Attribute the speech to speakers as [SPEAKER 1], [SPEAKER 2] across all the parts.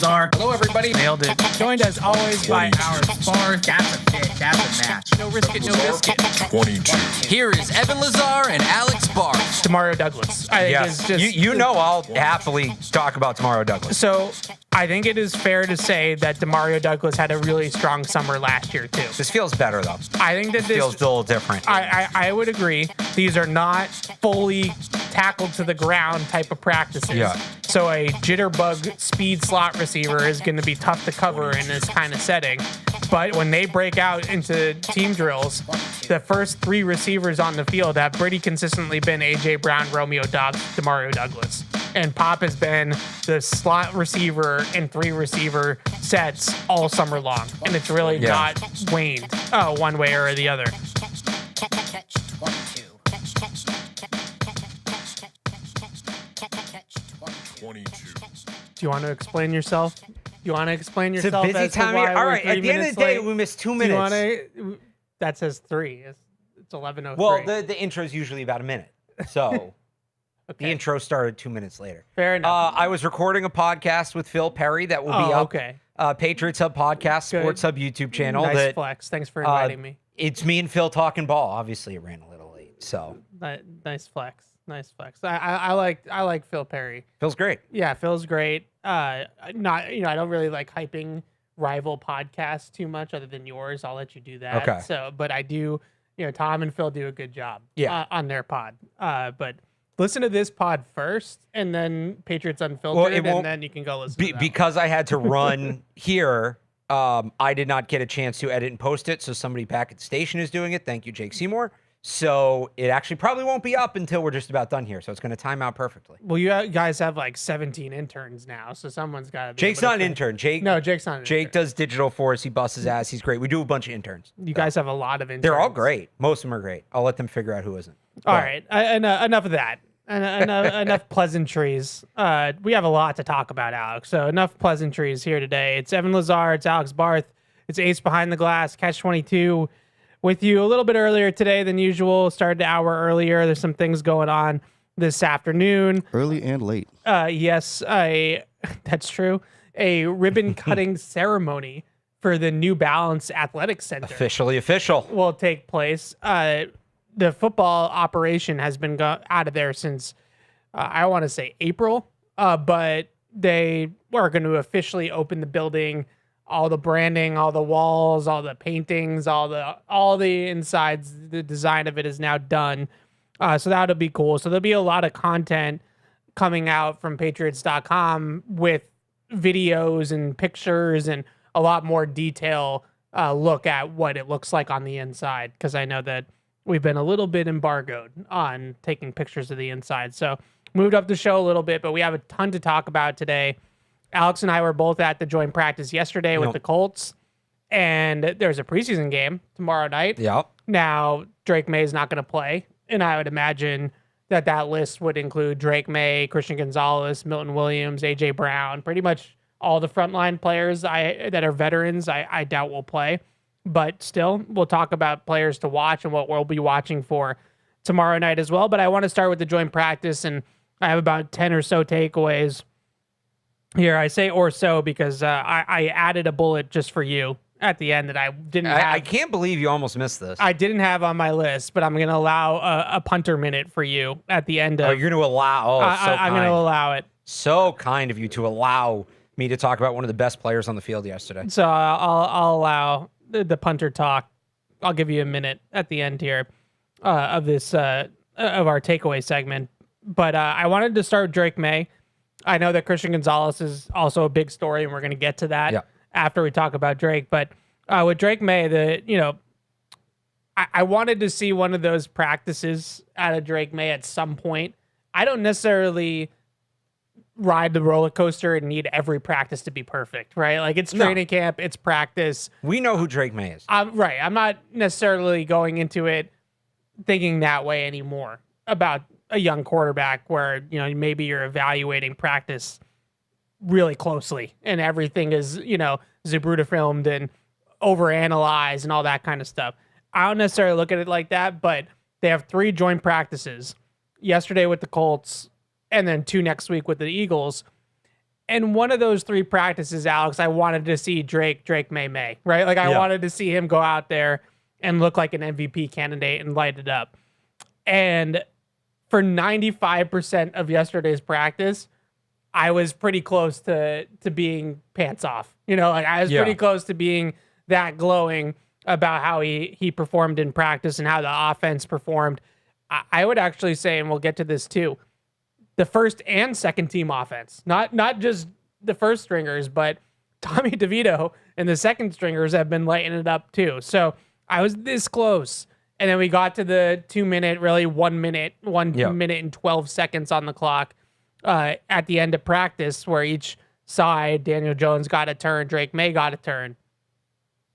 [SPEAKER 1] Lazar.
[SPEAKER 2] Hello, everybody.
[SPEAKER 1] Nailed it. Joined as always by our Barth.
[SPEAKER 2] That's a fit. That's a match.
[SPEAKER 1] No risk it, no biscuit.
[SPEAKER 3] 22.
[SPEAKER 4] Here is Evan Lazar and Alex Barth.
[SPEAKER 1] Demario Douglas. I think
[SPEAKER 5] Yes,
[SPEAKER 1] is just,
[SPEAKER 5] you know I'll happily talk about Demario Douglas.
[SPEAKER 1] So I think it is fair to say that Demario Douglas had a really strong summer last year too.
[SPEAKER 5] This feels better, though.
[SPEAKER 1] I think that this
[SPEAKER 5] Feels a little different.
[SPEAKER 1] I would agree. These are not fully tackled to the ground type of practices.
[SPEAKER 5] Yeah.
[SPEAKER 1] So a jitterbug speed slot receiver is going to be tough to cover in this kind of setting. But when they break out into team drills, the first three receivers on the field have pretty consistently been A.J. Brown, Romeo Dobbs, Demario Douglas. And Pop has been the slot receiver and three receiver sets all summer long. And it's really not waned one way or the other.
[SPEAKER 2] Catch-22.
[SPEAKER 3] 22.
[SPEAKER 1] Do you want to explain yourself? You want to explain
[SPEAKER 5] It's a
[SPEAKER 1] yourself?
[SPEAKER 5] busy
[SPEAKER 1] as to
[SPEAKER 5] time of
[SPEAKER 1] why
[SPEAKER 5] year. All
[SPEAKER 1] we're
[SPEAKER 5] right,
[SPEAKER 1] 3
[SPEAKER 5] at the end of
[SPEAKER 1] minutes
[SPEAKER 5] the day,
[SPEAKER 1] late?
[SPEAKER 5] we missed 2
[SPEAKER 1] Do you
[SPEAKER 5] minutes.
[SPEAKER 1] want to? That says 3. It's 11:03.
[SPEAKER 5] Well, the intro is usually about a minute. So the
[SPEAKER 1] Okay.
[SPEAKER 5] intro started 2 minutes later.
[SPEAKER 1] Fair enough.
[SPEAKER 5] I was recording a podcast with Phil Perry that will be up.
[SPEAKER 1] Okay.
[SPEAKER 5] Patriots Hub Podcast,
[SPEAKER 1] Good.
[SPEAKER 5] Sports Hub YouTube channel.
[SPEAKER 1] Nice
[SPEAKER 5] that,
[SPEAKER 1] flex. Thanks for inviting me.
[SPEAKER 5] It's me and Phil talking ball. Obviously, it ran a little late. So
[SPEAKER 1] Nice flex. Nice flex. I like Phil Perry.
[SPEAKER 5] Phil's great.
[SPEAKER 1] Yeah, Phil's great. I don't really like hyping rival podcasts too much, other than yours. I'll let you do that.
[SPEAKER 5] Okay.
[SPEAKER 1] So, but I do. Tom and Phil do a good job.
[SPEAKER 5] Yeah.
[SPEAKER 1] On their pod. But listen to this pod first, and then Patriots Unfiltered, and then you can go listen. To that
[SPEAKER 5] because I had to run here. I did not get a chance to edit and post it, so somebody back at the station is doing it. Thank you, Jake Seymour. So it actually probably won't be up until we're just about done here. So it's going to time out perfectly.
[SPEAKER 1] Well, you guys have like 17 interns now, so someone's got to be.
[SPEAKER 5] Jake's not an intern. Jake's not an
[SPEAKER 1] intern.
[SPEAKER 5] does digital for us. He busts his ass. He's great. We do a bunch of interns.
[SPEAKER 1] You guys have a lot of interns.
[SPEAKER 5] They're all great. Most of them are great. I'll let them figure out who isn't.
[SPEAKER 1] All right. Enough of that. Enough pleasantries. We have a lot to talk about, Alex. So enough pleasantries here today. It's Evan Lazar. It's Alex Barth. It's Ace Behind the Glass, Catch-22. With you a little bit earlier today than usual. Started an hour earlier. There's some things going on this afternoon.
[SPEAKER 6] Early and late.
[SPEAKER 1] Yes, that's true. A ribbon cutting ceremony for the New Balance Athletic Center
[SPEAKER 5] Officially official.
[SPEAKER 1] will take place. The football operation has been out of there since, I want to say April, but they are going to officially open the building. All the branding, all the walls, all the paintings, all the insides, the design of it is now done. So that'll be cool. So there'll be a lot of content coming out from Patriots.com with videos and pictures and a lot more detail look at what it looks like on the inside, because I know that we've been a little bit embargoed on taking pictures of the inside. So moved up the show a little bit, but we have a ton to talk about today. Alex and I were both at the joint practice yesterday with the Colts, and there's a preseason game tomorrow night.
[SPEAKER 5] Yep.
[SPEAKER 1] Now, Drake May is not going to play, and I would imagine that list would include Drake May, Christian Gonzalez, Milton Williams, A.J. Brown, pretty much all the frontline players that are veterans I doubt will play. But still, we'll talk about players to watch and what we'll be watching for tomorrow night as well. But I want to start with the joint practice, and I have about 10 or so takeaways. Here, I say or so because I added a bullet just for you at the end that I didn't have.
[SPEAKER 5] I can't believe you almost missed this.
[SPEAKER 1] I didn't have on my list, but I'm going to allow a punter minute for you at the end of.
[SPEAKER 5] Oh, you're going to allow.
[SPEAKER 1] I'm going to allow it.
[SPEAKER 5] So kind of you to allow me to talk about one of the best players on the field yesterday.
[SPEAKER 1] So I'll allow the punter talk. I'll give you a minute at the end here of this of our takeaway segment. But I wanted to start with Drake May. I know that Christian Gonzalez is also a big story, and we're going to get to that after we talk about Drake. But with Drake May, I wanted to see one of those practices out of Drake May at some point. I don't necessarily ride the roller coaster and need every practice to be perfect, right? Like, it's training camp, it's practice.
[SPEAKER 5] We know who Drake May is.
[SPEAKER 1] Right. I'm not necessarily going into it thinking that way anymore about a young quarterback where, maybe you're evaluating practice really closely and everything is, Zabruta filmed and overanalyzed and all that kind of stuff. I don't necessarily look at it like that, but they have 3 joint practices yesterday with the Colts and then 2 next week with the Eagles. And one of those 3 practices, Alex, I wanted to see Drake May, right? Like I wanted to see him go out there and look like an MVP candidate and light it up. And for 95% of yesterday's practice, I was pretty close to being pants off. Like I was pretty close to being that glowing about how he performed in practice and how the offense performed. I would actually say, and we'll get to this too, the first and second team offense, not just the first stringers, but Tommy DeVito and the second stringers have been lighting it up too. So I was this close. And then we got to the 2 minute, really 1 minute, 1 minute and 12 seconds on the clock at the end of practice, where each side, Daniel Jones got a turn, Drake May got a turn,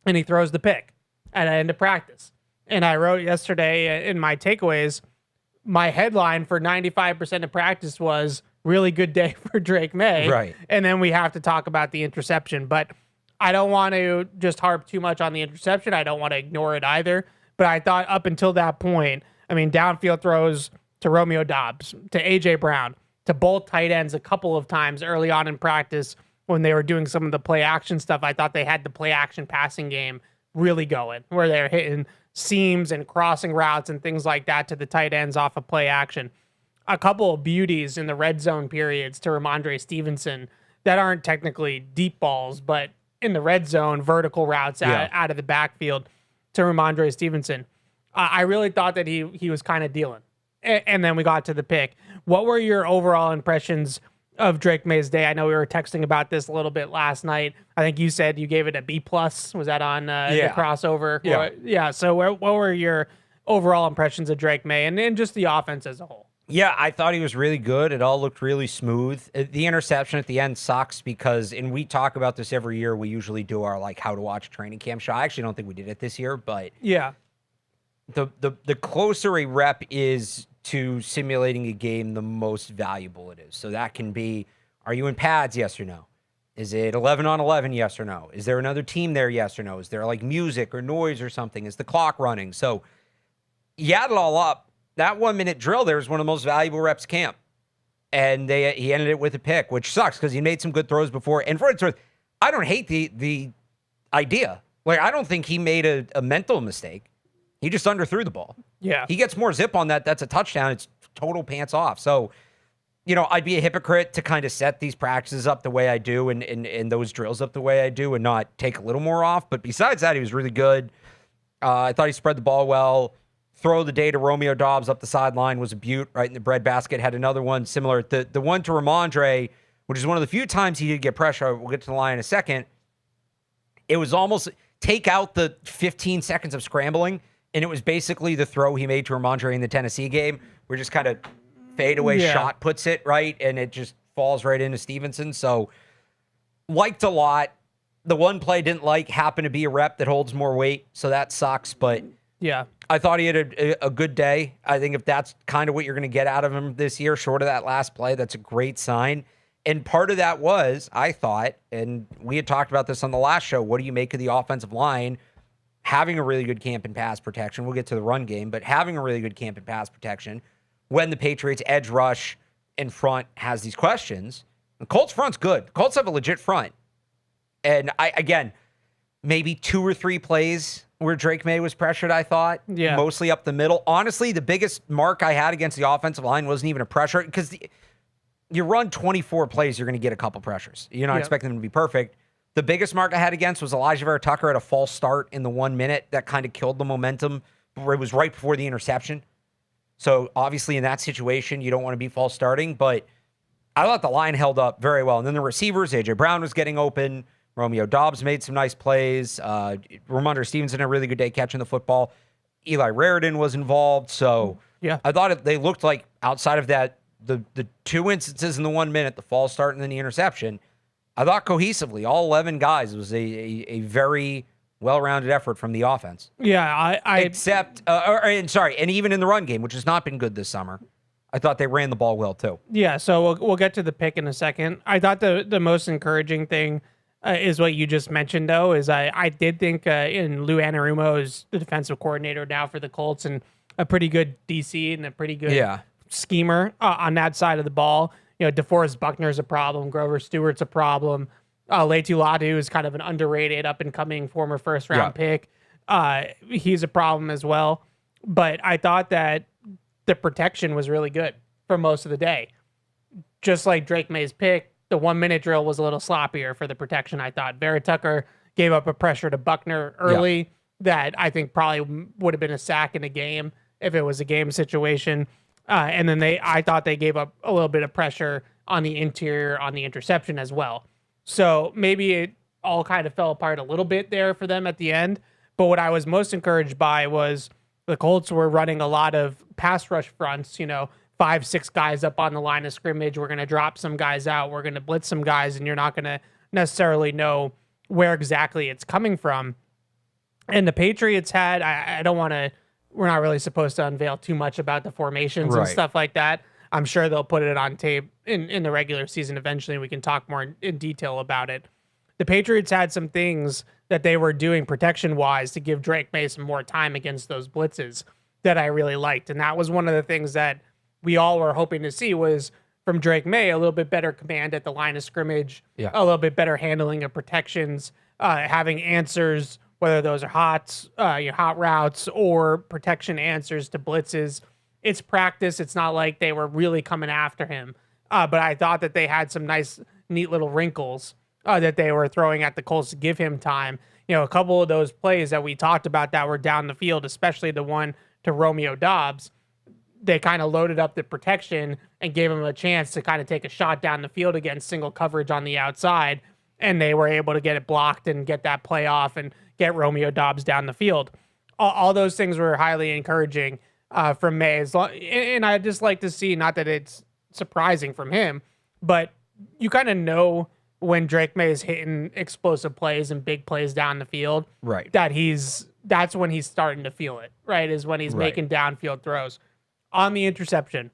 [SPEAKER 1] and he throws the pick at the end of practice. And I wrote yesterday in my takeaways, my headline for 95% of practice was really good day for Drake May.
[SPEAKER 5] Right.
[SPEAKER 1] And then we have to talk about the interception. But I don't want to just harp too much on the interception. I don't want to ignore it either. But I thought up until that point, downfield throws to Romeo Doubs, to A.J. Brown, to both tight ends a couple of times early on in practice when they were doing some of the play action stuff. I thought they had the play action passing game really going, where they're hitting seams and crossing routes and things like that to the tight ends off of play action. A couple of beauties in the red zone periods to Ramondre Stevenson that aren't technically deep balls, but in the red zone, vertical routes out of the backfield to Ramondre Stevenson. I really thought that he was kind of dealing. And then we got to the pick. What were your overall impressions of Drake May's day? I know we were texting about this a little bit last night. I think you said you gave it a B+. Was that on the crossover? Yeah. So what were your overall impressions of Drake May and just the offense as a whole?
[SPEAKER 5] Yeah, I thought he was really good. It all looked really smooth. The interception at the end sucks because, and we talk about this every year, we usually do our how to watch training camp show. I actually don't think we did it this year, but
[SPEAKER 1] yeah,
[SPEAKER 5] the closer a rep is to simulating a game, the most valuable it is. So that can be, are you in pads? Yes or no? Is it 11 on 11? Yes or no? Is there another team there? Yes or no? Is there music or noise or something? Is the clock running? So you add it all up. That 1 minute drill there is one of the most valuable reps camp. And he ended it with a pick, which sucks because he made some good throws before. And for its worth, I don't hate the idea. I don't think he made a mental mistake. He just underthrew the ball.
[SPEAKER 1] Yeah.
[SPEAKER 5] He gets more zip on that. That's a touchdown. It's total pants off. So, I'd be a hypocrite to kind of set these practices up the way I do and those drills up the way I do and not take a little more off. But besides that, he was really good. I thought he spread the ball well. Throw the day to Romeo Doubs up the sideline was a beaut right in the breadbasket. Had another one similar. The one to Ramondre, which is one of the few times he did get pressure. We'll get to the line in a second. It was almost take out the 15 seconds of scrambling, and it was basically the throw he made to Ramondre in the Tennessee game, where just kind of fadeaway shot puts it, right? And it just falls right into Stevenson. So liked a lot. The one play didn't happened to be a rep that holds more weight, so that sucks. But
[SPEAKER 1] yeah,
[SPEAKER 5] I thought he had a good day. I think if that's kind of what you're going to get out of him this year, short of that last play, that's a great sign. And part of that was, I thought, and we had talked about this on the last show, what do you make of the offensive line having a really good camp in pass protection? We'll get to the run game, but having a really good camp in pass protection when the Patriots edge rush in front has these questions. The Colts front's good. The Colts have a legit front. And again, maybe 2 or 3 plays where Drake May was pressured, I thought.
[SPEAKER 1] Yeah.
[SPEAKER 5] Mostly up the middle. Honestly, the biggest mark I had against the offensive line wasn't even a pressure, because you run 24 plays, you're going to get a couple pressures. You're not expecting them to be perfect. The biggest mark I had against was Elijah Vera Tucker at a false start in the 1 minute that kind of killed the momentum, where it was right before the interception. So obviously in that situation, you don't want to be false starting, but I thought the line held up very well. And then the receivers, A.J. Brown was getting open. Romeo Doubs made some nice plays. Ramondre Stevenson had a really good day catching the football. Eli Raridan was involved. So
[SPEAKER 1] yeah,
[SPEAKER 5] I thought they looked like, outside of that, the 2 instances in the 1 minute, the false start and then the interception, I thought cohesively, all 11 guys, was a very well-rounded effort from the offense.
[SPEAKER 1] Yeah,
[SPEAKER 5] and even in the run game, which has not been good this summer, I thought they ran the ball well too.
[SPEAKER 1] Yeah, so we'll get to the pick in a second. I thought the most encouraging thing is what you just mentioned, though, is I did think in Lou Anarumo is the defensive coordinator now for the Colts, and a pretty good DC and a pretty good schemer on that side of the ball. DeForest Buckner's a problem. Grover Stewart's a problem. Leitu Latu is kind of an underrated up-and-coming former first-round pick. He's a problem as well. But I thought that the protection was really good for most of the day. Just like Drake May's pick, the 1-minute drill was a little sloppier for the protection, I thought. Vera Tucker gave up a pressure to Buckner early that I think probably would have been a sack in a game if it was a game situation. And then I thought they gave up a little bit of pressure on the interior on the interception as well. So maybe it all kind of fell apart a little bit there for them at the end. But what I was most encouraged by was the Colts were running a lot of pass rush fronts, 5-6 guys up on the line of scrimmage. We're going to drop some guys out. We're going to blitz some guys, and you're not going to necessarily know where exactly it's coming from. And the Patriots had, I don't want to, we're not really supposed to unveil too much about the formations and stuff like that. I'm sure they'll put it on tape in the regular season eventually. We can talk more in detail about it. The Patriots had some things that they were doing protection-wise to give Drake May some more time against those blitzes that I really liked. And that was one of the things that we all were hoping to see was from Drake May, a little bit better command at the line of scrimmage, a little bit better handling of protections, having answers, whether those are hot routes or protection answers to blitzes. It's practice. It's not like they were really coming after him. But I thought that they had some nice, neat little wrinkles that they were throwing at the Colts to give him time. A couple of those plays that we talked about that were down the field, especially the one to Romeo Doubs, they kind of loaded up the protection and gave him a chance to kind of take a shot down the field against single coverage on the outside. And they were able to get it blocked and get that play off and get Romeo Doubs down the field. All those things were highly encouraging from May. And I just like to see, not that it's surprising from him, but you kind of know when Drake May is hitting explosive plays and big plays down the field,
[SPEAKER 5] right?
[SPEAKER 1] That's when he's starting to feel it, right? Is when he's making downfield throws. On the interception,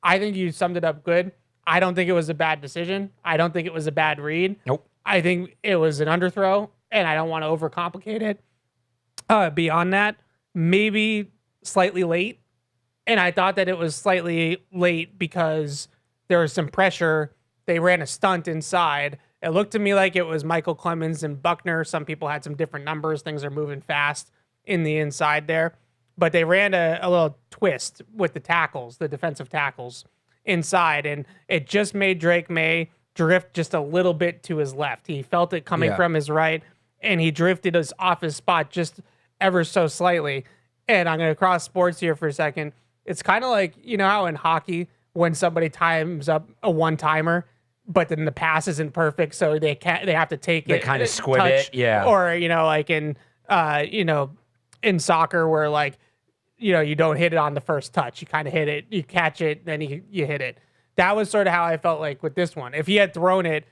[SPEAKER 1] I think you summed it up good. I don't think it was a bad decision. I don't think it was a bad read.
[SPEAKER 5] Nope.
[SPEAKER 1] I think it was an underthrow, and I don't want to overcomplicate it. Beyond that, maybe slightly late. And I thought that it was slightly late because there was some pressure. They ran a stunt inside. It looked to me like it was Michael Clemens and Buckner. Some people had some different numbers. Things are moving fast in the inside there. But they ran a little twist with the tackles, the defensive tackles inside. And it just made Drake May drift just a little bit to his left. He felt it coming from his right, and he drifted us off his spot just ever so slightly. And I'm going to cross sports here for a second. It's kind of like, how in hockey, when somebody times up a one-timer, but then the pass isn't perfect, so they have to take it.
[SPEAKER 5] They kind of squib it, yeah.
[SPEAKER 1] Or, like in soccer where you don't hit it on the first touch. You kind of hit it, you catch it, then you hit it. That was sort of how I felt like with this one. If he had thrown it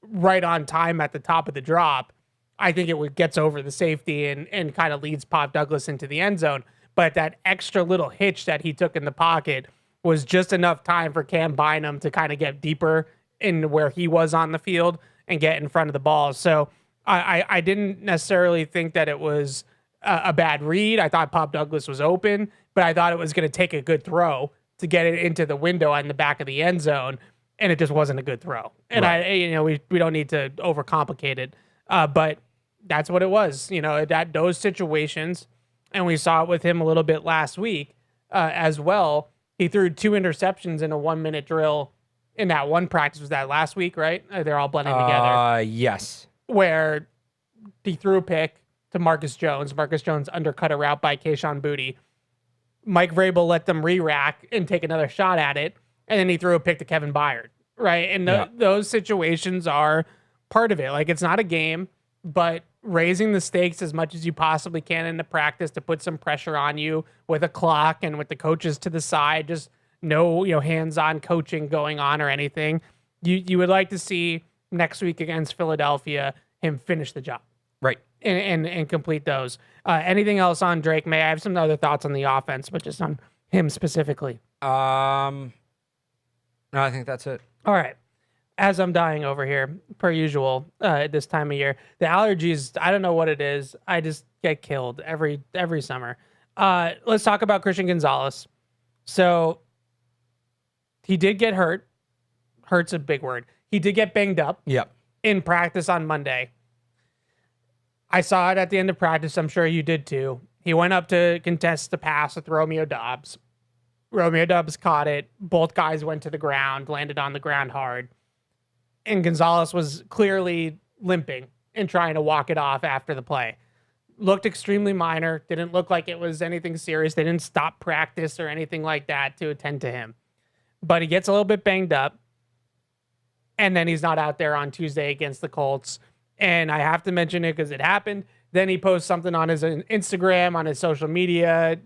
[SPEAKER 1] right on time at the top of the drop, I think it gets over the safety and kind of leads Pop Douglas into the end zone. But that extra little hitch that he took in the pocket was just enough time for Cam Bynum to kind of get deeper in where he was on the field and get in front of the ball. So I didn't necessarily think that it was a bad read. I thought Pop Douglas was open, but I thought it was going to take a good throw to get it into the window on the back of the end zone, and it just wasn't a good throw. And we don't need to overcomplicate it, but that's what it was. That those situations, and we saw it with him a little bit last week as well. He threw 2 interceptions in a 1-minute drill in that one practice. Was that last week, right? They're all blending together.
[SPEAKER 5] Yes.
[SPEAKER 1] Where he threw a pick to Marcus Jones. Marcus Jones undercut a route by Kayshon Boutte. Mike Vrabel let them re-rack and take another shot at it, and then he threw a pick to Kevin Byard, right? And those situations are part of it. It's not a game, but raising the stakes as much as you possibly can in the practice to put some pressure on you with a clock and with the coaches to the side, just no hands-on coaching going on or anything. You would like to see next week against Philadelphia him finish the job.
[SPEAKER 5] Right.
[SPEAKER 1] And complete those. Anything else on Drake May? I have some other thoughts on the offense, but just on him specifically.
[SPEAKER 5] No, I think that's it.
[SPEAKER 1] All right. As I'm dying over here, per usual, at this time of year, the allergies, I don't know what it is. I just get killed every summer. Let's talk about Christian Gonzalez. So he did get hurt. Hurt's a big word. He did get banged up
[SPEAKER 5] Yep.
[SPEAKER 1] in practice on Monday. I saw it at the end of practice. I'm sure you did too. He went up to contest the pass with Romeo Doubs. Romeo Doubs caught it. Both guys went to the ground, landed on the ground hard. And Gonzalez was clearly limping and trying to walk it off after the play. Looked extremely minor. Didn't look like it was anything serious. They didn't stop practice or anything like that to attend to him. But he gets a little bit banged up. And then he's not out there on Tuesday against the Colts. And I have to mention it because it happened. Then he posts something on his Instagram, on his social media,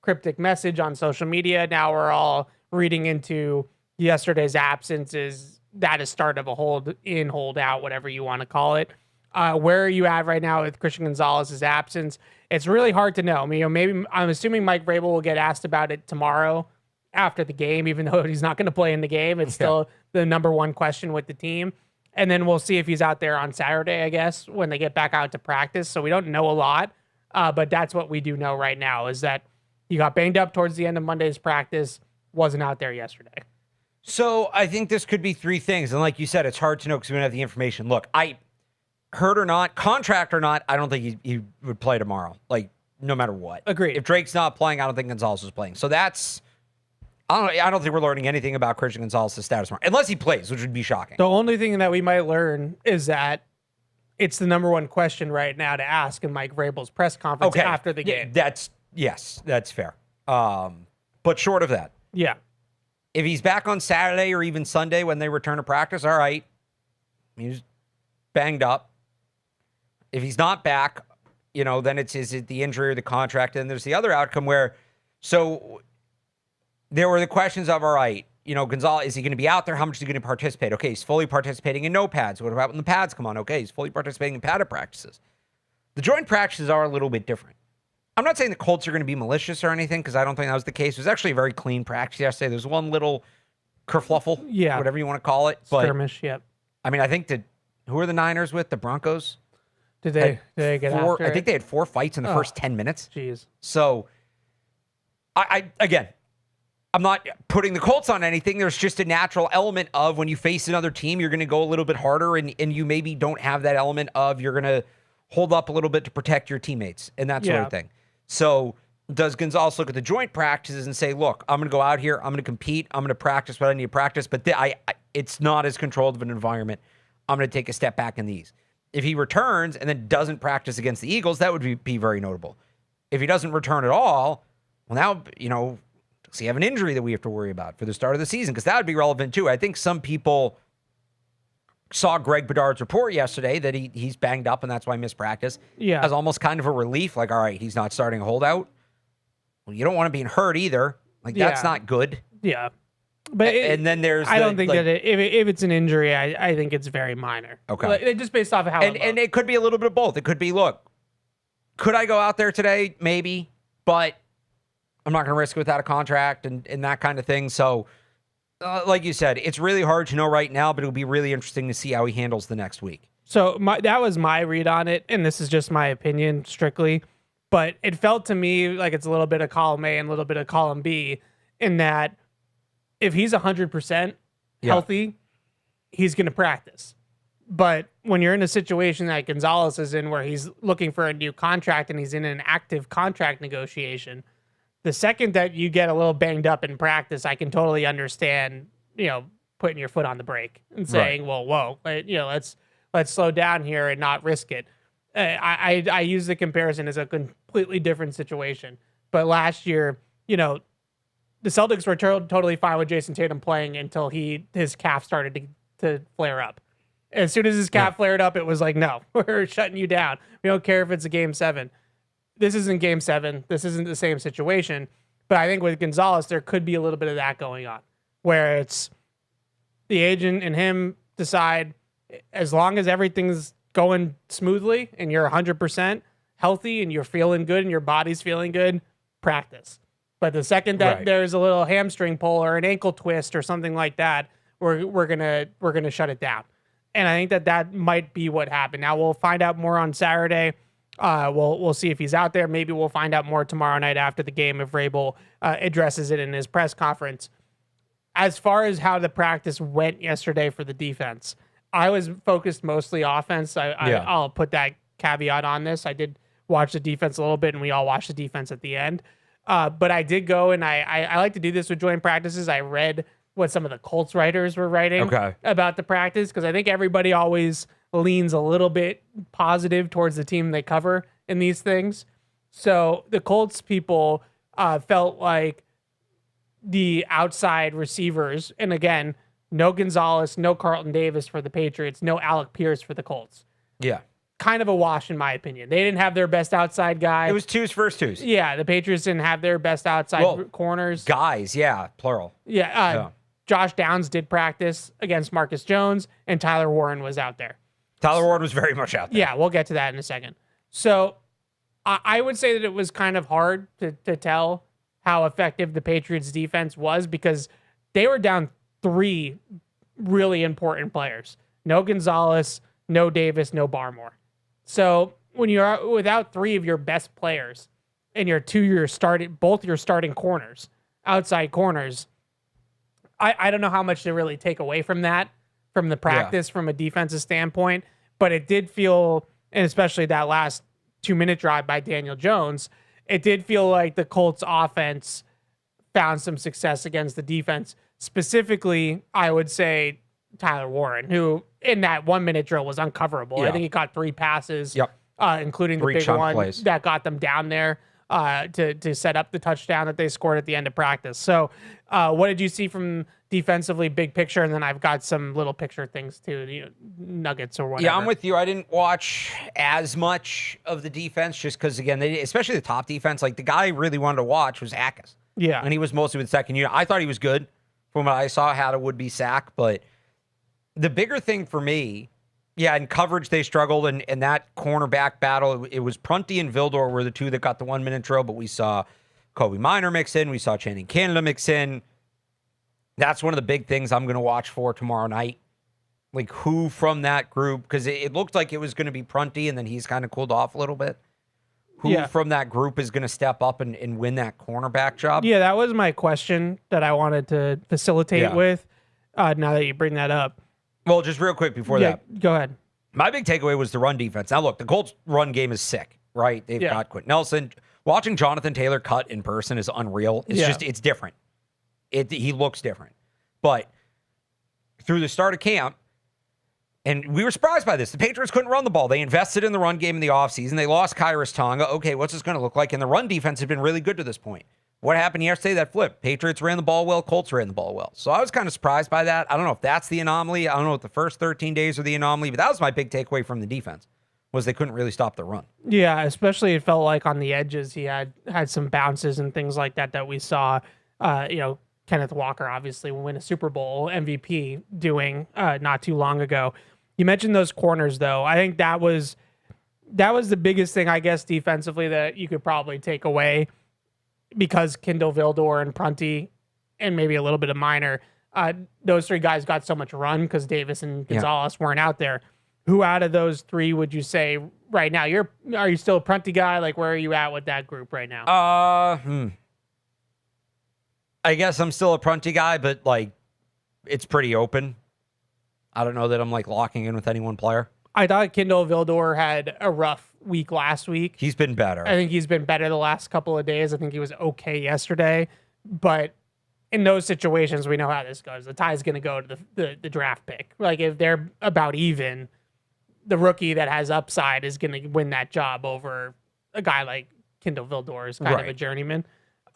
[SPEAKER 1] cryptic message on social media. Now we're all reading into yesterday's absence is that is start of a hold in, hold out, whatever you want to call it. Where are you at right now with Christian Gonzalez's absence? It's really hard to know. Maybe I'm assuming Mike Vrabel will get asked about it tomorrow after the game, even though he's not going to play in the game. It's still the number one question with the team. And then we'll see if he's out there on Saturday, I guess, when they get back out to practice. So we don't know a lot, but that's what we do know right now is that he got banged up towards the end of Monday's practice, wasn't out there yesterday.
[SPEAKER 5] So I think this could be three things. And like you said, it's hard to know because we don't have the information. Look, hurt or not, contract or not, I don't think he would play tomorrow, like no matter what.
[SPEAKER 1] Agreed.
[SPEAKER 5] If Drake's not playing, I don't think Gonzalez is playing. So that's... I don't think we're learning anything about Christian Gonzalez's status tomorrow, unless he plays, which would be shocking.
[SPEAKER 1] The only thing that we might learn is that it's the number one question right now to ask in Mike Vrabel's press conference after the game.
[SPEAKER 5] That's fair. But short of that,
[SPEAKER 1] Yeah.
[SPEAKER 5] if he's back on Saturday or even Sunday when they return to practice, all right, he's banged up. If he's not back, then is it the injury or the contract? And there's the other outcome where, so there were the questions of, all right, Gonzalez, is he going to be out there? How much is he going to participate? Okay, he's fully participating in no pads. What about when the pads come on? Okay, he's fully participating in padded practices. The joint practices are a little bit different. I'm not saying the Colts are going to be malicious or anything because I don't think that was the case. It was actually a very clean practice yesterday. There's one little kerfluffle, whatever you want to call it. But,
[SPEAKER 1] skirmish, yep.
[SPEAKER 5] I mean, I think who are the Niners with? The Broncos?
[SPEAKER 1] Did they get after
[SPEAKER 5] I think they had 4 fights in the first 10 minutes.
[SPEAKER 1] Jeez.
[SPEAKER 5] So, I'm not putting the Colts on anything. There's just a natural element of when you face another team, you're going to go a little bit harder, and you maybe don't have that element of you're going to hold up a little bit to protect your teammates and that sort of thing. So does Gonzalez look at the joint practices and say, look, I'm going to go out here, I'm going to compete, I'm going to practice what I need to practice, but it's not as controlled of an environment. I'm going to take a step back in these. If he returns and then doesn't practice against the Eagles, that would be very notable. If he doesn't return at all, well, now, does he have an injury that we have to worry about for the start of the season? Because that would be relevant too. I think some people saw Greg Bedard's report yesterday that he's banged up and that's why he missed practice.
[SPEAKER 1] Yeah.
[SPEAKER 5] As almost kind of a relief, like, all right, he's not starting a holdout. Well, you don't want to be hurt either. Like, that's not good.
[SPEAKER 1] Yeah. But
[SPEAKER 5] and then there's
[SPEAKER 1] I don't think that if it's an injury, I think it's very minor.
[SPEAKER 5] Okay.
[SPEAKER 1] Just based off of how
[SPEAKER 5] and it could be a little bit of both. It could be, look, could I go out there today? Maybe. But I'm not going to risk it without a contract and that kind of thing. So, like you said, it's really hard to know right now, but it'll be really interesting to see how he handles the next week.
[SPEAKER 1] So that was my read on it, and this is just my opinion strictly, but it felt to me like it's a little bit of column A and a little bit of column B in that if he's 100% healthy, he's going to practice. But when you're in a situation that Gonzalez is in where he's looking for a new contract and he's in an active contract negotiation, the second that you get a little banged up in practice, I can totally understand, putting your foot on the brake and saying, well, whoa, let's slow down here and not risk it. I use the comparison as a completely different situation. But last year, the Celtics were totally fine with Jason Tatum playing until his calf started to flare up. As soon as his calf flared up, it was like, no, we're shutting you down. We don't care if it's a game 7. This isn't game 7. This isn't the same situation. But I think with Gonzalez, there could be a little bit of that going on where it's the agent and him decide as long as everything's going smoothly and you're 100% healthy and you're feeling good and your body's feeling good, practice. But the second that there's a little hamstring pull or an ankle twist or something like that, we're gonna shut it down. And I think that might be what happened. Now we'll find out more on Saturday. We'll see if he's out there. Maybe we'll find out more tomorrow night after the game if Vrabel addresses it in his press conference. as far as how the practice went yesterday for the defense, I was focused mostly offense. I'll put that caveat on this. I did watch the defense a little bit, and we all watched the defense at the end. But I did go, and I like to do this with joint practices. I read what some of the Colts writers were writing about the practice, because I think everybody always leans a little bit positive towards the team they cover in these things. So the Colts people felt like the outside receivers, and again, no Gonzalez, no Carlton Davis for the Patriots, no Alec Pierce for the Colts.
[SPEAKER 5] Yeah.
[SPEAKER 1] Kind of a wash in my opinion. They didn't have their best outside guy.
[SPEAKER 5] It was twos first twos.
[SPEAKER 1] Yeah, the Patriots didn't have their best outside corners.
[SPEAKER 5] Guys, yeah, plural.
[SPEAKER 1] Yeah, Josh Downs did practice against Marcus Jones, and Tyler Warren was out there.
[SPEAKER 5] Tyler Ward was very much out there.
[SPEAKER 1] Yeah, we'll get to that in a second. So I would say that it was kind of hard to tell how effective the Patriots defense was, because they were down 3 really important players. No Gonzalez, no Davis, no Barmore. So when you're without 3 of your best players and both your starting corners, outside corners, I don't know how much to really take away from that, from the practice, from a defensive standpoint, but it did feel, and especially that last 2-minute drive by Daniel Jones, it did feel like the Colts offense found some success against the defense. Specifically, I would say Tyler Warren, who in that 1-minute drill was uncoverable.
[SPEAKER 5] Yeah.
[SPEAKER 1] I think he caught 3 passes, including
[SPEAKER 5] 3
[SPEAKER 1] the big
[SPEAKER 5] chunk
[SPEAKER 1] one
[SPEAKER 5] plays
[SPEAKER 1] that got them down there to set up the touchdown that they scored at the end of practice. So what did you see from defensively, big picture? And then I've got some little picture things too, nuggets or whatever.
[SPEAKER 5] Yeah, I'm with you. I didn't watch as much of the defense just because, again, especially the top defense, like the guy I really wanted to watch was Akis.
[SPEAKER 1] Yeah.
[SPEAKER 5] And he was mostly with second unit. I thought he was good from what I saw, had a would-be sack. But the bigger thing for me, in coverage they struggled, and that cornerback battle, it was Prunty and Vildor were the 2 that got the 1-minute drill, but we saw Kobe Minor mix in. We saw Channing Canada mix in. That's one of the big things I'm going to watch for tomorrow night. Like, who from that group, because it looked like it was going to be Prunty, and then he's kind of cooled off a little bit. Who from that group is going to step up and win that cornerback job?
[SPEAKER 1] Yeah, that was my question that I wanted to facilitate with, now that you bring that up.
[SPEAKER 5] Well, just real quick before that.
[SPEAKER 1] Go ahead.
[SPEAKER 5] My big takeaway was the run defense. Now, look, the Colts' run game is sick, right? They've got Quentin Nelson. Watching Jonathan Taylor cut in person is unreal. It's just, it's different. He looks different. But through the start of camp, and we were surprised by this, the Patriots couldn't run the ball. They invested in the run game in the offseason. They lost Kyrus Tonga. Okay, what's this going to look like? And the run defense has been really good to this point. What happened yesterday? That flip. Patriots ran the ball well. Colts ran the ball well. So I was kind of surprised by that. I don't know if that's the anomaly. I don't know if the first 13 days are the anomaly, but that was my big takeaway from the defense, was they couldn't really stop the run. Yeah,
[SPEAKER 1] especially it felt like on the edges he had some bounces and things like that we saw. Kenneth Walker obviously will win a Super Bowl MVP doing not too long ago. You mentioned those corners, though. I think that was the biggest thing, I guess, defensively that you could probably take away, because Kindle Vildor and Prunty and maybe a little bit of Minor, those 3 guys got so much run because Davis and Gonzalez weren't out there. Who out of those 3 would you say right now? Are you still a Prunty guy? Like, where are you at with that group right now?
[SPEAKER 5] I guess I'm still a Prunty guy, but like, it's pretty open. I don't know that I'm like locking in with any one player.
[SPEAKER 1] I thought Kindle Vildor had a rough week last week.
[SPEAKER 5] He's been better.
[SPEAKER 1] I think he's been better the last couple of days. I think he was okay yesterday. But in those situations, we know how this goes. The tie's going to go to the draft pick. Like, if they're about even, the rookie that has upside is going to win that job over a guy like Kindle Vildor, is kind of a journeyman.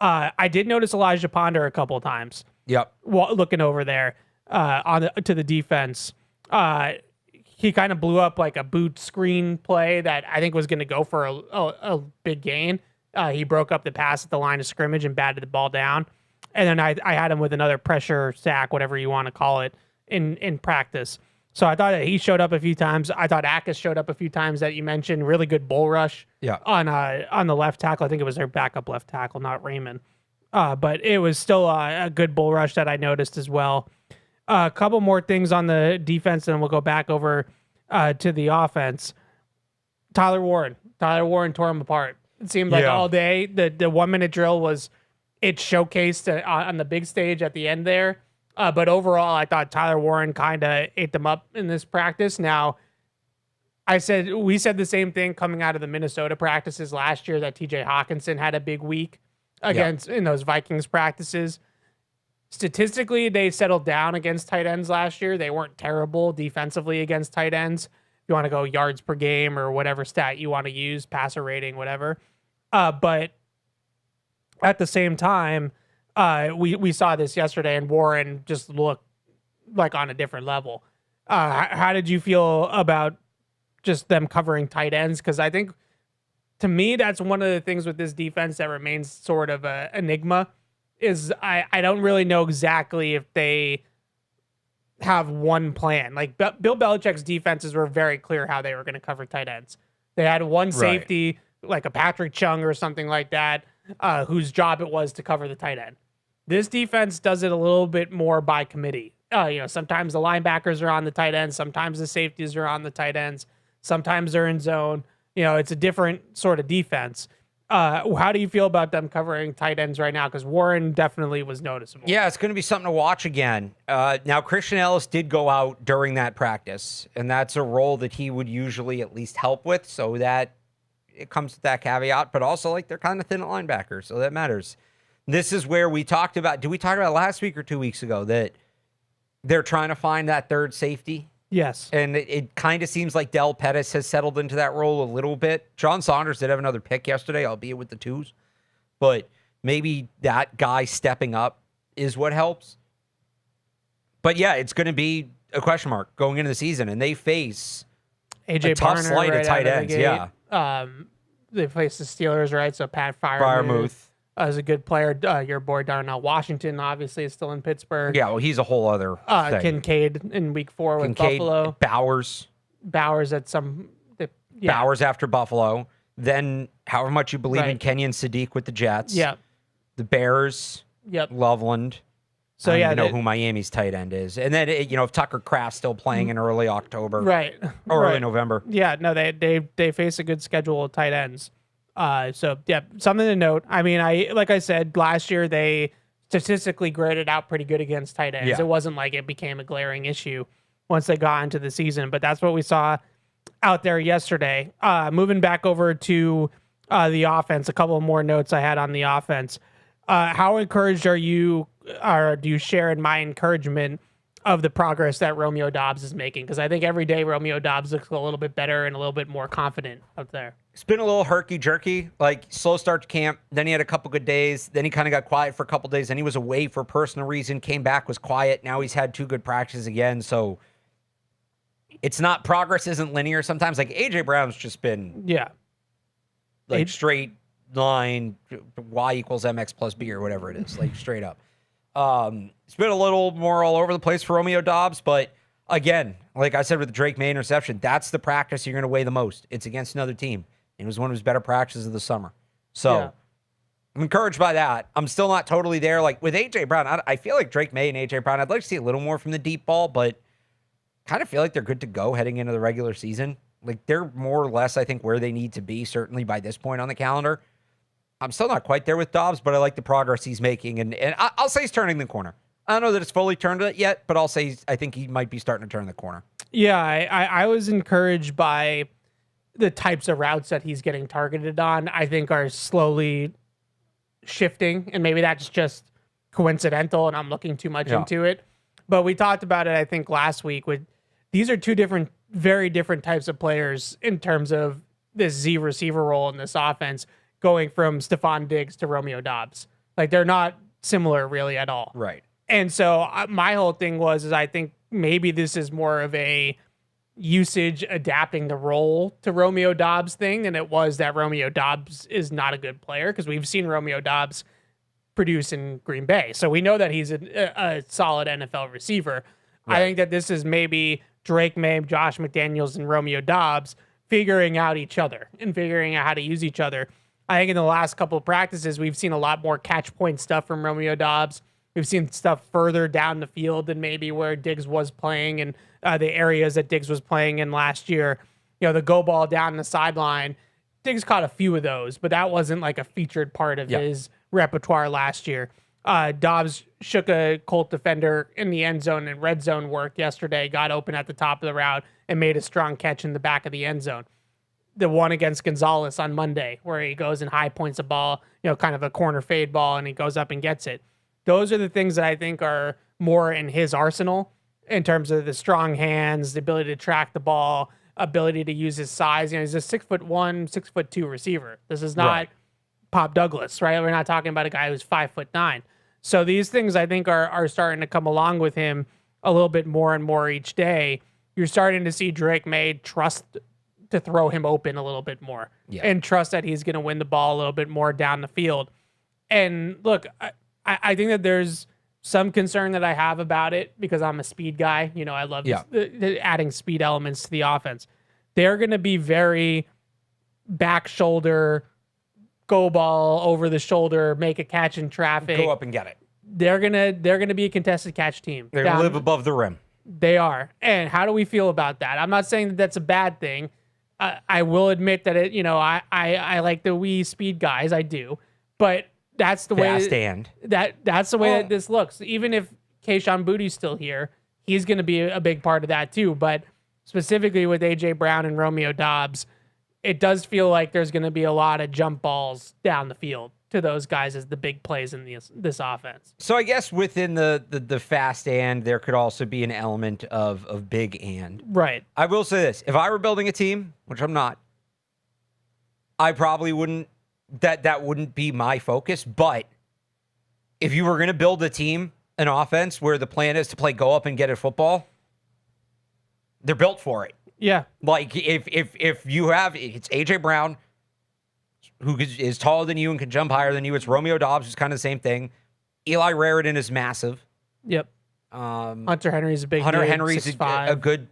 [SPEAKER 1] I did notice Elijah Ponder a couple of times.
[SPEAKER 5] Yep.
[SPEAKER 1] Looking over there to the defense. He kind of blew up like a boot screen play that I think was going to go for a big gain. He broke up the pass at the line of scrimmage and batted the ball down. And then I had him with another pressure sack, whatever you want to call it, in practice. So I thought that he showed up a few times. I thought Akis showed up a few times that you mentioned. Really good bull rush on the left tackle. I think it was their backup left tackle, not Raymond. But it was still a good bull rush that I noticed as well. A couple more things on the defense, and then we'll go back over to the offense. Tyler Warren tore him apart. It seemed like all day. The 1 minute drill was, it showcased on the big stage at the end there. But overall, I thought Tyler Warren kind of ate them up in this practice. Now, we said the same thing coming out of the Minnesota practices last year that TJ Hawkinson had a big week against in those Vikings practices. Statistically, they settled down against tight ends last year. They weren't terrible defensively against tight ends. If you want to go yards per game or whatever stat you want to use, passer rating, whatever. But at the same time, we saw this yesterday, and Warren just looked like on a different level. How did you feel about just them covering tight ends? Because I think, to me, that's one of the things with this defense that remains sort of an enigma, is I don't really know exactly if they have one plan. Like Bill Belichick's defenses were very clear how they were going to cover tight ends. They had one safety, like a Patrick Chung or something like that, whose job it was to cover the tight end. This defense does it a little bit more by committee. Sometimes the linebackers are on the tight ends, sometimes the safeties are on the tight ends, sometimes they're in zone. It's a different sort of defense. How do you feel about them covering tight ends right now? Because Warren definitely was noticeable.
[SPEAKER 5] Yeah, it's going to be something to watch again. Now, Christian Ellis did go out during that practice, and that's a role that he would usually at least help with, so that it comes with that caveat. But also, like, they're kind of thin at linebacker, so that matters. This is where we talked about, did we talk about last week or 2 weeks ago, that they're trying to find that third safety?
[SPEAKER 1] Yes.
[SPEAKER 5] And it kind of seems like Del Pettis has settled into that role a little bit. John Saunders did have another pick yesterday, albeit with the twos. But maybe that guy stepping up is what helps. But yeah, it's going to be a question mark going into the season. And they face
[SPEAKER 1] AJ
[SPEAKER 5] a tough
[SPEAKER 1] Barner
[SPEAKER 5] slate
[SPEAKER 1] right
[SPEAKER 5] of tight
[SPEAKER 1] out of the
[SPEAKER 5] ends.
[SPEAKER 1] gate.
[SPEAKER 5] Yeah.
[SPEAKER 1] They face the Steelers, right? So Pat
[SPEAKER 5] Freiermuth
[SPEAKER 1] is a good player. Your boy Darnell Washington obviously is still in Pittsburgh.
[SPEAKER 5] Yeah, well, he's a whole other thing.
[SPEAKER 1] Kincaid in week 4 with
[SPEAKER 5] Kincaid,
[SPEAKER 1] Buffalo.
[SPEAKER 5] Bowers
[SPEAKER 1] at some...
[SPEAKER 5] Bowers after Buffalo. Then however much you believe in Kenyon Sadiq with the Jets.
[SPEAKER 1] Yeah.
[SPEAKER 5] The Bears.
[SPEAKER 1] Yep.
[SPEAKER 5] Loveland.
[SPEAKER 1] So
[SPEAKER 5] I don't even know who Miami's tight end is. And then, if Tucker Kraft's still playing in early October.
[SPEAKER 1] Right.
[SPEAKER 5] Or early November.
[SPEAKER 1] Yeah, no, they face a good schedule of tight ends. So yeah, something to note. I mean, like I said, last year they statistically graded out pretty good against tight ends.
[SPEAKER 5] Yeah.
[SPEAKER 1] It wasn't like it became a glaring issue once they got into the season, but that's what we saw out there yesterday. Moving back over to the offense, a couple of more notes I had on the offense. How encouraged are you, or do you share in my encouragement of the progress that Romeo Doubs is making? Because I think every day Romeo Doubs looks a little bit better and a little bit more confident out there.
[SPEAKER 5] It's been a little herky-jerky, like slow start to camp. Then he had a couple good days. Then he kind of got quiet for a couple days. Then he was away for a personal reason, came back, was quiet. Now he's had 2 good practices again. So it's not, progress isn't linear sometimes. Like A.J. Brown's just been like straight line, Y equals MX plus B or whatever it is, like straight up. It's been a little more all over the place for Romeo Doubs, but again, like I said with the Drake May interception, that's the practice you're going to weigh the most. It's against another team. It was one of his better practices of the summer. So I'm encouraged by that. I'm still not totally there. Like with A.J. Brown, I feel like Drake May and A.J. Brown, I'd like to see a little more from the deep ball, but kind of feel like they're good to go heading into the regular season. Like they're more or less, I think, where they need to be, certainly by this point on the calendar. I'm still not quite there with Doubs, but I like the progress he's making. And I'll say he's turning the corner. I don't know that it's fully turned it yet, but I'll say I think he might be starting to turn the corner.
[SPEAKER 1] Yeah, I was encouraged by the types of routes that he's getting targeted on. I think are slowly shifting, and maybe that's just coincidental and I'm looking too much into it. But we talked about it, I think, last week. These are 2 very different types of players in terms of this Z receiver role in this offense, going from Stephon Diggs to Romeo Doubs. Like, they're not similar really at all.
[SPEAKER 5] Right.
[SPEAKER 1] And so my whole thing is I think maybe this is more of a usage adapting the role to Romeo Doubs thing than it was that Romeo Doubs is not a good player, because we've seen Romeo Doubs produce in Green Bay. So we know that he's a solid NFL receiver. Right. I think that this is maybe Drake May, Josh McDaniels, and Romeo Doubs figuring out each other and figuring out how to use each other. I think in the last couple of practices, we've seen a lot more catch point stuff from Romeo Doubs. We've seen stuff further down the field than maybe where Diggs was playing and the areas that Diggs was playing in last year. The go ball down the sideline. Diggs caught a few of those, but that wasn't like a featured part of his repertoire last year. Dobbs shook a Colt defender in the end zone and red zone work yesterday, got open at the top of the route and made a strong catch in the back of the end zone. The one against Gonzalez on Monday where he goes and high points a ball, kind of a corner fade ball, and he goes up and gets it. Those are the things that I think are more in his arsenal in terms of the strong hands, the ability to track the ball, ability to use his size. He's a 6'1", 6'2" receiver. This is not
[SPEAKER 5] Right.
[SPEAKER 1] Pop Douglas, right? We're not talking about a guy who's 5'9". So these things I think are starting to come along with him a little bit more and more each day. You're starting to see Drake May trust to throw him open a little bit more and trust that he's going to win the ball a little bit more down the field. And look, I think that there's some concern that I have about it because I'm a speed guy. I love adding speed elements to the offense. They're going to be very back shoulder, go ball over the shoulder, make a catch in traffic.
[SPEAKER 5] Go up and get it.
[SPEAKER 1] They're gonna be a contested catch team.
[SPEAKER 5] They live above the rim.
[SPEAKER 1] They are. And how do we feel about that? I'm not saying that that's a bad thing. I will admit that I like the wee speed guys. I do, but that's the
[SPEAKER 5] Fast
[SPEAKER 1] way
[SPEAKER 5] and.
[SPEAKER 1] that's the way that this looks. Even if Kayshon Boutte's still here, he's going to be a big part of that too. But specifically with AJ Brown and Romeo Dobbs, it does feel like there's going to be a lot of jump balls down the field to those guys as the big plays in this offense.
[SPEAKER 5] So I guess within the fast and, there could also be an element of big and.
[SPEAKER 1] Right.
[SPEAKER 5] I will say this. If I were building a team, which I'm not, I probably wouldn't, that wouldn't be my focus. But if you were going to build a team, an offense where the plan is to play go up and get it football, they're built for it.
[SPEAKER 1] Yeah.
[SPEAKER 5] Like if you have, it's AJ Brown, who is taller than you and can jump higher than you. It's Romeo Dobbs, who's kind of the same thing. Eli Raritan is massive.
[SPEAKER 1] Yep. Hunter Henry's a big
[SPEAKER 5] Hunter
[SPEAKER 1] dude,
[SPEAKER 5] Henry's
[SPEAKER 1] 6'5".
[SPEAKER 5] a good,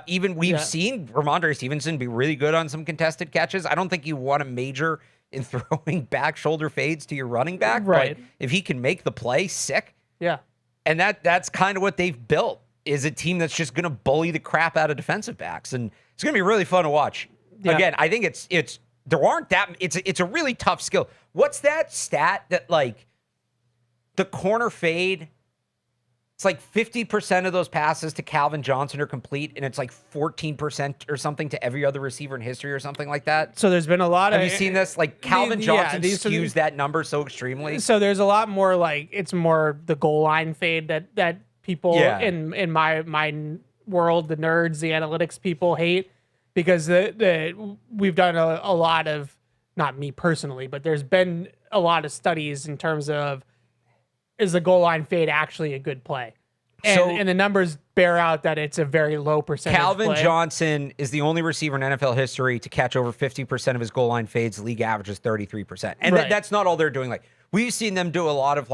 [SPEAKER 5] even we've seen Ramondre Stevenson be really good on some contested catches. I don't think you want to major in throwing back shoulder fades to your running back.
[SPEAKER 1] Right.
[SPEAKER 5] But if he can make the play, sick.
[SPEAKER 1] Yeah.
[SPEAKER 5] And that's kind of what they've built, is a team that's just going to bully the crap out of defensive backs. And it's going to be really fun to watch.
[SPEAKER 1] Yeah.
[SPEAKER 5] Again, I think there aren't that, it's a really tough skill. What's that stat that the corner fade, it's 50% of those passes to Calvin Johnson are complete, and it's 14% or something to every other receiver in history or something like that.
[SPEAKER 1] So there's been a lot of...
[SPEAKER 5] Have you seen this? Calvin Johnson skews that number so extremely.
[SPEAKER 1] So there's a lot more it's more the goal line fade that people in my world, the nerds, the analytics people hate, because we've done a lot of, not me personally, but there's been a lot of studies in terms of, is the goal line fade actually a good play? And the numbers bear out that it's a very low percentage
[SPEAKER 5] Calvin
[SPEAKER 1] play.
[SPEAKER 5] Johnson is the only receiver in NFL history to catch over 50% of his goal line fades. The league average is 33%. And that's not all they're doing. We've seen them do a lot of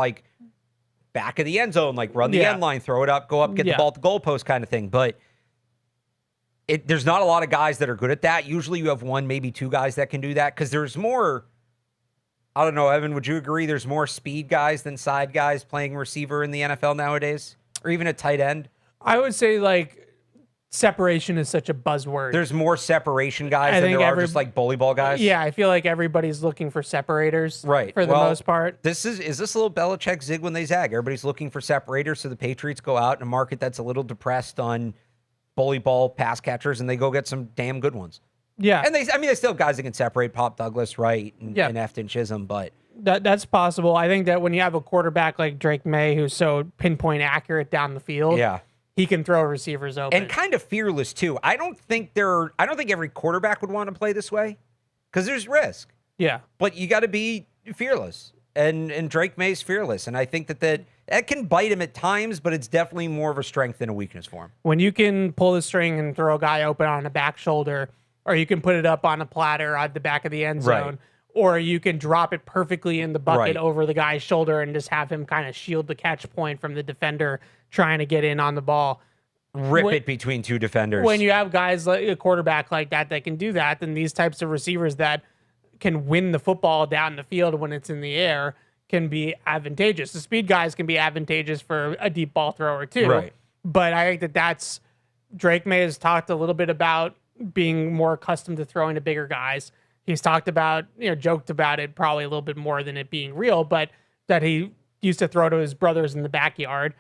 [SPEAKER 5] back of the end zone, run the end line, throw it up, go up, get the ball at the goalpost kind of thing. But there's not a lot of guys that are good at that. Usually you have one, maybe two guys that can do that, because there's more... I don't know, Evan, would you agree there's more speed guys than side guys playing receiver in the NFL nowadays? Or even a tight end?
[SPEAKER 1] I would say, separation is such a buzzword.
[SPEAKER 5] There's more separation guys than there are just, bully ball guys?
[SPEAKER 1] Yeah, I feel like everybody's looking for separators
[SPEAKER 5] right.
[SPEAKER 1] for the most part.
[SPEAKER 5] Is this a little Belichick zig when they zag? Everybody's looking for separators, so the Patriots go out in a market that's a little depressed on bully ball pass catchers, and they go get some damn good ones.
[SPEAKER 1] Yeah.
[SPEAKER 5] And they still have guys that can separate, Pop Douglas, Wright, and Efton Chisholm, but...
[SPEAKER 1] That's possible. I think that when you have a quarterback like Drake May, who's so pinpoint accurate down the field, he can throw receivers open.
[SPEAKER 5] And kind of fearless, too. I don't think every quarterback would want to play this way, because there's risk.
[SPEAKER 1] Yeah.
[SPEAKER 5] But you got to be fearless. And Drake May's fearless. And I think that can bite him at times, but it's definitely more of a strength than a weakness for him.
[SPEAKER 1] When you can pull the string and throw a guy open on a back shoulder, or you can put it up on a platter at the back of the end zone, or you can drop it perfectly in the bucket over the guy's shoulder and just have him kind of shield the catch point from the defender trying to get in on the ball.
[SPEAKER 5] Rip it between two defenders.
[SPEAKER 1] When you have guys like a quarterback like that can do that, then these types of receivers that can win the football down the field when it's in the air can be advantageous. The speed guys can be advantageous for a deep ball thrower too.
[SPEAKER 5] Right.
[SPEAKER 1] But I think that's Drake May has talked a little bit about being more accustomed to throwing to bigger guys. He's talked about, joked about it probably a little bit more than it being real, but that he used to throw to his brothers in the backyard.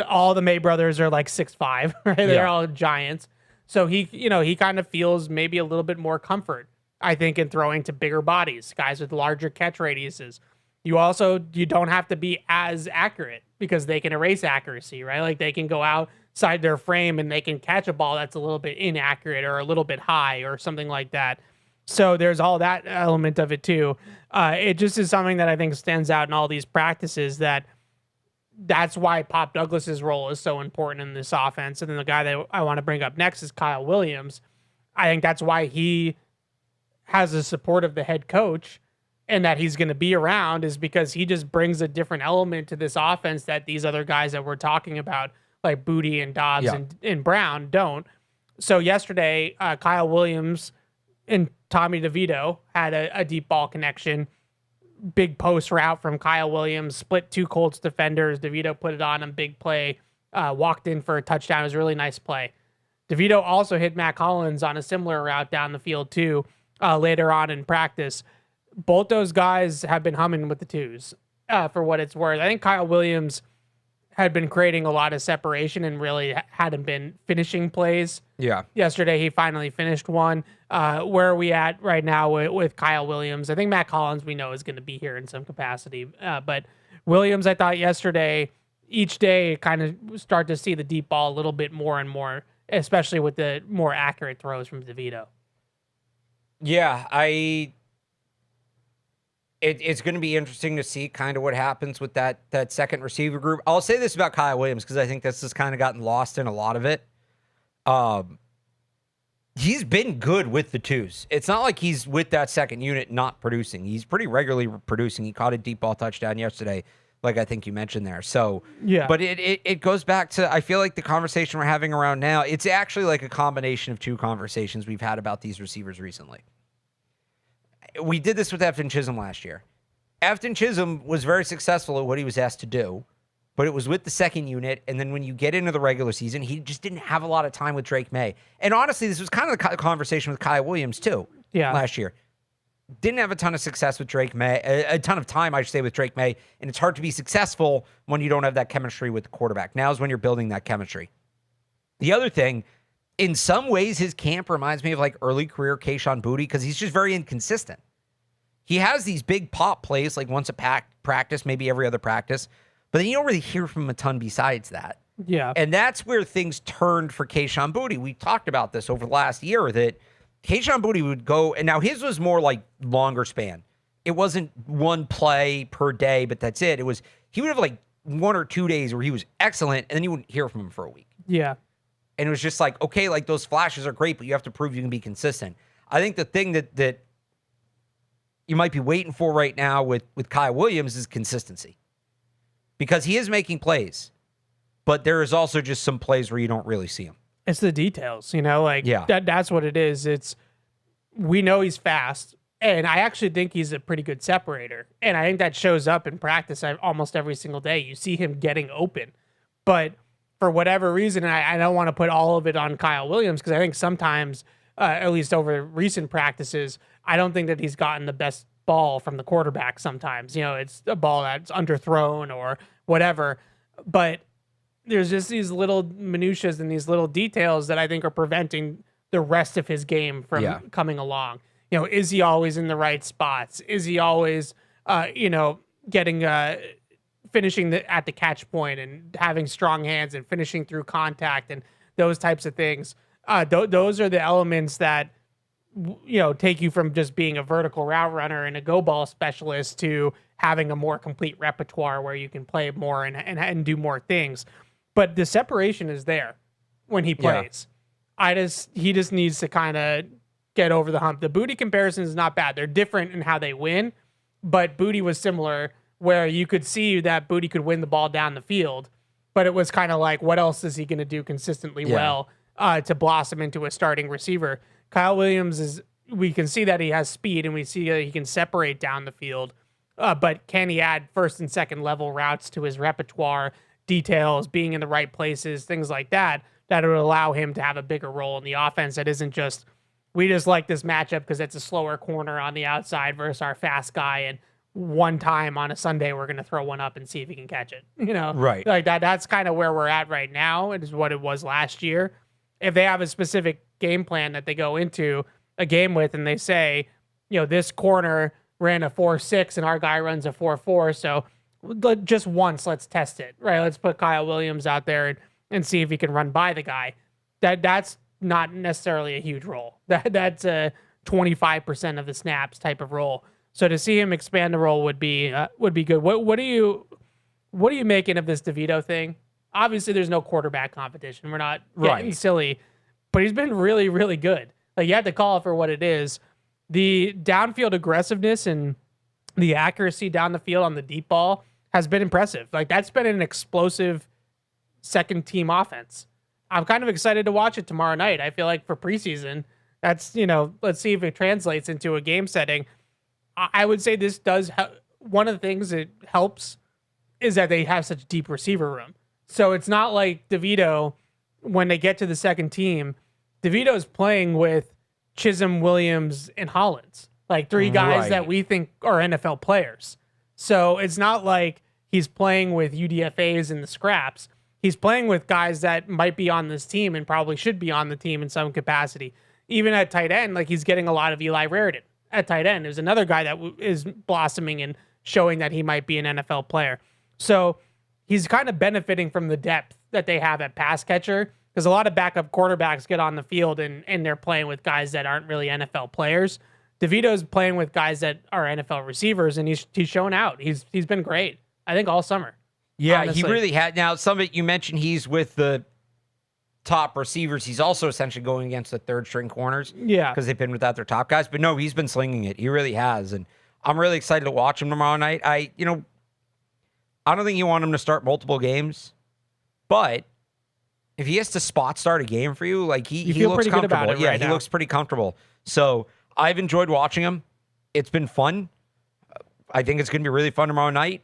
[SPEAKER 1] All the May brothers are like 6'5", right? They're all giants. So he kind of feels maybe a little bit more comfort, I think, in throwing to bigger bodies, guys with larger catch radiuses. You don't have to be as accurate because they can erase accuracy, right? Like they can go outside their frame and they can catch a ball that's a little bit inaccurate or a little bit high or something like that. So there's all that element of it too. It just is something that I think stands out in all these practices that's why Pop Douglas's role is so important in this offense. And then the guy that I want to bring up next is Kyle Williams. I think that's why he has the support of the head coach and that he's going to be around is because he just brings a different element to this offense that these other guys that we're talking about, like Booty and Dobbs and Brown, don't. So yesterday, Kyle Williams and Tommy DeVito had a deep ball connection. Big post route from Kyle Williams, split two Colts defenders. DeVito put it on him, big play, walked in for a touchdown. It was a really nice play. DeVito also hit Matt Collins on a similar route down the field too later on in practice. Both those guys have been humming with the twos for what it's worth. I think Kyle Williams had been creating a lot of separation and really hadn't been finishing plays.
[SPEAKER 5] Yeah.
[SPEAKER 1] Yesterday, he finally finished one. Where are we at right now with Kyle Williams? I think Matt Collins, we know, is going to be here in some capacity. But Williams, I thought yesterday, each day, kind of start to see the deep ball a little bit more and more, especially with the more accurate throws from DeVito.
[SPEAKER 5] Yeah, it's going to be interesting to see kind of what happens with that second receiver group. I'll say this about Kyle Williams because I think this has kind of gotten lost in a lot of it. He's been good with the twos. It's not like he's with that second unit not producing. He's pretty regularly producing. He caught a deep ball touchdown yesterday, like I think you mentioned there. So,
[SPEAKER 1] yeah.
[SPEAKER 5] But it goes back to, I feel like the conversation we're having around now, it's actually like a combination of two conversations we've had about these receivers recently. We did this with Efton Chisholm last year. Efton Chisholm was very successful at what he was asked to do, but it was with the second unit. And then when you get into the regular season, he just didn't have a lot of time with Drake May. And honestly, this was kind of the conversation with Kyle Williams too.
[SPEAKER 1] Yeah.
[SPEAKER 5] Last year. Didn't have a ton of success with Drake May, a ton of time, I should say, with Drake May. And it's hard to be successful when you don't have that chemistry with the quarterback. Now is when you're building that chemistry. The other thing, in some ways, his camp reminds me of like early career Kayshon Boutte because he's just very inconsistent. He has these big pop plays like once a practice, maybe every other practice, but then you don't really hear from him a ton besides that.
[SPEAKER 1] Yeah.
[SPEAKER 5] And that's where things turned for Kayshon Boutte. We talked about this over the last year that Kayshon Boutte would go, and now his was more like longer span. It wasn't one play per day, but that's it. He would have like 1 or 2 days where he was excellent, and then you wouldn't hear from him for a week.
[SPEAKER 1] Yeah.
[SPEAKER 5] And it was just like, okay, like those flashes are great, but you have to prove you can be consistent. I think the thing that you might be waiting for right now with Kyle Williams is consistency. Because he is making plays, but there is also just some plays where you don't really see him.
[SPEAKER 1] It's the details, that's what it is. We know he's fast, and I actually think he's a pretty good separator. And I think that shows up in practice almost every single day. You see him getting open. But for whatever reason, and I don't want to put all of it on Kyle Williams because I think sometimes, at least over recent practices, I don't think that he's gotten the best ball from the quarterback sometimes. It's a ball that's underthrown or whatever. But there's just these little minutiae and these little details that I think are preventing the rest of his game from coming along. Is he always in the right spots? Is he always, getting finishing at the catch point and having strong hands and finishing through contact and those types of things? Those are the elements that take you from just being a vertical route runner and a go ball specialist to having a more complete repertoire where you can play more and do more things. But the separation is there when he plays. He just needs to kind of get over the hump. The Boutte comparison is not bad. They're different in how they win, but Boutte was similar where you could see that Boutte could win the ball down the field, but it was kind of like, what else is he going to do consistently well to blossom into a starting receiver? Kyle Williams we can see that he has speed and we see that he can separate down the field, but can he add first and second level routes to his repertoire, details, being in the right places, things like that would allow him to have a bigger role in the offense that isn't just, we just like this matchup because it's a slower corner on the outside versus our fast guy, and one time on a Sunday we're going to throw one up and see if he can catch it.
[SPEAKER 5] Right.
[SPEAKER 1] Like that's kind of where we're at right now. It is what it was last year. If they have a specific game plan that they go into a game with and they say, this corner ran a 4.6 and our guy runs a 4.4, so just once let's test it, right? Let's put Kyle Williams out there and see if he can run by the guy. That's not necessarily a huge role. That's a 25% of the snaps type of role. So to see him expand the role would be good. What are you making of this DeVito thing? Obviously, there's no quarterback competition. We're not getting silly, but he's been really, really good. Like, you have to call it for what it is. The downfield aggressiveness and the accuracy down the field on the deep ball has been impressive. Like, that's been an explosive second team offense. I'm kind of excited to watch it tomorrow night. I feel like for preseason, that's, let's see if it translates into a game setting. I would say this does one of the things that helps is that they have such deep receiver room. So it's not like DeVito, when they get to the second team, DeVito's playing with Chisholm, Williams, and Hollins, like three guys that we think are NFL players. So it's not like he's playing with UDFAs and the scraps. He's playing with guys that might be on this team and probably should be on the team in some capacity. Even at tight end, like he's getting a lot of Eli Raritan at tight end. There's another guy that is blossoming and showing that he might be an NFL player. So he's kind of benefiting from the depth that they have at pass catcher, because a lot of backup quarterbacks get on the field and they're playing with guys that aren't really NFL players. DeVito's playing with guys that are NFL receivers, and he's shown out. He's been great, I think, all summer.
[SPEAKER 5] Yeah,
[SPEAKER 1] honestly.
[SPEAKER 5] He really had. Now, some of it, you mentioned he's with the top receivers. He's also essentially going against the third string corners.
[SPEAKER 1] Yeah.
[SPEAKER 5] Because they've been without their top guys. But no, he's been slinging it. He really has. And I'm really excited to watch him tomorrow night. I don't think you want him to start multiple games, but if he has to spot start a game for you, like he
[SPEAKER 1] feel
[SPEAKER 5] looks
[SPEAKER 1] pretty good
[SPEAKER 5] comfortable.
[SPEAKER 1] about it
[SPEAKER 5] Yeah,
[SPEAKER 1] right
[SPEAKER 5] he
[SPEAKER 1] now.
[SPEAKER 5] looks pretty comfortable. So I've enjoyed watching him. It's been fun. I think it's going to be really fun tomorrow night.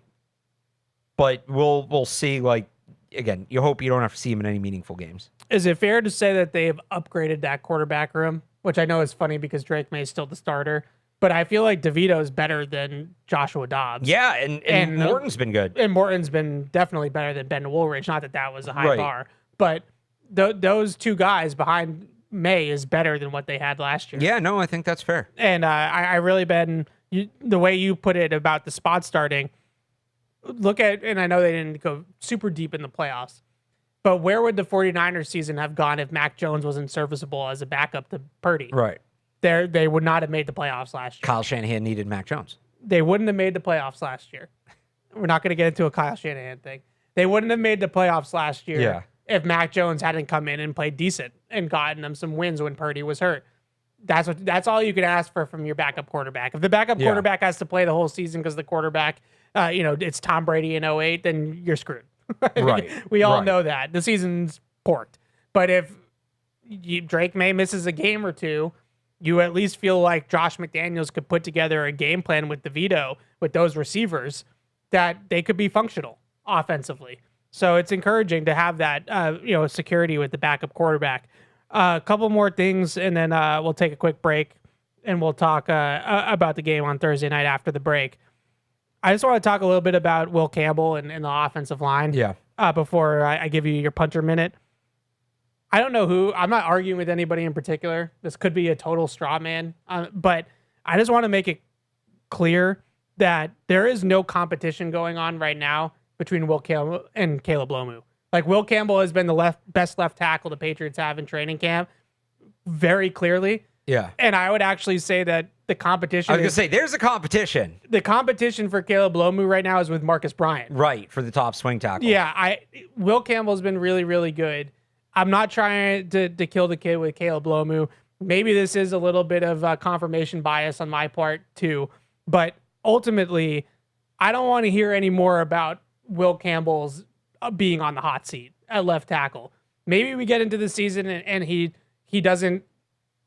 [SPEAKER 5] But we'll see. Like, again, you hope you don't have to see him in any meaningful games.
[SPEAKER 1] Is it fair to say that they've upgraded that quarterback room? Which I know is funny because Drake May is still the starter, but I feel like DeVito is better than Joshua Dobbs.
[SPEAKER 5] Yeah, and Morton's been good.
[SPEAKER 1] And Morton's been definitely better than Ben Woolridge. Not that was a high
[SPEAKER 5] Right.
[SPEAKER 1] bar, but those two guys behind May is better than what they had last year.
[SPEAKER 5] Yeah, no, I think that's fair.
[SPEAKER 1] And I really been the way you put it about the spot starting. Look at, and I know they didn't go super deep in the playoffs, but where would the 49ers season have gone if Mac Jones wasn't serviceable as a backup to Purdy?
[SPEAKER 5] Right.
[SPEAKER 1] They would not have made the playoffs last year.
[SPEAKER 5] Kyle Shanahan needed Mac Jones.
[SPEAKER 1] They wouldn't have made the playoffs last year. We're not going to get into a Kyle Shanahan thing. They wouldn't have made the playoffs last year if Mac Jones hadn't come in and played decent and gotten them some wins when Purdy was hurt. That's all you can ask for from your backup quarterback. If the backup quarterback has to play the whole season because the quarterback, it's Tom Brady in 2008, then you're screwed.
[SPEAKER 5] Right.
[SPEAKER 1] We all know that. The season's porked. But if Drake May misses a game or two, you at least feel like Josh McDaniels could put together a game plan with DeVito, with those receivers, that they could be functional offensively. So it's encouraging to have that, security with the backup quarterback. A couple more things, and then we'll take a quick break, and we'll talk about the game on Thursday night after the break. I just want to talk a little bit about Will Campbell and the offensive line.
[SPEAKER 5] Yeah.
[SPEAKER 1] Before I give you your punter minute. I don't know who. I'm not arguing with anybody in particular. This could be a total straw man. But I just want to make it clear that there is no competition going on right now between Will Campbell and Caleb Lomu. Like, Will Campbell has been the best left tackle the Patriots have in training camp, very clearly.
[SPEAKER 5] Yeah.
[SPEAKER 1] And I would actually say that the competition
[SPEAKER 5] I was going to say, there's a competition.
[SPEAKER 1] The competition for Caleb Lomu right now is with Marcus Bryant.
[SPEAKER 5] Right, for the top swing tackle.
[SPEAKER 1] Yeah, Will Campbell's been really, really good. I'm not trying to kill the kid with Caleb Lomu. Maybe this is a little bit of confirmation bias on my part too. But ultimately, I don't want to hear any more about Will Campbell's being on the hot seat at left tackle. Maybe we get into the season and he doesn't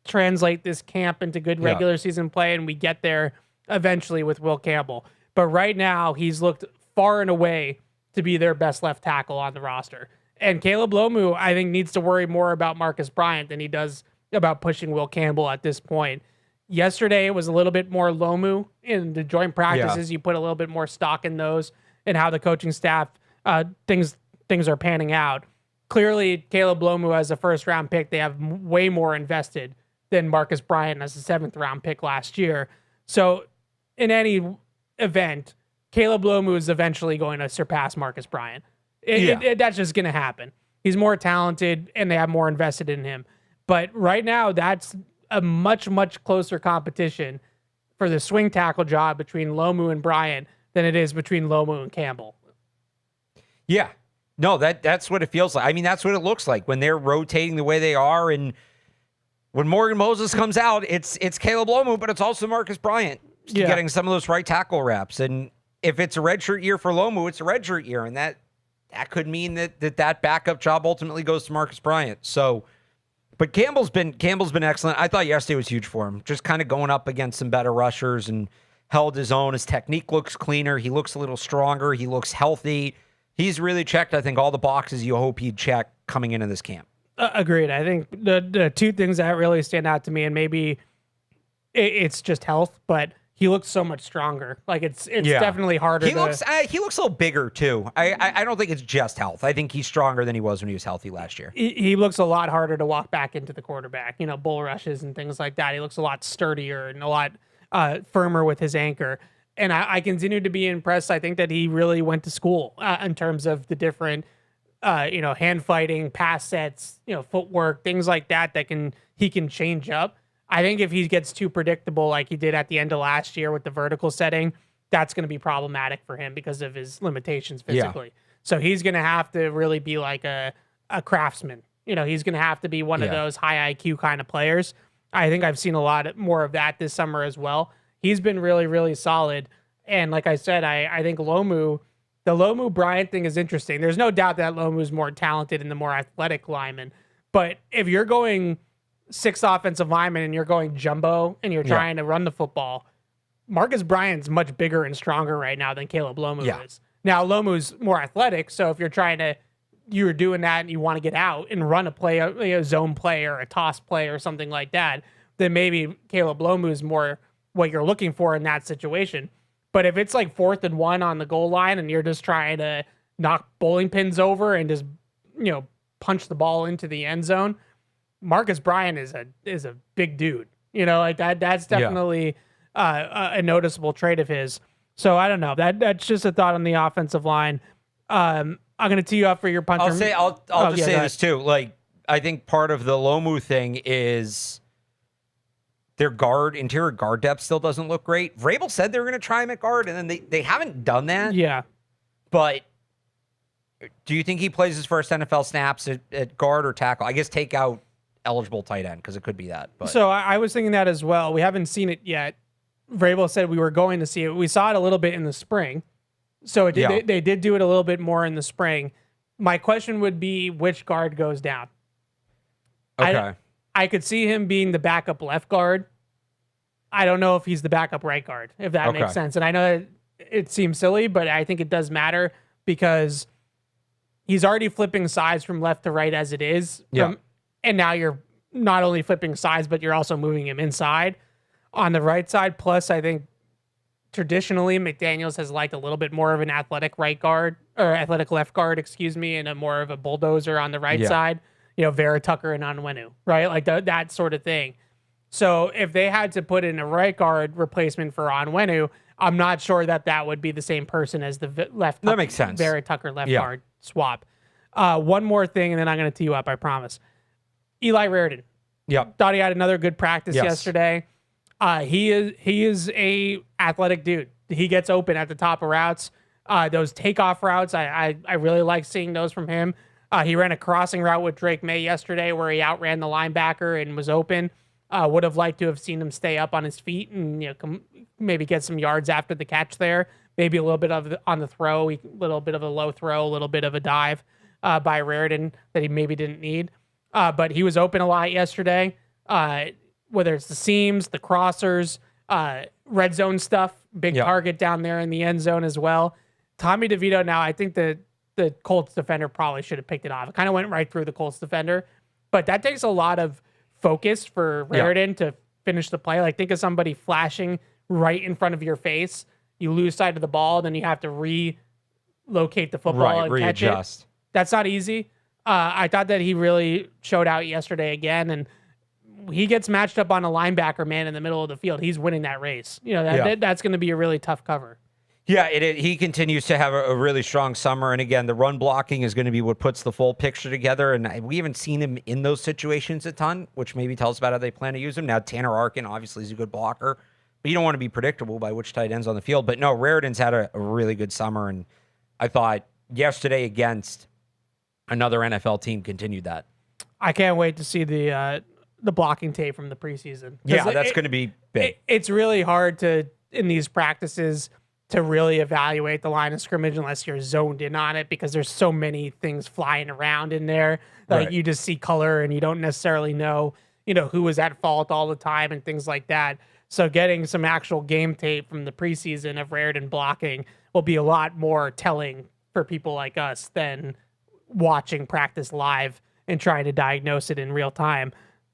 [SPEAKER 1] translate this camp into good regular season play, and we get there eventually with Will Campbell. But right now, he's looked far and away to be their best left tackle on the roster. And Caleb Lomu, I think, needs to worry more about Marcus Bryant than he does about pushing Will Campbell at this point. Yesterday, it was a little bit more Lomu in the joint practices. You put a little bit more stock in those and how the coaching staff, things are panning out. Clearly, Caleb Lomu as a first-round pick, they have way more invested than Marcus Bryant as a seventh-round pick last year. So in any event, Caleb Lomu is eventually going to surpass Marcus Bryant. That's just going to happen. He's more talented, and they have more invested in him. But right now, that's a much, much closer competition for the swing tackle job between Lomu and Bryant than it is between Lomu and Campbell.
[SPEAKER 5] Yeah. No, that's what it feels like. I mean, that's what it looks like when they're rotating the way they are. And when Morgan Moses comes out, it's Caleb Lomu, but it's also Marcus Bryant getting some of those right tackle reps. And if it's a redshirt year for Lomu, it's a redshirt year. And that could mean that backup job ultimately goes to Marcus Bryant. So, but Campbell's been excellent. I thought yesterday was huge for him. Just kind of going up against some better rushers and held his own. His technique looks cleaner. He looks a little stronger. He looks healthy. He's really checked, I think, all the boxes you hope he'd check coming into this camp.
[SPEAKER 1] Agreed. I think the two things that really stand out to me, and maybe it's just health, but he looks so much stronger. Like it's definitely harder.
[SPEAKER 5] He looks a little bigger too. I don't think it's just health. I think he's stronger than he was when he was healthy last year.
[SPEAKER 1] He looks a lot harder to walk back into the quarterback. Bull rushes and things like that. He looks a lot sturdier and a lot firmer with his anchor. And I continue to be impressed. I think that he really went to school in terms of the different, hand fighting, pass sets, footwork, things like that he can change up. I think if he gets too predictable like he did at the end of last year with the vertical setting, that's going to be problematic for him because of his limitations physically. Yeah. So he's going to have to really be like a craftsman. He's going to have to be one of those high IQ kind of players. I think I've seen a lot more of that this summer as well. He's been really, really solid. And like I said, I think the Lomu Bryant thing is interesting. There's no doubt that Lomu's more talented and the more athletic lineman. But if you're going 6 offensive linemen and you're going jumbo and you're trying to run the football, Marcus Bryant's much bigger and stronger right now than Caleb Lomu is. Now, Lomu's more athletic, so if you're doing that and you want to get out and run a play, a zone play or a toss play or something like that, then maybe Caleb Lomu is more what you're looking for in that situation. But if it's like 4th and 1 on the goal line and you're just trying to knock bowling pins over and just, punch the ball into the end zone, Marcus Bryant is a big dude. Like that's definitely a noticeable trait of his. So I don't know. That's just a thought on the offensive line. I'm going to tee you up for your punter.
[SPEAKER 5] I'll just say this too. Like, I think part of the Lomu thing is their interior guard depth still doesn't look great. Vrabel said they were going to try him at guard, and then they haven't done that.
[SPEAKER 1] Yeah.
[SPEAKER 5] But do you think he plays his first NFL snaps at guard or tackle? I guess take out eligible tight end because it could be that. But.
[SPEAKER 1] So I was thinking that as well. We haven't seen it yet. Vrabel said we were going to see it. We saw it a little bit in the spring. So they did do it a little bit more in the spring. My question would be which guard goes down?
[SPEAKER 5] Okay.
[SPEAKER 1] I could see him being the backup left guard. I don't know if he's the backup right guard, if that makes sense. And I know that it seems silly, but I think it does matter because he's already flipping sides from left to right as it is. And now you're not only flipping sides, but you're also moving him inside on the right side. Plus, I think traditionally McDaniels has liked a little bit more of an athletic right guard or athletic left guard, and a more of a bulldozer on the right side. Vera Tucker and Onwenu, right? Like that sort of thing. So if they had to put in a right guard replacement for Onwenu, I'm not sure that would be the same person as the left.
[SPEAKER 5] That makes sense.
[SPEAKER 1] Vera Tucker left guard swap. One more thing, and then I'm going to tee you up, I promise. Eli Raridon.
[SPEAKER 5] Yep.
[SPEAKER 1] Thought he had another good practice yesterday. He is a athletic dude. He gets open at the top of routes. Those takeoff routes, I really like seeing those from him. He ran a crossing route with Drake May yesterday where he outran the linebacker and was open. Would have liked to have seen him stay up on his feet and maybe get some yards after the catch there. Maybe a little bit of on the throw, a little bit of a low throw, a little bit of a dive by Raridon that he maybe didn't need. But he was open a lot yesterday. Whether it's the seams, the crossers, red zone stuff, big target down there in the end zone as well. Tommy DeVito now, I think the Colts defender probably should have picked it off. It kind of went right through the Colts defender, but that takes a lot of focus for Raridon to finish the play. Like think of somebody flashing right in front of your face. You lose sight of the ball, then you have to relocate the football and catch it. That's not easy. I thought that he really showed out yesterday again, and he gets matched up on a linebacker man in the middle of the field. He's winning that race. That's going to be a really tough cover.
[SPEAKER 5] Yeah, he continues to have a really strong summer. And again, the run blocking is going to be what puts the full picture together. And we haven't seen him in those situations a ton, which maybe tells about how they plan to use him. Now, Tanner Arkin obviously is a good blocker, but you don't want to be predictable by which tight ends on the field. But no, Raritan's had a really good summer. And I thought yesterday against another NFL team continued that.
[SPEAKER 1] I can't wait to see the blocking tape from the preseason.
[SPEAKER 5] Yeah, that's going to be big.
[SPEAKER 1] It's really hard in these practices to really evaluate the line of scrimmage unless you're zoned in on it, because there's so many things flying around in there. Like you just see color and you don't necessarily know, who was at fault all the time and things like that. So getting some actual game tape from the preseason of Raritan blocking will be a lot more telling for people like us than watching practice live and trying to diagnose it in real time.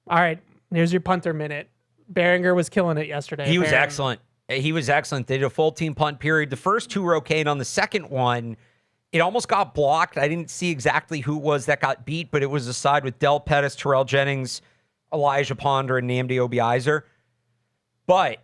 [SPEAKER 1] All right, here's your punter minute. Behringer was killing it yesterday.
[SPEAKER 5] He was excellent. He was excellent. They did a full team punt period. The first two were okay, and on the second one, it almost got blocked. I didn't see exactly who it was that got beat, but it was a side with Del Pettis, Terrell Jennings, Elijah Ponder, and Nnamdi Obiizer. But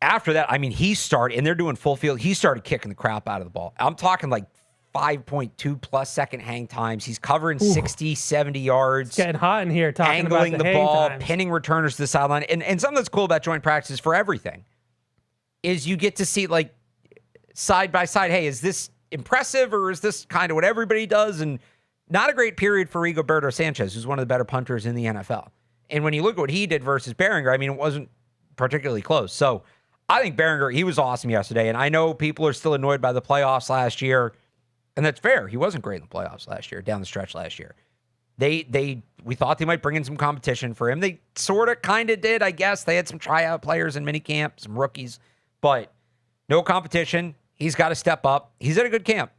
[SPEAKER 5] after that, he started, and they're doing full field. He started kicking the crap out of the ball. I'm talking like 5.2 plus second hang times. He's covering 60, 70 yards.
[SPEAKER 1] It's getting hot in here talking
[SPEAKER 5] angling
[SPEAKER 1] about
[SPEAKER 5] the ball,
[SPEAKER 1] times.
[SPEAKER 5] pinning returners to the sideline. And something that's cool about joint practices for everything is you get to see like side by side, hey, is this impressive or is this kind of what everybody does? And not a great period for Rigoberto Sanchez, who's one of the better punters in the NFL. And when you look at what he did versus Behringer, it wasn't particularly close. So I think Behringer, he was awesome yesterday. And I know people are still annoyed by the playoffs last year, and that's fair. He wasn't great in the playoffs last year, down the stretch last year. We thought they might bring in some competition for him. They sort of kind of did, I guess. They had some tryout players in minicamp, some rookies, but no competition. He's got to step up. He's at a good camp.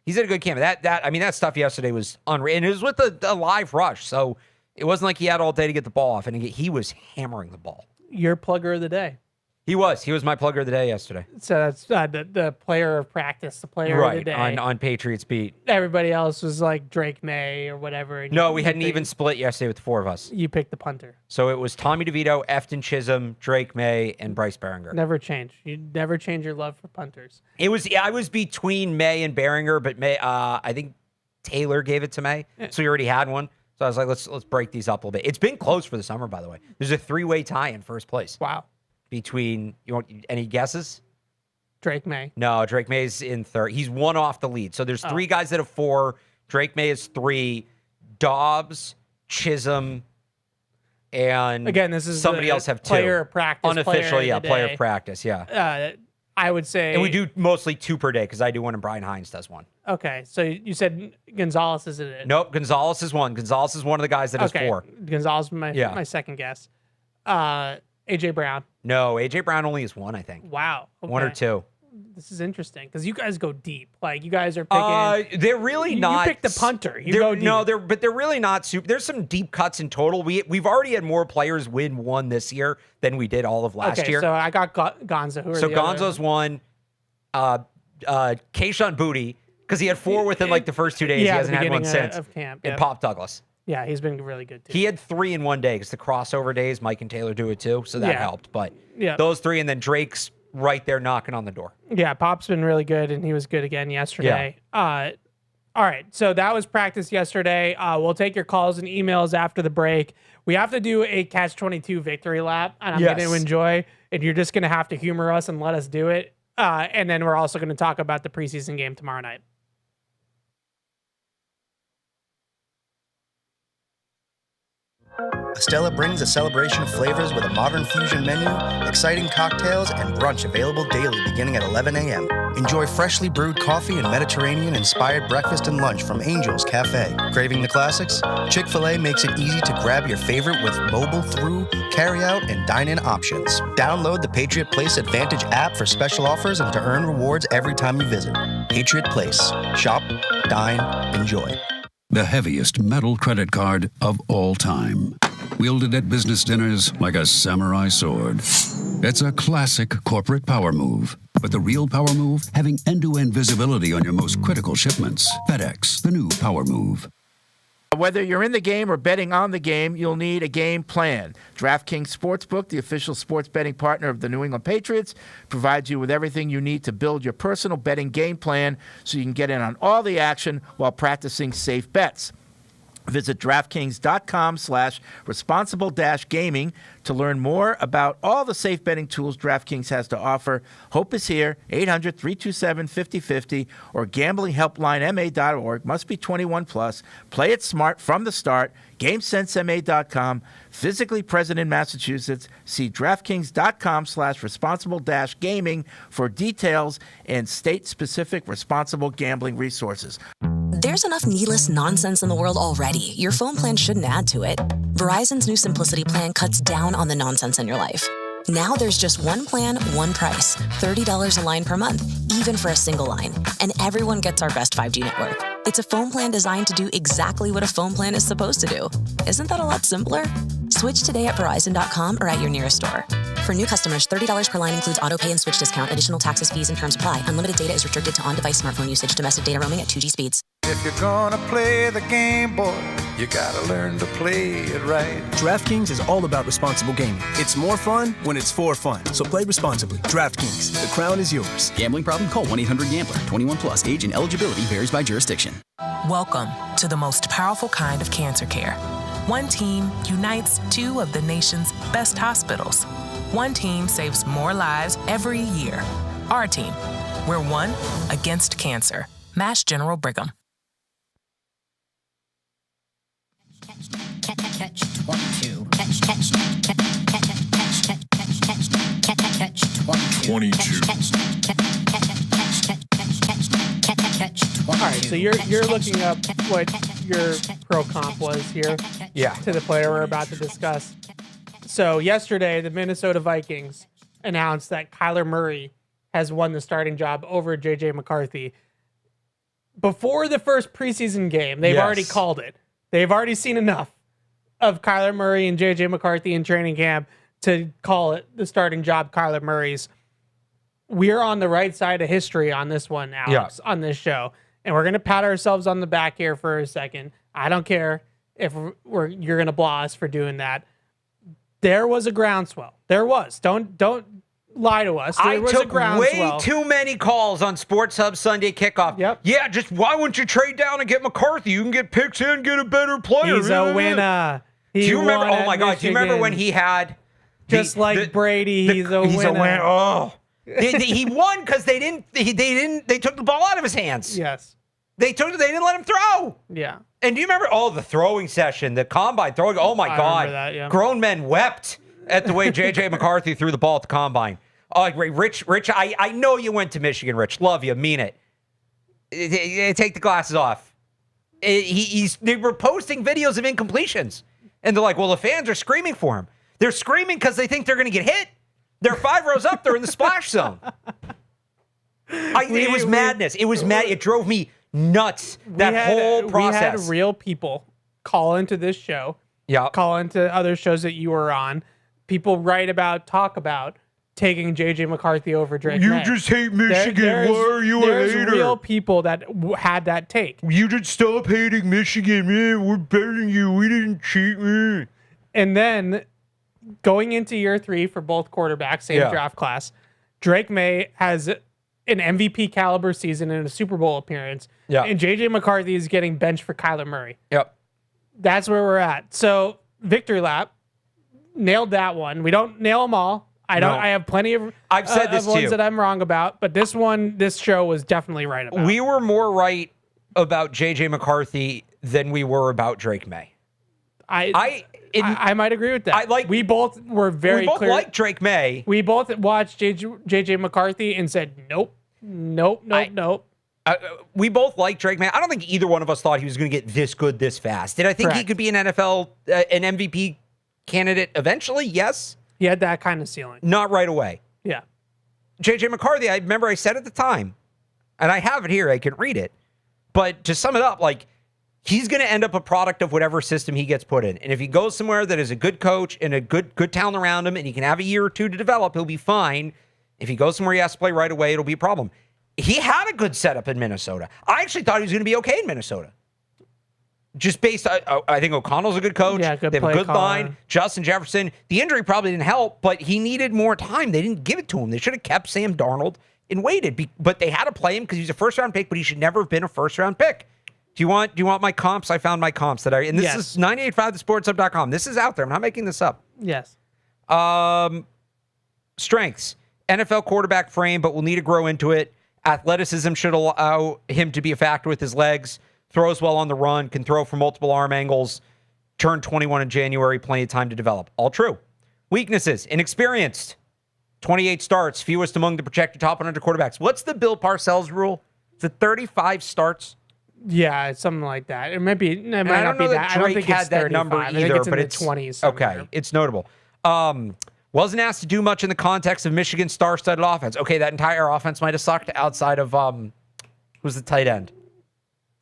[SPEAKER 5] That stuff yesterday was unreal. And it was with a live rush, so it wasn't like he had all day to get the ball off, and he was hammering the ball.
[SPEAKER 1] Your plugger of the day.
[SPEAKER 5] He was my plugger of the day yesterday.
[SPEAKER 1] So that's the player of practice, the player of the day.
[SPEAKER 5] on Patriots beat.
[SPEAKER 1] Everybody else was like Drake May or whatever.
[SPEAKER 5] No, we had an even split yesterday with the four of us.
[SPEAKER 1] You picked the punter.
[SPEAKER 5] So it was Tommy DeVito, Efton Chisholm, Drake May, and Bryce Behringer.
[SPEAKER 1] Never change. You never change your love for punters.
[SPEAKER 5] I was between May and Behringer, but May, I think Taylor gave it to May, so he already had one. So I was like, let's break these up a little bit. It's been close for the summer, by the way. There's a 3-way tie in first place.
[SPEAKER 1] Wow.
[SPEAKER 5] Between, any guesses?
[SPEAKER 1] Drake May.
[SPEAKER 5] No, Drake May's in third. He's one off the lead. So there's three guys that have 4. Drake May is 3. Dobbs, Chisholm, and
[SPEAKER 1] again, this is
[SPEAKER 5] somebody else have 2.
[SPEAKER 1] Player of practice.
[SPEAKER 5] Unofficially, player of
[SPEAKER 1] day.
[SPEAKER 5] Practice, yeah.
[SPEAKER 1] I would say.
[SPEAKER 5] And we do mostly 2 per day because I do one and Brian Hines does one.
[SPEAKER 1] Okay, so you said Gonzalez isn't it?
[SPEAKER 5] Nope, Gonzalez is 1. Gonzalez is one of the guys that has 4.
[SPEAKER 1] Gonzalez is my second guess. AJ Brown.
[SPEAKER 5] No, AJ Brown only is 1, I think.
[SPEAKER 1] Wow. Okay.
[SPEAKER 5] 1 or 2.
[SPEAKER 1] This is interesting because you guys go deep. Like you guys are picking.
[SPEAKER 5] They're really not.
[SPEAKER 1] You picked the punter. You go deep.
[SPEAKER 5] No, they're really not super. There's some deep cuts in total. We've already had more players win 1 this year than we did all of last year.
[SPEAKER 1] So I got Gonzo. Who are
[SPEAKER 5] so
[SPEAKER 1] the
[SPEAKER 5] Gonzo's
[SPEAKER 1] other?
[SPEAKER 5] 1. Kayshawn Booty, because he had 4 within like the first 2 days. He hasn't had one since.
[SPEAKER 1] Of camp.
[SPEAKER 5] And Pop Douglas.
[SPEAKER 1] Yeah, he's been really good too.
[SPEAKER 5] He had 3 in one day because the crossover days, Mike and Taylor do it too, so that helped. But those 3, and then Drake's right there knocking on the door.
[SPEAKER 1] Yeah, Pop's been really good, and he was good again yesterday. Yeah. All right, so that was practice yesterday. We'll take your calls and emails after the break. We have to do a Catch-22 victory lap, and I'm going to enjoy, and you're just going to have to humor us and let us do it. And then we're also going to talk about the preseason game tomorrow night.
[SPEAKER 6] Estella brings a celebration of flavors with a modern fusion menu, exciting cocktails, and brunch available daily beginning at 11 a.m. Enjoy freshly brewed coffee and Mediterranean-inspired breakfast and lunch from Angel's Cafe. Craving the classics? Chick-fil-A makes it easy to grab your favorite with mobile through, carry-out, and dine-in options. Download the Patriot Place Advantage app for special offers and to earn rewards every time you visit. Patriot Place. Shop, dine, enjoy.
[SPEAKER 7] The heaviest metal credit card of all time. wielded at business dinners like a samurai sword. It's a classic corporate power move, but the real power move, having end-to-end visibility on your most critical shipments. FedEx, the new power move.
[SPEAKER 8] Whether you're in the game or betting on the game, you'll need a game plan. DraftKings Sportsbook, the official sports betting partner of the New England Patriots, provides you with everything you need to build your personal betting game plan so you can get in on all the action while practicing safe bets. Visit DraftKings.com/responsible-gaming to learn more about all the safe betting tools DraftKings has to offer. Hope is here, 800-327-5050 or gamblinghelplinema.org. Must be 21 plus. Play it smart from the start. GameSenseMA.com. Physically present in Massachusetts. See DraftKings.com/responsible-gaming for details and state-specific responsible gambling resources.
[SPEAKER 9] There's enough needless nonsense in the world already. Your phone plan shouldn't add to it. Verizon's new Simplicity plan cuts down on the nonsense in your life. Now there's just one plan, one price. $30 a line per month, even for a single line. And everyone gets our best 5G network. It's a phone plan designed to do exactly what a phone plan is supposed to do. Isn't that a lot simpler? Switch today at Verizon.com or at your nearest store. For new customers, $30 per line includes auto pay and switch discount. Additional taxes, fees, and terms apply. Unlimited data is restricted to on-device smartphone usage. Domestic data roaming at 2G speeds.
[SPEAKER 10] If you're gonna play the game, boy, you gotta learn to play it right.
[SPEAKER 11] DraftKings is all about responsible gaming. It's more fun when it's for fun. So play responsibly. DraftKings, the crown is yours.
[SPEAKER 12] Gambling problem? Call 1-800-GAMBLER. 21 plus. Age and eligibility varies by jurisdiction.
[SPEAKER 13] Welcome to the most powerful kind of cancer care. One team unites two of the nation's best hospitals. One team saves more lives every year. Our team. We're one against cancer. Mass General Brigham.
[SPEAKER 2] Catch-22. Catch-22.
[SPEAKER 1] All right, so you're looking up what your pro comp was here, to the player we're about to discuss. So yesterday, the Minnesota Vikings announced that Kyler Murray has won the starting job over J.J. McCarthy. Before the first preseason game, they've already called it. They've already seen enough of Kyler Murray and J.J. McCarthy in training camp to call it the starting job Kyler Murray's. We're on the right side of history on this one, Alex, on this show. And we're going to pat ourselves on the back here for a second. I don't care if you're going to blah us for doing that. There was a groundswell. There was. Don't lie to us. There was a groundswell.
[SPEAKER 5] Way too many calls on Sports Hub Sunday Kickoff.
[SPEAKER 1] Yep.
[SPEAKER 5] Yeah, just why wouldn't you trade down and get McCarthy? You can get picks and get a better player.
[SPEAKER 1] He's a winner.
[SPEAKER 5] Do you remember? Oh my God! Do you remember when he had
[SPEAKER 1] just like Brady? He's a winner.
[SPEAKER 5] Oh, he won because they took the ball out of his hands.
[SPEAKER 1] Yes.
[SPEAKER 5] They didn't let him throw.
[SPEAKER 1] Yeah.
[SPEAKER 5] And do you remember the throwing session, the combine throwing? Oh my God.
[SPEAKER 1] That, yeah.
[SPEAKER 5] Grown men wept at the way J.J. McCarthy threw the ball at the combine. Oh, Rich, I know you went to Michigan, Rich. Love you, mean it. Take the glasses off. They were posting videos of incompletions. And they're like, well, the fans are screaming for him. They're screaming because they think they're going to get hit. They're 5 rows up. They're in the splash zone. It was madness. It was mad. It drove me nuts, that whole process.
[SPEAKER 1] We had real people call into this show, call into other shows that you were on. People talk about taking J.J. McCarthy over Drake May.
[SPEAKER 5] You just hate Michigan. Why are you a hater?
[SPEAKER 1] There's real people that had that take.
[SPEAKER 5] You just stop hating Michigan, man. We're betting you. We didn't cheat, man.
[SPEAKER 1] And then going into year 3 for both quarterbacks, same draft class, Drake May has an MVP caliber season and a Super Bowl appearance. Yeah. And J.J. McCarthy is getting benched for Kyler Murray.
[SPEAKER 5] Yep.
[SPEAKER 1] That's where we're at. So victory lap, nailed that one. We don't nail them all. I have plenty of
[SPEAKER 5] I've said this
[SPEAKER 1] ones
[SPEAKER 5] too.
[SPEAKER 1] that I'm wrong about, but this show was definitely right about.
[SPEAKER 5] We were more right about J.J. McCarthy than we were about Drake May.
[SPEAKER 1] I might agree with that. We both were very clear.
[SPEAKER 5] We both liked Drake May.
[SPEAKER 1] We both watched J.J. McCarthy and said, nope.
[SPEAKER 5] We both liked Drake May. I don't think either one of us thought he was going to get this good this fast. Did I think he could be an NFL, an MVP candidate eventually? Yes.
[SPEAKER 1] He had that kind of ceiling.
[SPEAKER 5] Not right away.
[SPEAKER 1] Yeah.
[SPEAKER 5] J.J. McCarthy, I remember I said at the time, and I have it here, I can read it, but to sum it up, he's going to end up a product of whatever system he gets put in. And if he goes somewhere that is a good coach and a good talent around him and he can have a year or two to develop, he'll be fine. If he goes somewhere he has to play right away, it'll be a problem. He had a good setup in Minnesota. I actually thought he was going to be okay in Minnesota. Just based, I think O'Connell's a good coach.
[SPEAKER 1] Yeah, good
[SPEAKER 5] they have a
[SPEAKER 1] play
[SPEAKER 5] good
[SPEAKER 1] caller.
[SPEAKER 5] line. Justin Jefferson. The injury probably didn't help, but he needed more time. They didn't give it to him. They should have kept Sam Darnold and waited. But they had to play him because he's a first-round pick, but he should never have been a first-round pick. Do you want my comps? I found my comps and this is 985thesportshub.com. This is out there. I'm not making this up.
[SPEAKER 1] Yes.
[SPEAKER 5] Strengths. NFL quarterback frame, but will need to grow into it. Athleticism should allow him to be a factor with his legs. Throws well on the run, can throw from multiple arm angles. Turned 21 in January, plenty of time to develop. All true. Weaknesses. Inexperienced. 28 starts, fewest among the projected top 100 quarterbacks. What's the Bill Parcells rule? Is it 35 starts?
[SPEAKER 1] Yeah, it's something like that. It might be. It might
[SPEAKER 5] I
[SPEAKER 1] not
[SPEAKER 5] don't
[SPEAKER 1] be
[SPEAKER 5] know
[SPEAKER 1] that.
[SPEAKER 5] that
[SPEAKER 1] I don't
[SPEAKER 5] Drake
[SPEAKER 1] think
[SPEAKER 5] had
[SPEAKER 1] it's
[SPEAKER 5] that
[SPEAKER 1] 35.
[SPEAKER 5] number
[SPEAKER 1] I think
[SPEAKER 5] either,
[SPEAKER 1] it's in
[SPEAKER 5] but
[SPEAKER 1] the
[SPEAKER 5] it's
[SPEAKER 1] 20s.
[SPEAKER 5] okay. It's notable. Wasn't asked to do much in the context of Michigan's star-studded offense. Okay, that entire offense might have sucked outside of who's the tight end?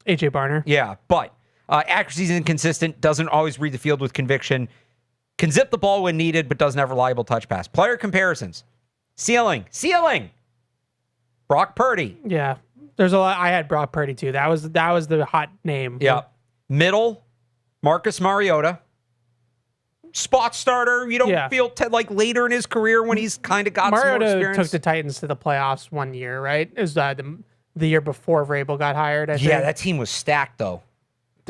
[SPEAKER 1] AJ Barner.
[SPEAKER 5] Yeah, but accuracy is inconsistent. Doesn't always read the field with conviction. Can zip the ball when needed, but doesn't have reliable touch pass. Player comparisons. Ceiling. Brock Purdy.
[SPEAKER 1] Yeah, there's a lot. I had Brock Purdy too. That was the hot name.
[SPEAKER 5] Yeah. Middle. Marcus Mariota. Spot starter. You don't feel like later in his career when he's kind of got some more
[SPEAKER 1] Mariota
[SPEAKER 5] experience.
[SPEAKER 1] took the Titans to the playoffs one year, right? It was the year before Vrabel got hired. I think.
[SPEAKER 5] That team was stacked though.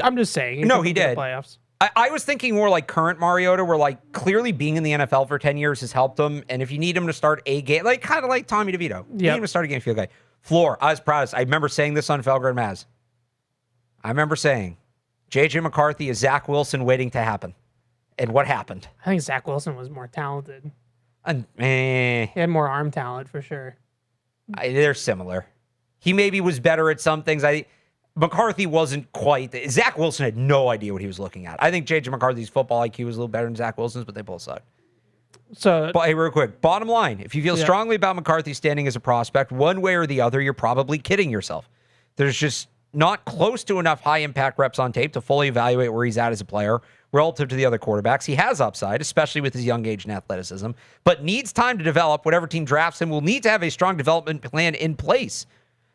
[SPEAKER 1] I'm just saying.
[SPEAKER 5] No, he did.
[SPEAKER 1] The playoffs.
[SPEAKER 5] I was thinking more like current Mariota, where like clearly being in the NFL for 10 years has helped him. And if you need him to start a game, like kind of like Tommy DeVito, you need him to start a game field guy. Floor, I was proud. I remember saying this on Felger and Maz. I remember saying, J.J. McCarthy is Zach Wilson waiting to happen. And what happened?
[SPEAKER 1] I think Zach Wilson was more talented.
[SPEAKER 5] He
[SPEAKER 1] had more arm talent for sure.
[SPEAKER 5] They're similar. He maybe was better at some things. McCarthy wasn't quite. Zach Wilson had no idea what he was looking at. I think J.J. McCarthy's football IQ was a little better than Zach Wilson's, but they both suck. But hey, real quick, bottom line, if you feel strongly about McCarthy standing as a prospect, one way or the other, you're probably kidding yourself. There's just not close to enough high-impact reps on tape to fully evaluate where he's at as a player relative to the other quarterbacks. He has upside, especially with his young age and athleticism, but needs time to develop. Whatever team drafts him will need to have a strong development plan in place.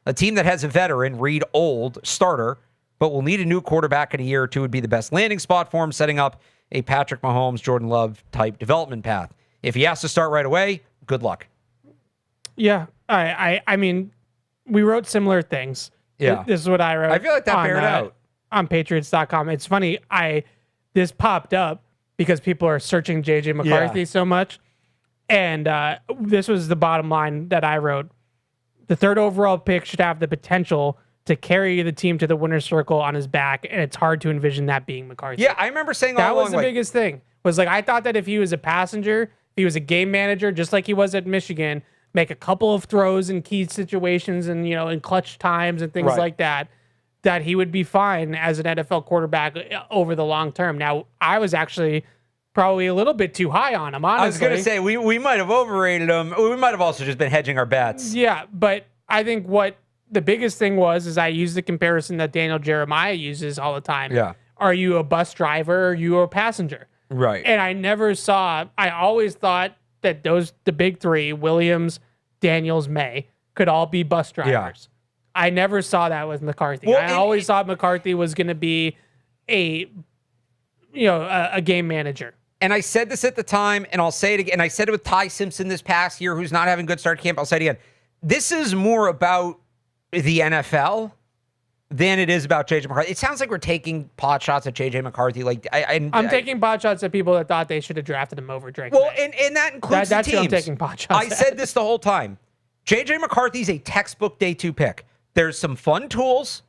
[SPEAKER 5] A team that has a veteran, Reed Old, starter, but will need a new quarterback in a year or two would be the best landing spot for him, setting up a Patrick Mahomes, Jordan Love type development path. If he has to start right away, good luck.
[SPEAKER 1] Yeah, I mean, we wrote similar things.
[SPEAKER 5] Yeah.
[SPEAKER 1] This is what I wrote.
[SPEAKER 5] I feel like that bared out.
[SPEAKER 1] On Patriots.com. It's funny, this popped up because people are searching JJ McCarthy so much. And this was the bottom line that I wrote. The third overall pick should have the potential to carry the team to the winner's circle on his back, and it's hard to envision that being McCarthy.
[SPEAKER 5] Yeah, I remember saying
[SPEAKER 1] that
[SPEAKER 5] all
[SPEAKER 1] was
[SPEAKER 5] along,
[SPEAKER 1] the biggest thing. Was like I thought that if he was a passenger, if he was a game manager, just like he was at Michigan, make a couple of throws in key situations and in clutch times and things like that, that he would be fine as an NFL quarterback over the long term. Now, I was actually probably a little bit too high on him, honestly.
[SPEAKER 5] I was going to say, we might have overrated him. We might have also just been hedging our bets.
[SPEAKER 1] Yeah, but I think what the biggest thing is I used the comparison that Daniel Jeremiah uses all the time.
[SPEAKER 5] Yeah.
[SPEAKER 1] Are you a bus driver or are you a passenger?
[SPEAKER 5] Right.
[SPEAKER 1] And I always thought that the big three, Williams, Daniels, May, could all be bus drivers. Yeah. I never saw that with McCarthy. I always thought McCarthy was going to be a game manager.
[SPEAKER 5] And I said this at the time, and I'll say it again. And I said it with Ty Simpson this past year, who's not having good start camp. I'll say it again. This is more about the NFL than it is about J.J. McCarthy. It sounds like we're taking pot shots at J.J. McCarthy. Like
[SPEAKER 1] I'm taking pot shots at people that thought they should have drafted him over Drake.
[SPEAKER 5] Well, and that includes
[SPEAKER 1] that's
[SPEAKER 5] the teams.
[SPEAKER 1] who I'm taking pot shots
[SPEAKER 5] I
[SPEAKER 1] at.
[SPEAKER 5] said this the whole time. J.J. McCarthy's a textbook day 2 pick. There's some fun tools,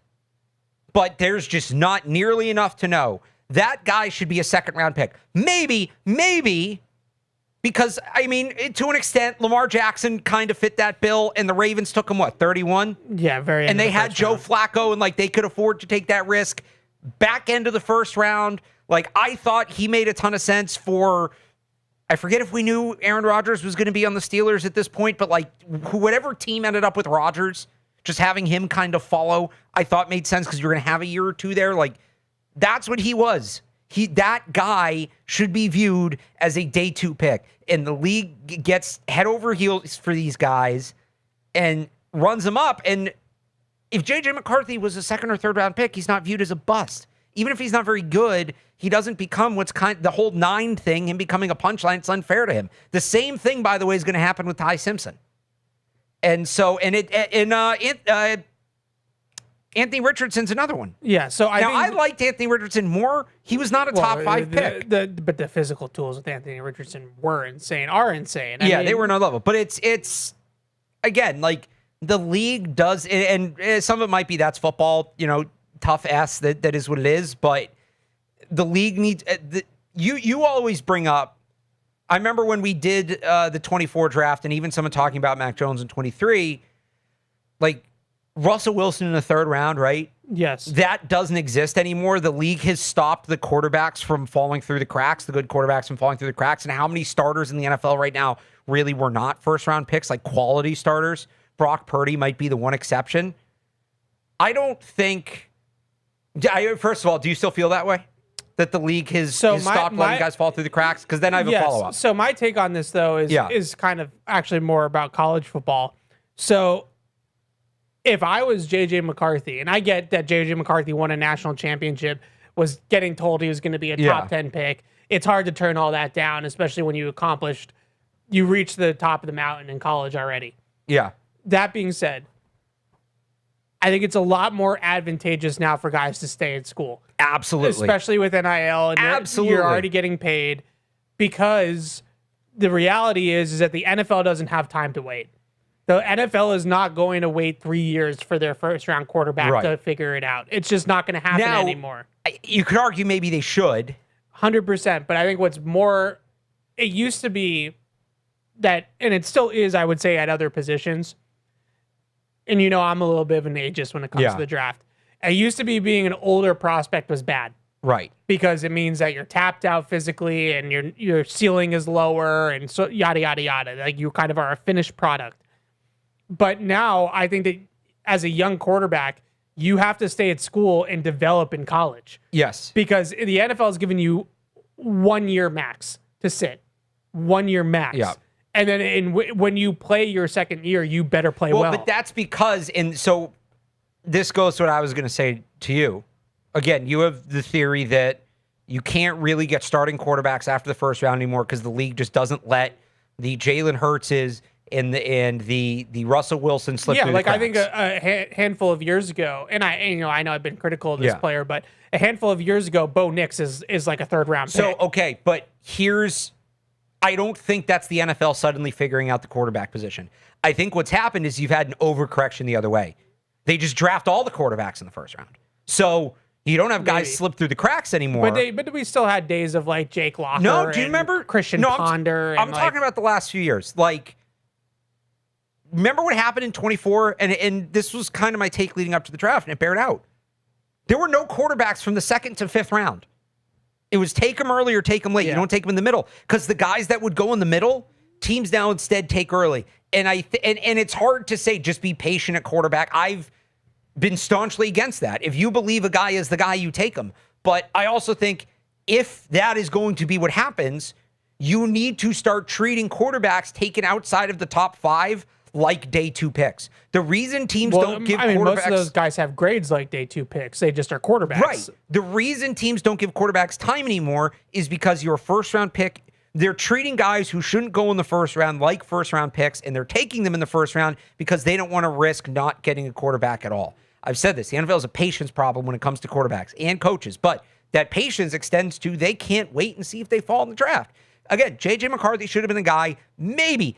[SPEAKER 5] but there's just not nearly enough to know. That guy should be a second-round pick. Maybe, because, I mean, to an extent, Lamar Jackson kind of fit that bill, and the Ravens took him, 31?
[SPEAKER 1] Yeah, very end
[SPEAKER 5] And
[SPEAKER 1] of
[SPEAKER 5] they
[SPEAKER 1] the
[SPEAKER 5] had
[SPEAKER 1] first
[SPEAKER 5] Joe
[SPEAKER 1] round.
[SPEAKER 5] Flacco, and, they could afford to take that risk. Back end of the first round, I thought he made a ton of sense for... I forget if we knew Aaron Rodgers was going to be on the Steelers at this point, but, whatever team ended up with Rodgers, just having him kind of follow, I thought made sense because you're going to have a year or two there, That's what he was. That guy should be viewed as a day 2 pick. And the league gets head over heels for these guys and runs them up. And if J.J. McCarthy was a 2nd or 3rd round pick, he's not viewed as a bust. Even if he's not very good, he doesn't become the whole 9 thing, him becoming a punchline. It's unfair to him. The same thing, by the way, is going to happen with Ty Simpson. And so, Anthony Richardson's another one.
[SPEAKER 1] Yeah, so
[SPEAKER 5] I liked Anthony Richardson more. He was not a top 5 pick.
[SPEAKER 1] But the physical tools with Anthony Richardson are insane. I mean,
[SPEAKER 5] they were another level. But it's again, like, the league does, and some of it might be that's football, tough ass, that is what it is. But the league needs, you always bring up, I remember when we did the 24 draft, and even someone talking about Mac Jones in 23, like, Russell Wilson in the 3rd round, right?
[SPEAKER 1] Yes.
[SPEAKER 5] That doesn't exist anymore. The league has stopped the quarterbacks from falling through the cracks, the good quarterbacks from falling through the cracks. And how many starters in the NFL right now really were not 1st-round picks, like quality starters? Brock Purdy might be the one exception. I don't think... First of all, do you still feel that way? That the league has stopped letting guys fall through the cracks? Because then I have a follow-up.
[SPEAKER 1] So my take on this, though, is kind of actually more about college football. So if I was J.J. McCarthy, and I get that J.J. McCarthy won a national championship, was getting told he was going to be a top 10 pick, it's hard to turn all that down, especially when you reached the top of the mountain in college already.
[SPEAKER 5] Yeah.
[SPEAKER 1] That being said, I think it's a lot more advantageous now for guys to stay in school.
[SPEAKER 5] Absolutely.
[SPEAKER 1] Especially with NIL. And
[SPEAKER 5] Absolutely.
[SPEAKER 1] You're already getting paid, because the reality is that the NFL doesn't have time to wait. The NFL is not going to wait 3 years for their 1st-round quarterback to figure it out. It's just not going to happen anymore.
[SPEAKER 5] You could argue maybe they should.
[SPEAKER 1] 100%. But I think it used to be that, and it still is, I would say, at other positions. And I'm a little bit of an ageist when it comes to the draft. It used to be being an older prospect was bad.
[SPEAKER 5] Right.
[SPEAKER 1] Because it means that you're tapped out physically and your ceiling is lower and so yada, yada, yada. Like, you kind of are a finished product. But now I think that as a young quarterback, you have to stay at school and develop in college.
[SPEAKER 5] Yes.
[SPEAKER 1] Because the NFL has given you 1 year max to sit. 1 year max.
[SPEAKER 5] Yeah.
[SPEAKER 1] And then when you play your 2nd year, you better play well.
[SPEAKER 5] But that's because, and so this goes to what I was going to say to you. Again, you have the theory that you can't really get starting quarterbacks after the 1st round anymore because the league just doesn't let the Jalen Hurtses and the Russell Wilson slip through the cracks.
[SPEAKER 1] I think a handful of years ago, and I know I've been critical of this player, but a handful of years ago, Bo Nix is like a 3rd-round pick.
[SPEAKER 5] So, okay, but I don't think that's the NFL suddenly figuring out the quarterback position. I think what's happened is you've had an overcorrection the other way. They just draft all the quarterbacks in the 1st round. So you don't have guys slip through the cracks anymore.
[SPEAKER 1] But we still had days of like Jake Locker.
[SPEAKER 5] No, do you remember
[SPEAKER 1] Christian Ponder?
[SPEAKER 5] I'm talking about the last few years. Like, remember what happened in 24? And this was kind of my take leading up to the draft, and it bared out. There were no quarterbacks from the 2nd to 5th round. It was take them early or take them late. You don't take them in the middle. Because the guys that would go in the middle, teams now instead take early. And and it's hard to say just be patient at quarterback. I've been staunchly against that. If you believe a guy is the guy, you take him. But I also think if that is going to be what happens, you need to start treating quarterbacks taken outside of the top 5 like day 2 picks. The reason teams don't give quarterbacks...
[SPEAKER 1] most of those guys have grades like day 2 picks. They just are quarterbacks.
[SPEAKER 5] Right. The reason teams don't give quarterbacks time anymore is because you're a 1st-round pick. They're treating guys who shouldn't go in the 1st round like 1st-round picks, and they're taking them in the 1st round because they don't want to risk not getting a quarterback at all. I've said this. The NFL is a patience problem when it comes to quarterbacks and coaches, but that patience extends to they can't wait and see if they fall in the draft. Again, J.J. McCarthy should have been the guy, maybe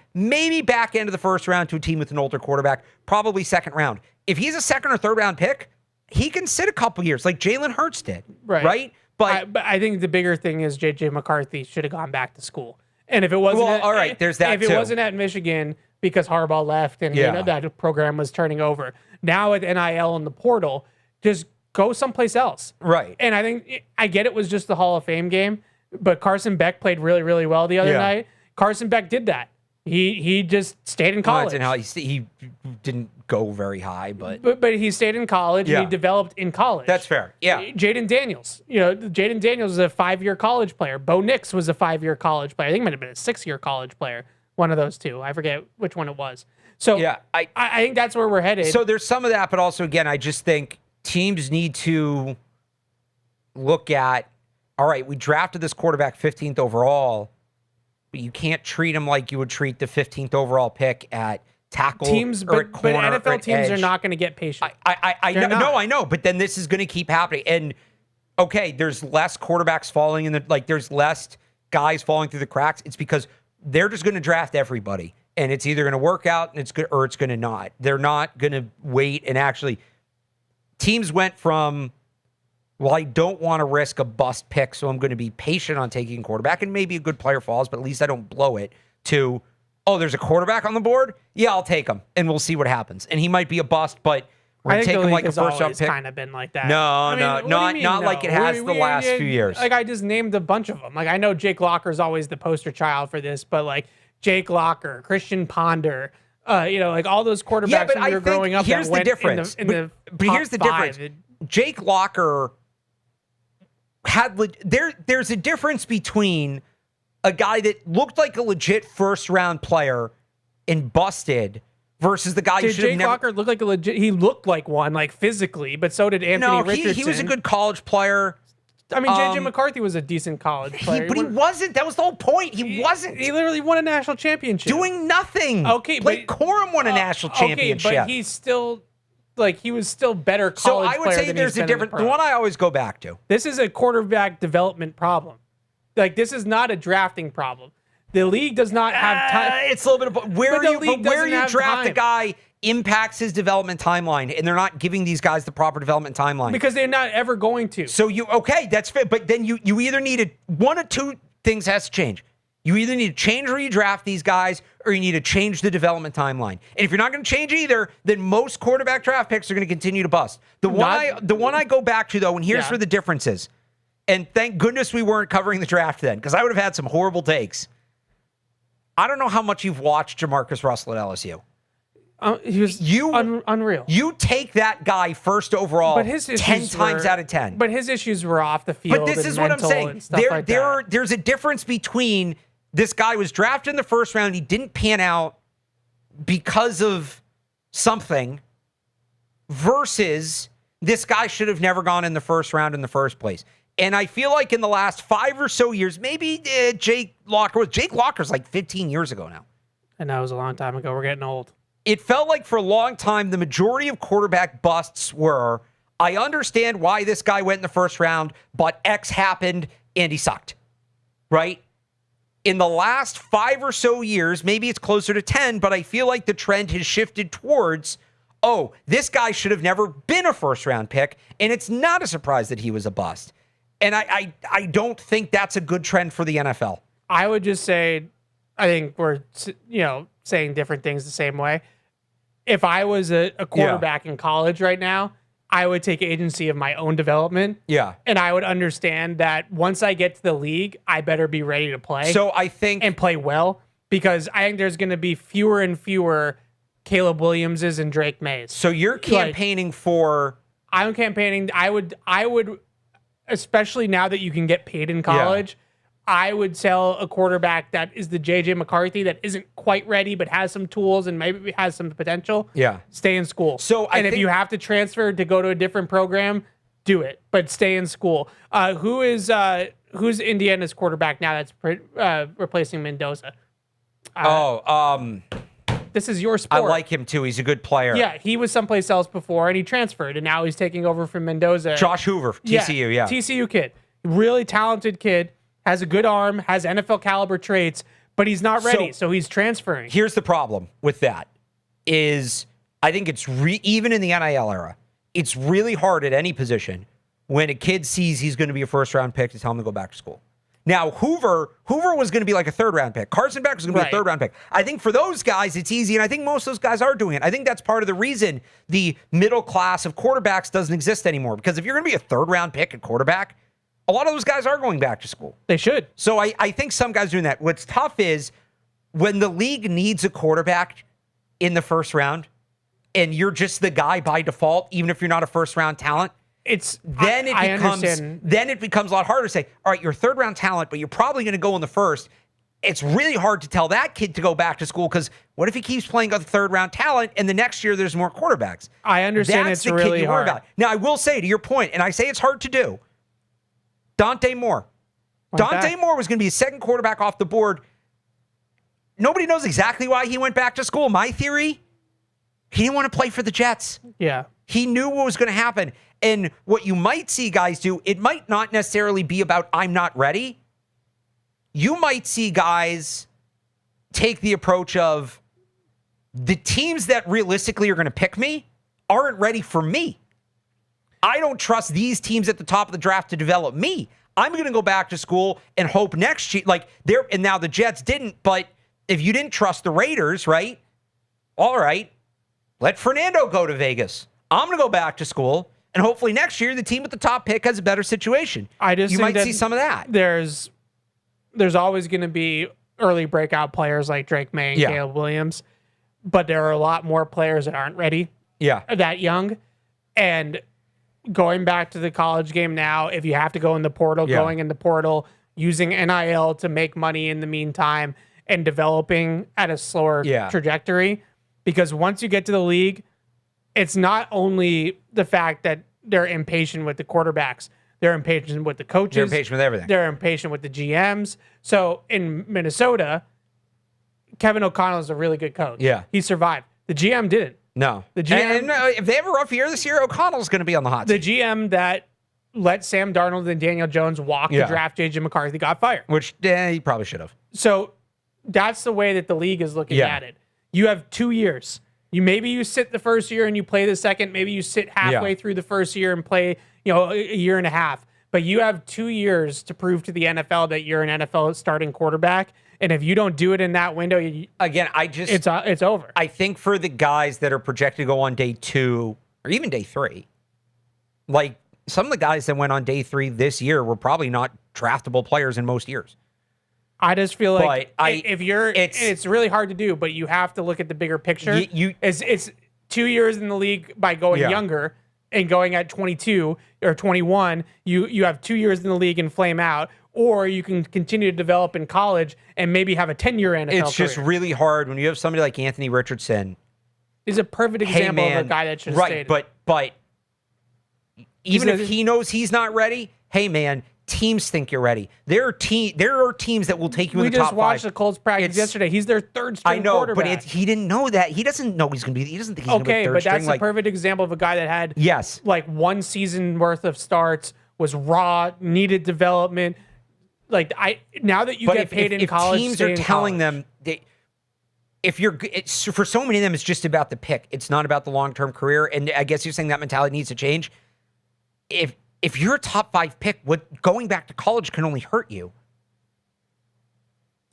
[SPEAKER 5] back end of the 1st round to a team with an older quarterback, probably 2nd round. If he's a 2nd or 3rd round pick, he can sit a couple years like Jalen Hurts did, right? But
[SPEAKER 1] I think the bigger thing is J.J. McCarthy should have gone back to school. And if it wasn't,
[SPEAKER 5] all right, there's that
[SPEAKER 1] if it wasn't at Michigan because Harbaugh left and that program was turning over, now with NIL and the portal, just go someplace else.
[SPEAKER 5] Right.
[SPEAKER 1] And I think I get it was just the Hall of Fame game. But Carson Beck played really, really well the other night. Carson Beck did that. He just stayed in college.
[SPEAKER 5] He didn't go very high, but
[SPEAKER 1] he stayed in college and he developed in college.
[SPEAKER 5] That's fair. Yeah.
[SPEAKER 1] Jaden Daniels. Jaden Daniels is a 5-year college player. Bo Nix was a 5-year college player. I think it might have been a 6-year college player. One of those two. I forget which one it was. So yeah, I think that's where we're headed.
[SPEAKER 5] So there's some of that, but also again, I just think teams need to look at, all right, we drafted this quarterback 15th overall, but you can't treat him like you would treat the 15th overall pick at tackle or at corner.
[SPEAKER 1] But NFL teams are not going to get patient.
[SPEAKER 5] I know. No, I know. But then this is going to keep happening. And okay, there's less quarterbacks falling in there's less guys falling through the cracks. It's because they're just going to draft everybody, and it's either going to work out and it's good or it's going to not. They're not going to wait and actually. Teams went from, well, I don't want to risk a bust pick, so I'm going to be patient on taking a quarterback, and maybe a good player falls, but at least I don't blow it, to, oh, there's a quarterback on the board? Yeah, I'll take him, and we'll see what happens. And he might be a bust, but we're going to take him like a first-round pick.
[SPEAKER 1] Kind of been like that.
[SPEAKER 5] Not like it has the last few years.
[SPEAKER 1] Like, I just named a bunch of them. Like, I know Jake Locker's always the poster child for this, but, like, Jake Locker, Christian Ponder, like all those quarterbacks when we were growing up.
[SPEAKER 5] Here's the difference. But here's the difference. Jake Locker there's a difference between a guy that looked like a legit first-round player and busted versus the guy who should have never...
[SPEAKER 1] Jake Locker looked like a legit... He looked like one, like physically, but so did Anthony Richardson.
[SPEAKER 5] He was a good college player.
[SPEAKER 1] I mean, J.J. McCarthy was a decent college player.
[SPEAKER 5] But he wasn't. That was the whole point. He wasn't.
[SPEAKER 1] He literally won a national championship.
[SPEAKER 5] Doing nothing.
[SPEAKER 1] Okay,
[SPEAKER 5] Blake Corum won a national championship.
[SPEAKER 1] Okay, but he's still... he was still better college player.
[SPEAKER 5] So I would say there's a difference. The one I always go back to.
[SPEAKER 1] This is a quarterback development problem. Like, this is not a drafting problem. The league does not have time.
[SPEAKER 5] It's a little bit of where you draft a guy impacts his development timeline, and they're not giving these guys the proper development timeline.
[SPEAKER 1] Because they're not ever going to.
[SPEAKER 5] So that's fair. But then you either need one of two things has to change. You either need to change where you draft these guys, or you need to change the development timeline. And if you're not going to change either, then most quarterback draft picks are going to continue to bust. The one I go back to, though, and here's where the difference is. And thank goodness we weren't covering the draft then, because I would have had some horrible takes. I don't know how much you've watched Jamarcus Russell at LSU.
[SPEAKER 1] He was unreal.
[SPEAKER 5] You take that guy first overall, but his 10 times out of 10.
[SPEAKER 1] But his issues were off the field.
[SPEAKER 5] But this is what I'm saying. There's a difference between this guy was drafted in the first round. He didn't pan out because of something versus this guy should have never gone in the first round in the first place. And I feel like in the last 5 or so years, maybe Jake Locker's like 15 years ago now.
[SPEAKER 1] And that was a long time ago. We're getting old.
[SPEAKER 5] It felt like for a long time, the majority of quarterback busts were, I understand why this guy went in the first round, but X happened and he sucked. Right? In the last 5 or so years, maybe it's closer to 10, but I feel like the trend has shifted towards, oh, this guy should have never been a first-round pick, and it's not a surprise that he was a bust. And I don't think that's a good trend for the NFL.
[SPEAKER 1] I would just say, I think we're saying different things the same way. If I was a quarterback in college right now, I would take agency of my own development.
[SPEAKER 5] Yeah.
[SPEAKER 1] And I would understand that once I get to the league, I better be ready to play.
[SPEAKER 5] So I think...
[SPEAKER 1] And play well, because I think there's going to be fewer and fewer Caleb Williamses and Drake Mays.
[SPEAKER 5] So you're campaigning for...
[SPEAKER 1] I'm campaigning... I would, especially now that you can get paid in college... Yeah. I would sell a quarterback that is the J.J. McCarthy that isn't quite ready but has some tools and maybe has some potential.
[SPEAKER 5] Yeah.
[SPEAKER 1] Stay in school.
[SPEAKER 5] So
[SPEAKER 1] if you have to transfer to go to a different program, do it. But stay in school. Who's Indiana's quarterback now that's replacing Mendoza? This is your sport.
[SPEAKER 5] I like him too. He's a good player.
[SPEAKER 1] Yeah, he was someplace else before and he transferred and now he's taking over from Mendoza.
[SPEAKER 5] Josh Hoover, TCU, yeah.
[SPEAKER 1] TCU kid. Really talented kid. Has a good arm, has NFL caliber traits, but he's not ready, so he's transferring.
[SPEAKER 5] Here's the problem with that is I think it's even in the NIL era, it's really hard at any position when a kid sees he's going to be a first-round pick to tell him to go back to school. Now, Hoover was going to be like a third-round pick. Carson Beck was going to be a third-round pick. I think for those guys, it's easy, and I think most of those guys are doing it. I think that's part of the reason the middle class of quarterbacks doesn't exist anymore, because if you're going to be a third-round pick at quarterback, a lot of those guys are going back to school.
[SPEAKER 1] They should.
[SPEAKER 5] So I think some guys are doing that. What's tough is when the league needs a quarterback in the first round and you're just the guy by default, even if you're not a first round talent, then it becomes a lot harder to say, all right, you're a third round talent, but you're probably going to go in the first. It's really hard to tell that kid to go back to school because what if he keeps playing a third round talent and the next year there's more quarterbacks?
[SPEAKER 1] I understand
[SPEAKER 5] That's
[SPEAKER 1] it's
[SPEAKER 5] the
[SPEAKER 1] really
[SPEAKER 5] kid you worry
[SPEAKER 1] hard.
[SPEAKER 5] about. Now, I will say to your point, and I say it's hard to do, Dante Moore. Dante Moore was going to be a second quarterback off the board. Nobody knows exactly why he went back to school. My theory, he didn't want to play for the Jets.
[SPEAKER 1] Yeah.
[SPEAKER 5] He knew what was going to happen. And what you might see guys do, it might not necessarily be about I'm not ready. You might see guys take the approach of the teams that realistically are going to pick me aren't ready for me. I don't trust these teams at the top of the draft to develop me. I'm going to go back to school and hope next year, and now the Jets didn't, but if you didn't trust the Raiders, right? All right, let Fernando go to Vegas. I'm going to go back to school, and hopefully next year the team with the top pick has a better situation. You might see some of that.
[SPEAKER 1] There's always going to be early breakout players like Drake May and Caleb Williams, but there are a lot more players that aren't ready that young. And going back to the college game now, if you have to go in the portal, going in the portal, using NIL to make money in the meantime, and developing at a slower trajectory. Because once you get to the league, it's not only the fact that they're impatient with the quarterbacks. They're impatient with the coaches.
[SPEAKER 5] They're impatient with everything.
[SPEAKER 1] They're impatient with the GMs. So in Minnesota, Kevin O'Connell is a really good coach.
[SPEAKER 5] Yeah.
[SPEAKER 1] He survived. The GM didn't.
[SPEAKER 5] No.
[SPEAKER 1] The GM,
[SPEAKER 5] and if they have a rough year this year, O'Connell's going to be on the hot seat.
[SPEAKER 1] The GM that let Sam Darnold and Daniel Jones walk to draft J.J. McCarthy got fired.
[SPEAKER 5] Which he probably should have.
[SPEAKER 1] So that's the way that the league is looking at it. You have 2 years. Maybe you sit the first year and you play the second. Maybe you sit halfway through the first year and play, a year and a half. But you have 2 years to prove to the NFL that you're an NFL starting quarterback. And if you don't do it in that window, it's over.
[SPEAKER 5] I think for the guys that are projected to go on day 2 or even day 3, like some of the guys that went on day 3 this year were probably not draftable players in most years.
[SPEAKER 1] I just feel like it's really hard to do, but you have to look at the bigger picture. It's 2 years in the league by going younger and going at 22 or 21. You have 2 years in the league and flame out, or you can continue to develop in college and maybe have a 10-year NFL career.
[SPEAKER 5] It's just really hard when you have somebody like Anthony Richardson.
[SPEAKER 1] He's a perfect example of a guy that should have stayed.
[SPEAKER 5] But even if he knows he's not ready, hey man, teams think you're ready. There are teams that will take you in the top 5.
[SPEAKER 1] We just watched the Colts practice yesterday. He's their third string quarterback.
[SPEAKER 5] But he didn't know that. He doesn't know he's going to be. He doesn't think he's going to be third string.
[SPEAKER 1] Okay, but that's a perfect example of a guy that had like 1 season worth of starts, was raw, needed development. Now that you get paid in college,
[SPEAKER 5] teams are telling them for so many of them, it's just about the pick. It's not about the long-term career. And I guess you're saying that mentality needs to change. If you're a top 5 pick, going back to college can only hurt you.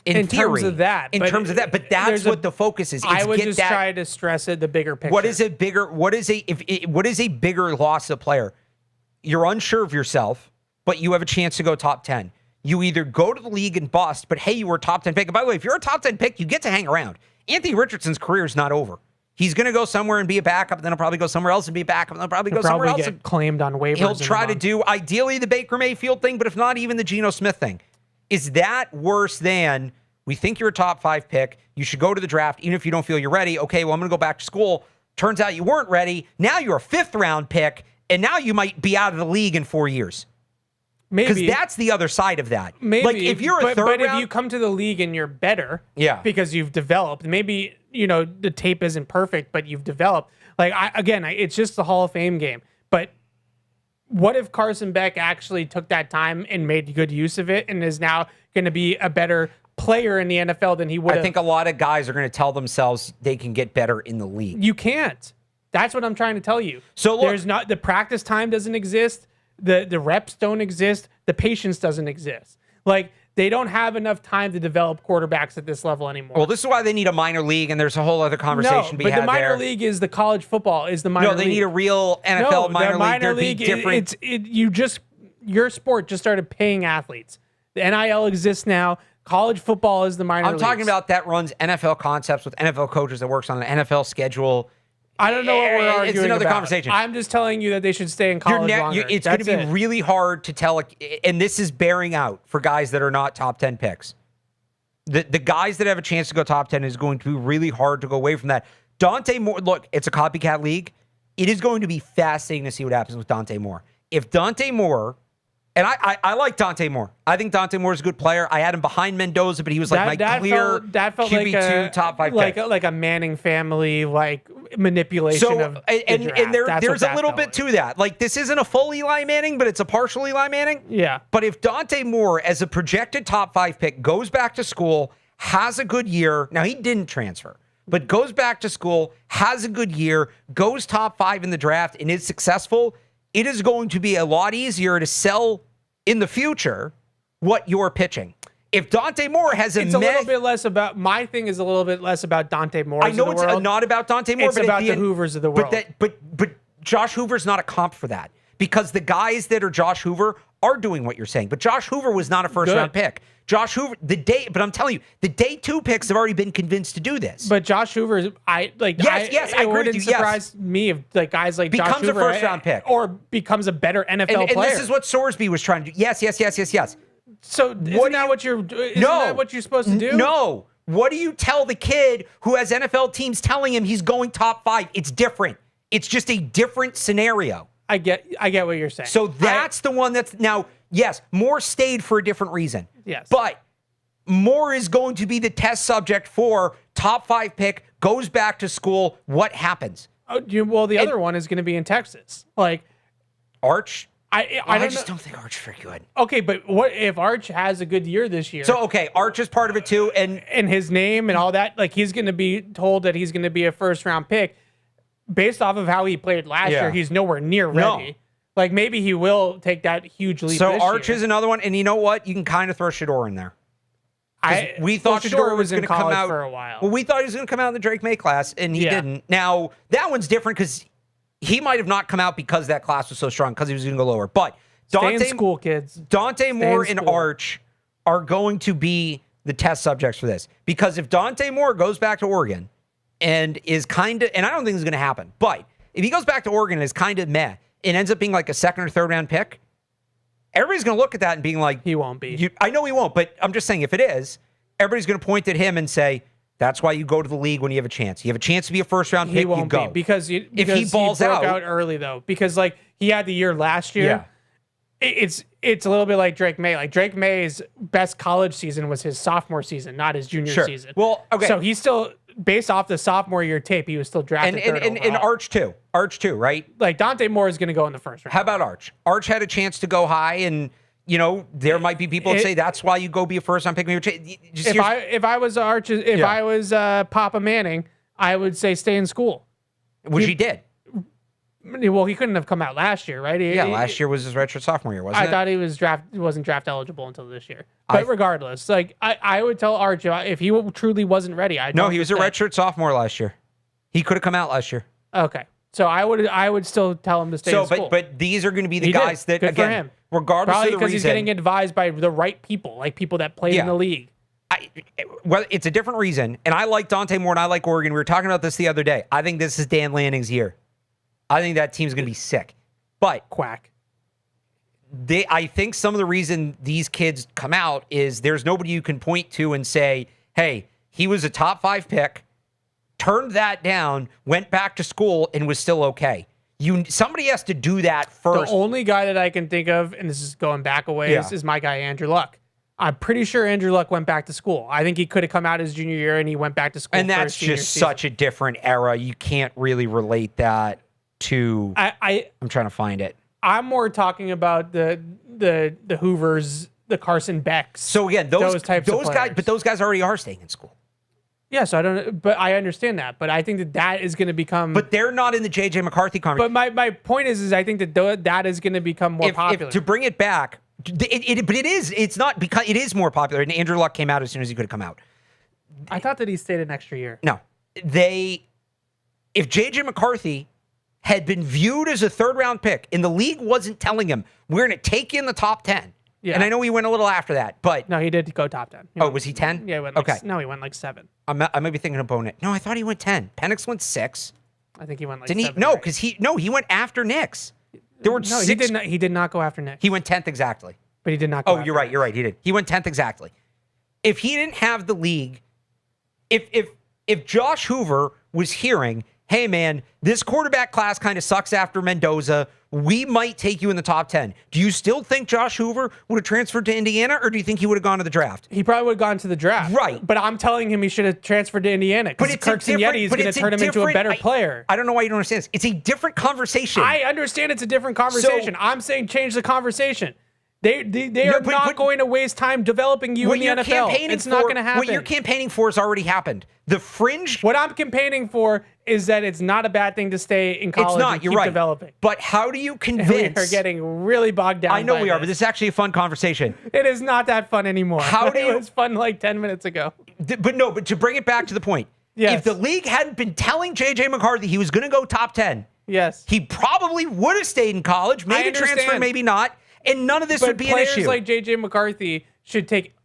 [SPEAKER 5] In theory,
[SPEAKER 1] terms of that.
[SPEAKER 5] But that's what the focus is.
[SPEAKER 1] I would just try to stress it, the bigger picture.
[SPEAKER 5] What is a bigger loss to a player? You're unsure of yourself, but you have a chance to go top 10. You either go to the league and bust, but hey, you were a top 10 pick. And by the way, if you're a top 10 pick, you get to hang around. Anthony Richardson's career is not over. He's going to go somewhere and be a backup, and then he'll probably go somewhere else and be a backup, and then he'll probably go somewhere else.
[SPEAKER 1] Get claimed on waivers.
[SPEAKER 5] He'll try to do, ideally, the Baker Mayfield thing, but if not, even the Geno Smith thing. Is that worse than, we think you're a top 5 pick, you should go to the draft, even if you don't feel you're ready. Okay, well, I'm going to go back to school. Turns out you weren't ready. Now you're a 5th-round pick, and now you might be out of the league in 4 years.
[SPEAKER 1] Maybe.
[SPEAKER 5] Because that's the other side of that.
[SPEAKER 1] Maybe.
[SPEAKER 5] Like, if you're a third round,
[SPEAKER 1] if you come to the league and you're better because you've developed, maybe, the tape isn't perfect, but you've developed. It's just the Hall of Fame game. But what if Carson Beck actually took that time and made good use of it and is now going to be a better player in the NFL than he would have?
[SPEAKER 5] I think a lot of guys are going to tell themselves they can get better in the league.
[SPEAKER 1] You can't. That's what I'm trying to tell you.
[SPEAKER 5] So look,
[SPEAKER 1] the practice time doesn't exist. The reps don't exist. The patience doesn't exist. They don't have enough time to develop quarterbacks at this level anymore.
[SPEAKER 5] Well, this is why they need a minor league, and there's a whole other conversation to be had there.
[SPEAKER 1] But the minor league is the college football is the minor league.
[SPEAKER 5] No, they need a real NFL minor league.
[SPEAKER 1] Your sport just started paying athletes. The NIL exists now. College football is the minor
[SPEAKER 5] I'm talking
[SPEAKER 1] leagues.
[SPEAKER 5] about that runs NFL concepts with NFL coaches that works on an NFL schedule.
[SPEAKER 1] I don't know what we're arguing
[SPEAKER 5] It's another
[SPEAKER 1] about.
[SPEAKER 5] conversation.
[SPEAKER 1] I'm just telling you that they should stay in college longer.
[SPEAKER 5] It's going to be really hard to tell, and this is bearing out for guys that are not top 10 picks. The guys that have a chance to go top 10 is going to be really hard to go away from that. Dante Moore, look, it's a copycat league. It is going to be fascinating to see what happens with Dante Moore. If Dante Moore, and I like Dante Moore. I think Dante Moore is a good player. I had him behind Mendoza, but he was like my clear
[SPEAKER 1] felt
[SPEAKER 5] QB2
[SPEAKER 1] like
[SPEAKER 5] top 5
[SPEAKER 1] like
[SPEAKER 5] pick.
[SPEAKER 1] like a Manning family manipulation
[SPEAKER 5] So,
[SPEAKER 1] of the
[SPEAKER 5] and
[SPEAKER 1] draft.
[SPEAKER 5] there's a little bit to that. Like, this isn't a full Eli Manning, but it's a partial Eli Manning.
[SPEAKER 1] Yeah.
[SPEAKER 5] But if Dante Moore, as a projected top 5 pick, goes back to school, has a good year. Now, he didn't transfer, but goes back to school, has a good year, goes top 5 in the draft, and is successful, it is going to be a lot easier to sell in the future what you're pitching. If Dante Moore has
[SPEAKER 1] it's a little bit less about, my thing is a little bit less about Dante Moore.
[SPEAKER 5] I know it's not about Dante Moore,
[SPEAKER 1] it's
[SPEAKER 5] but
[SPEAKER 1] about the Hoovers of the world.
[SPEAKER 5] But Josh Hoover's not a comp for that, because the guys that are Josh Hoover are doing what you're saying. But Josh Hoover was not a first round pick. Josh Hoover, but I'm telling you, the day 2 picks have already been convinced to do this.
[SPEAKER 1] But Josh Hoover,
[SPEAKER 5] Yes, I agree with you.
[SPEAKER 1] Surprise me if guys like
[SPEAKER 5] becomes
[SPEAKER 1] Josh Hoover
[SPEAKER 5] a first round pick
[SPEAKER 1] or becomes a better NFL player.
[SPEAKER 5] And this is what Sorsby was trying to do. Yes.
[SPEAKER 1] So isn't that what you're supposed to do?
[SPEAKER 5] No. What do you tell the kid who has NFL teams telling him he's going top 5? It's different. It's just a different scenario.
[SPEAKER 1] I get what you're saying.
[SPEAKER 5] So that's the one that's now, yes, Moore stayed for a different reason.
[SPEAKER 1] Yes.
[SPEAKER 5] But Moore is going to be the test subject for top 5 pick, goes back to school. What happens?
[SPEAKER 1] The other one is going to be in Texas. Like
[SPEAKER 5] Arch.
[SPEAKER 1] I
[SPEAKER 5] just don't think Arch is very good.
[SPEAKER 1] Okay, but what if Arch has a good year this year?
[SPEAKER 5] So, okay, Arch is part of it too.
[SPEAKER 1] And his name and all that, like he's going to be told that he's going to be a first round pick based off of how he played last year. He's nowhere near ready.
[SPEAKER 5] No.
[SPEAKER 1] Like maybe he will take that huge leap.
[SPEAKER 5] So
[SPEAKER 1] this
[SPEAKER 5] Arch
[SPEAKER 1] year.
[SPEAKER 5] is another one. And you know what? You can kind of throw Shedeur in there. We thought
[SPEAKER 1] Shedeur
[SPEAKER 5] Shedeur was going to come out
[SPEAKER 1] for a while.
[SPEAKER 5] Well, we thought he was going to come out in the Drake May class, and he didn't. Now, that one's different because he might have not come out because that class was so strong because he was going to go lower. But
[SPEAKER 1] Stay in school, kids.
[SPEAKER 5] Dante Moore and
[SPEAKER 1] school.
[SPEAKER 5] Arch are going to be the test subjects for this. Because if Dante Moore goes back to Oregon and is kind of, and I don't think this is going to happen, but if he goes back to Oregon and is kind of meh and ends up being like a 2nd or 3rd round pick, everybody's going to look at that and being like,
[SPEAKER 1] he won't be.
[SPEAKER 5] I know he won't, but I'm just saying if it is, everybody's going to point at him and say, that's why you go to the league when you have a chance. You have a chance to be a first round pick,
[SPEAKER 1] He won't
[SPEAKER 5] you go.
[SPEAKER 1] be because
[SPEAKER 5] if he balls
[SPEAKER 1] he broke
[SPEAKER 5] out
[SPEAKER 1] early though, because like he had the year last year.
[SPEAKER 5] Yeah.
[SPEAKER 1] It's a little bit like Drake May. Like Drake May's best college season was his sophomore season, not his junior season.
[SPEAKER 5] Well, okay.
[SPEAKER 1] So he's still, based off the sophomore year tape, he was still drafted third
[SPEAKER 5] and
[SPEAKER 1] overall.
[SPEAKER 5] Arch too. Arch too, right?
[SPEAKER 1] Like Dante Moore is going to go in the first round.
[SPEAKER 5] How about Arch? Arch had a chance to go high, and there might be people that say that's why you go be a first round pick.
[SPEAKER 1] If I was Arch, I was Papa Manning, I would say stay in school.
[SPEAKER 5] Which he did.
[SPEAKER 1] Well, he couldn't have come out last year, right?
[SPEAKER 5] Last year was his redshirt sophomore year, wasn't it?
[SPEAKER 1] I thought he wasn't draft eligible until this year. But regardless, like I would tell Arch if he truly wasn't ready.
[SPEAKER 5] No, he was a redshirt sophomore last year. He could have come out last year.
[SPEAKER 1] Okay, so I would still tell him to stay in school.
[SPEAKER 5] But these are going to be the guys that
[SPEAKER 1] Good
[SPEAKER 5] again,
[SPEAKER 1] for him.
[SPEAKER 5] regardless
[SPEAKER 1] Probably
[SPEAKER 5] of the
[SPEAKER 1] because he's
[SPEAKER 5] reason,
[SPEAKER 1] getting advised by the right people, like people that play in the league.
[SPEAKER 5] Well, it's a different reason, and I like Dante Moore and I like Oregon. We were talking about this the other day. I think this is Dan Lanning's year. I think that team's going to be sick. But
[SPEAKER 1] quack.
[SPEAKER 5] I think some of the reason these kids come out is there's nobody you can point to and say, hey, he was a top 5 pick, turned that down, went back to school, and was still okay. Somebody has to do that first.
[SPEAKER 1] The only guy that I can think of, and this is going back a ways, is my guy Andrew Luck. I'm pretty sure Andrew Luck went back to school. I think he could have come out his junior year and he went back to school.
[SPEAKER 5] And that's just such a different era. You can't really relate that to. I'm trying to find it.
[SPEAKER 1] I'm more talking about the Hoovers, the Carson Becks.
[SPEAKER 5] So again, those
[SPEAKER 1] types of
[SPEAKER 5] guys, but those guys already are staying in school.
[SPEAKER 1] Yeah, so I don't. But I understand that. But I think that is going to become.
[SPEAKER 5] But they're not in the JJ McCarthy conversation.
[SPEAKER 1] But my point is I think that is going to become more popular.
[SPEAKER 5] To bring it back, but it is. It's not because it is more popular. And Andrew Luck came out as soon as he could have come out.
[SPEAKER 1] I thought that he stayed an extra year.
[SPEAKER 5] No, if JJ McCarthy had been viewed as a 3rd round pick and the league wasn't telling him we're going to take you in the top 10,
[SPEAKER 1] Yeah.
[SPEAKER 5] And I know he went a little after that, but
[SPEAKER 1] No, he did go top 10.
[SPEAKER 5] was he 10?
[SPEAKER 1] Yeah, he went like,
[SPEAKER 5] Okay.
[SPEAKER 1] No, he went like 7.
[SPEAKER 5] I may be thinking of Bo Nix. No, I thought he went 10. Penix went 6.
[SPEAKER 1] I think he went like
[SPEAKER 5] Didn't
[SPEAKER 1] 7.
[SPEAKER 5] he? No,
[SPEAKER 1] right?
[SPEAKER 5] because he went after Nix. There were
[SPEAKER 1] No,
[SPEAKER 5] 6.
[SPEAKER 1] he did not go after Nick.
[SPEAKER 5] He went 10th exactly.
[SPEAKER 1] But he did not go
[SPEAKER 5] Oh,
[SPEAKER 1] after
[SPEAKER 5] you're right.
[SPEAKER 1] Nick.
[SPEAKER 5] You're right. He did. He went 10th exactly. If he didn't have the league, if Josh Hoover was hearing, hey man, this quarterback class kind of sucks after Mendoza, we might take you in the top 10. Do you still think Josh Hoover would have transferred to Indiana, or do you think he would have gone to the draft?
[SPEAKER 1] He probably would have gone to the draft.
[SPEAKER 5] Right.
[SPEAKER 1] But I'm telling him he should have transferred to Indiana because Kirk Signetti is going to turn him into a better player.
[SPEAKER 5] I don't know why you don't understand this. It's a different conversation.
[SPEAKER 1] I understand it's a different conversation. I'm saying change the conversation. They are not going to waste time developing you in the NFL. It's not going to happen.
[SPEAKER 5] What you're campaigning for has already happened. The fringe.
[SPEAKER 1] What I'm campaigning for is that it's not a bad thing to stay in college
[SPEAKER 5] It's not.
[SPEAKER 1] and
[SPEAKER 5] You're
[SPEAKER 1] keep
[SPEAKER 5] right.
[SPEAKER 1] developing.
[SPEAKER 5] But how do you convince?
[SPEAKER 1] We are getting really bogged down.
[SPEAKER 5] I know
[SPEAKER 1] by
[SPEAKER 5] we are,
[SPEAKER 1] this.
[SPEAKER 5] but this is actually a fun conversation.
[SPEAKER 1] It is not that fun anymore.
[SPEAKER 5] How do you?
[SPEAKER 1] It was fun like 10 minutes ago.
[SPEAKER 5] But to bring it back to the point,
[SPEAKER 1] Yes.
[SPEAKER 5] if the league hadn't been telling J.J. McCarthy he was going to go top 10,
[SPEAKER 1] yes,
[SPEAKER 5] he probably would have stayed in college, maybe transferred, maybe not, and none of this would be an issue.
[SPEAKER 1] Players like J.J. McCarthy should take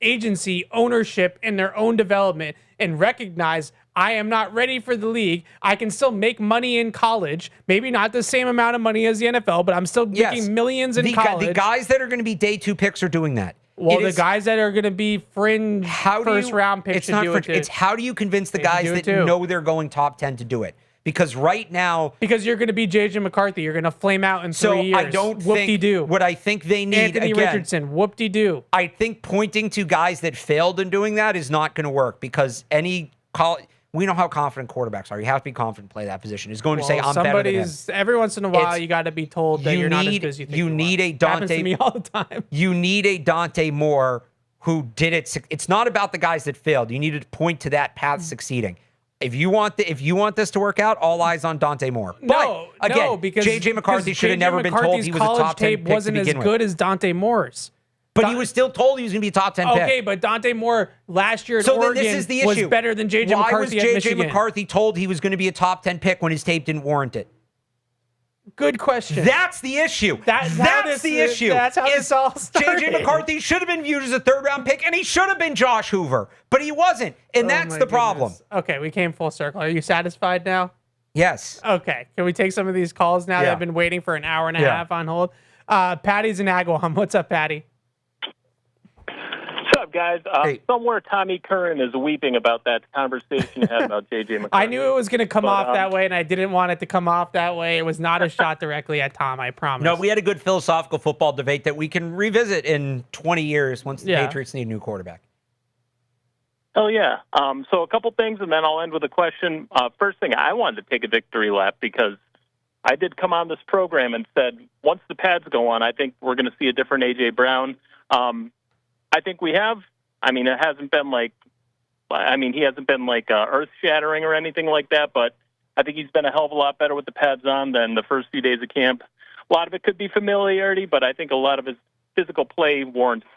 [SPEAKER 1] agency ownership in their own development and recognize I am not ready for the league. I can still make money in college. Maybe not the same amount of money as the NFL, but I'm still making millions in college.
[SPEAKER 5] The guys that are going to be day 2 picks are doing that.
[SPEAKER 1] Well, the guys that are going to be fringe first-round picks should do it.
[SPEAKER 5] It's how do you convince the guys that know they're going top 10 to do it? Because right now...
[SPEAKER 1] Because you're going to be J.J. McCarthy. You're going to flame out in 3 years.
[SPEAKER 5] I don't
[SPEAKER 1] Whoop-de-doo.
[SPEAKER 5] What I think they need,
[SPEAKER 1] Anthony Richardson, whoop-de-doo.
[SPEAKER 5] I think pointing to guys that failed in doing that is not going to work because we know how confident quarterbacks are. You have to be confident to play that position. Is going to say, I'm better than him.
[SPEAKER 1] Every once in a while, you got to be told that you're not as good as you think
[SPEAKER 5] you need a Dante.
[SPEAKER 1] Happens to me all the time.
[SPEAKER 5] You need a Dante Moore who did it. It's not about the guys that failed. You need to point to that path succeeding. If you want this to work out, all eyes on Dante Moore.
[SPEAKER 1] No,
[SPEAKER 5] but again,
[SPEAKER 1] no, because
[SPEAKER 5] J.J. McCarthy should have never been told he was a top 10 pick
[SPEAKER 1] wasn't
[SPEAKER 5] to begin
[SPEAKER 1] as good as Dante Moore's.
[SPEAKER 5] But he was still told he was going to be a top 10 pick.
[SPEAKER 1] Okay, but Dante Moore last year at
[SPEAKER 5] So
[SPEAKER 1] Oregon
[SPEAKER 5] then this is the issue.
[SPEAKER 1] was better than J.J. McCarthy
[SPEAKER 5] Why was J.J. McCarthy told he was going to be a top 10 pick when his tape didn't warrant it?
[SPEAKER 1] Good question.
[SPEAKER 5] That's the issue. That's the issue.
[SPEAKER 1] That's how this all started.
[SPEAKER 5] J.J. McCarthy should have been viewed as a third-round pick, and he should have been Josh Hoover, but he wasn't, and that's the problem.
[SPEAKER 1] Okay, we came full circle. Are you satisfied now?
[SPEAKER 5] Yes.
[SPEAKER 1] Okay. Can we take some of these calls now that I've been waiting for an hour and a half on hold? Patty's in Agawam. What's up, Patty?
[SPEAKER 14] What's up, guys? Somewhere Tommy Curran is weeping about that conversation you had about J.J. McCarthy.
[SPEAKER 1] I knew it was going to come off that way, and I didn't want it to come off that way. It was not a shot directly at Tom, I promise.
[SPEAKER 5] No, we had a good philosophical football debate that we can revisit in 20 years once the Patriots need a new quarterback.
[SPEAKER 14] Oh, yeah. So a couple things, and then I'll end with a question. First thing, I wanted to take a victory lap because I did come on this program and said, once the pads go on, I think we're going to see a different A.J. Brown. I think we have. I mean, it hasn't been like, he hasn't been like earth-shattering or anything like that, but I think he's been a hell of a lot better with the pads on than the first few days of camp. A lot of it could be familiarity, but I think a lot of his physical play warrants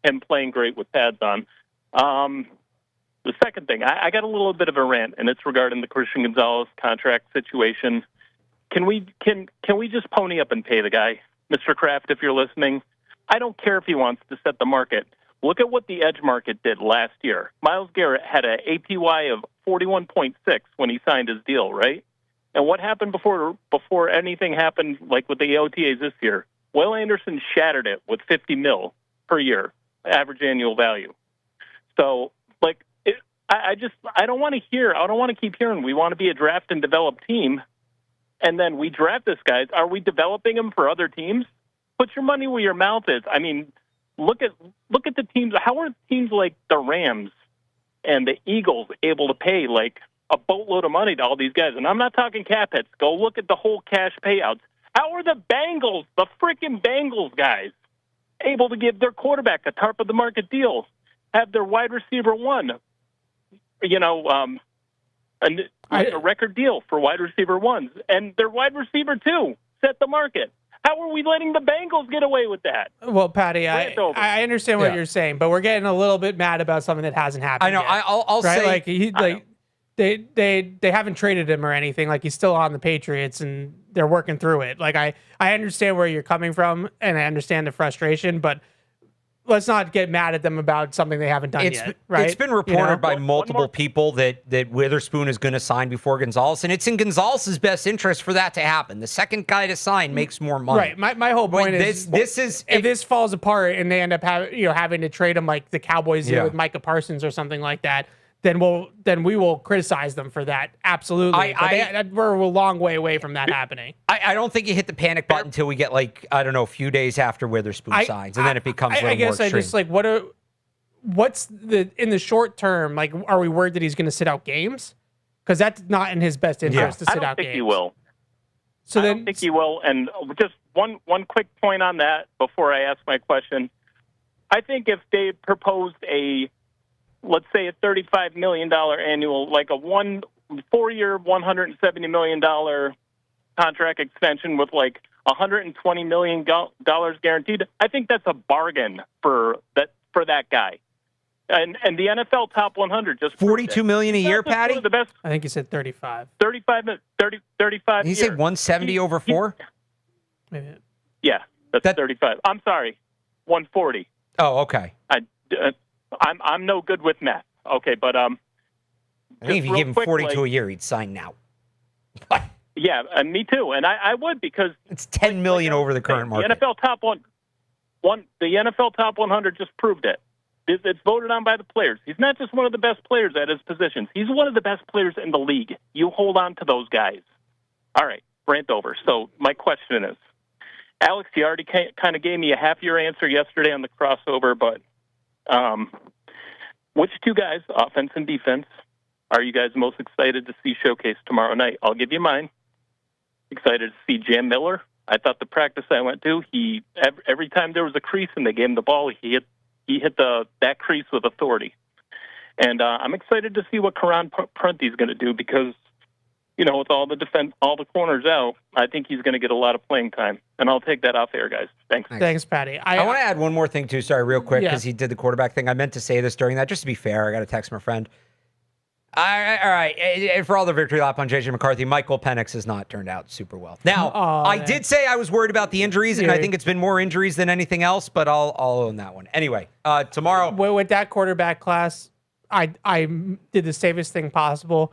[SPEAKER 14] him playing great with pads on. The second thing, I got a little bit of a rant, and it's regarding the Christian Gonzalez contract situation. Can we just pony up and pay the guy, Mr. Kraft, if you're listening? I don't care if he wants to set the market. Look at what the edge market did last year. Myles Garrett had an APY of 41.6 when he signed his deal, right? And what happened before anything happened, like with the OTAs this year? Will Anderson shattered it with $50 million per year, average annual value. So, I don't want to keep hearing we want to be a draft and develop team, and then we draft this guy. Are we developing him for other teams? Put your money where your mouth is. I mean, look at the teams. How are teams like the Rams and the Eagles able to pay like a boatload of money to all these guys? And I'm not talking cap hits. Go look at the whole cash payouts. How are the Bengals, the freaking Bengals guys, able to give their quarterback a top of the market deal, have their wide receiver one, a record deal for wide receiver ones, and their wide receiver two set the market? How are we letting the Bengals get away with that?
[SPEAKER 1] Well, Patty, I understand what you're saying, but we're getting a little bit mad about something that hasn't happened.
[SPEAKER 5] I know.
[SPEAKER 1] Yet,
[SPEAKER 5] I'll
[SPEAKER 1] right?
[SPEAKER 5] say
[SPEAKER 1] they haven't traded him or anything. Like, he's still on the Patriots and they're working through it. Like, I understand where you're coming from and I understand the frustration, but let's not get mad at them about something they haven't done yet, right?
[SPEAKER 5] It's been reported by multiple people that Witherspoon is going to sign before Gonzalez, and it's in Gonzalez's best interest for that to happen. The second guy to sign makes more money.
[SPEAKER 1] Right. My whole point is if this falls apart and they end up having to trade him like the Cowboys did with Micah Parsons or something like that, then we will criticize them for that. Absolutely. We're a long way away from that happening.
[SPEAKER 5] I don't think you hit the panic button until we get a few days after Witherspoon signs, and then it becomes a little more extreme.
[SPEAKER 1] I guess what's in the short term? Like, are we worried that he's going to sit out games? Because that's not in his best interest to sit out games.
[SPEAKER 14] I don't think he will.
[SPEAKER 1] So
[SPEAKER 14] I don't think he will. And just one quick point on that before I ask my question. I think if they proposed let's say a $35 million annual, like a 4-year, $170 million contract extension with like $120 million guaranteed, I think that's a bargain for that guy. And the NFL top 100 just
[SPEAKER 5] $42 million a year, Patty?
[SPEAKER 14] The best.
[SPEAKER 1] I think you said 35.
[SPEAKER 14] 35.
[SPEAKER 5] Did you say 170 over 4?
[SPEAKER 14] Yeah, that's 35. I'm sorry, 140.
[SPEAKER 5] Oh, okay.
[SPEAKER 14] I'm no good with math. Okay, but
[SPEAKER 5] I think if you give him 42 a year, he'd sign now.
[SPEAKER 14] Yeah, me too, and I would, because
[SPEAKER 5] it's $10 million over the current market.
[SPEAKER 14] The NFL the NFL top 100 just proved it. It's voted on by the players. He's not just one of the best players at his positions. He's one of the best players in the league. You hold on to those guys. All right, rant over. So my question is, Alex, you already kind of gave me a half-year answer yesterday on the crossover, but which two guys, offense and defense, are you guys most excited to see showcase tomorrow night? I'll give you mine. Excited to see Jam Miller. I thought the practice I went to, every time there was a crease and they gave him the ball, he hit that crease with authority. And I'm excited to see what Karan Prunty's going to do, because, with all the corners out, I think he's going to get a lot of playing time. And I'll take that off air, guys.
[SPEAKER 1] Thanks, Patty.
[SPEAKER 5] I want to add one more thing, too. Sorry, real quick, because he did the quarterback thing. I meant to say this during that, just to be fair. I got to text my friend. All right. For all the victory lap on J.J. McCarthy, Michael Penix has not turned out super well. Now, I did say I was worried about the injuries, and I think it's been more injuries than anything else, but I'll own that one. Anyway, tomorrow.
[SPEAKER 1] With that quarterback class, I did the safest thing possible.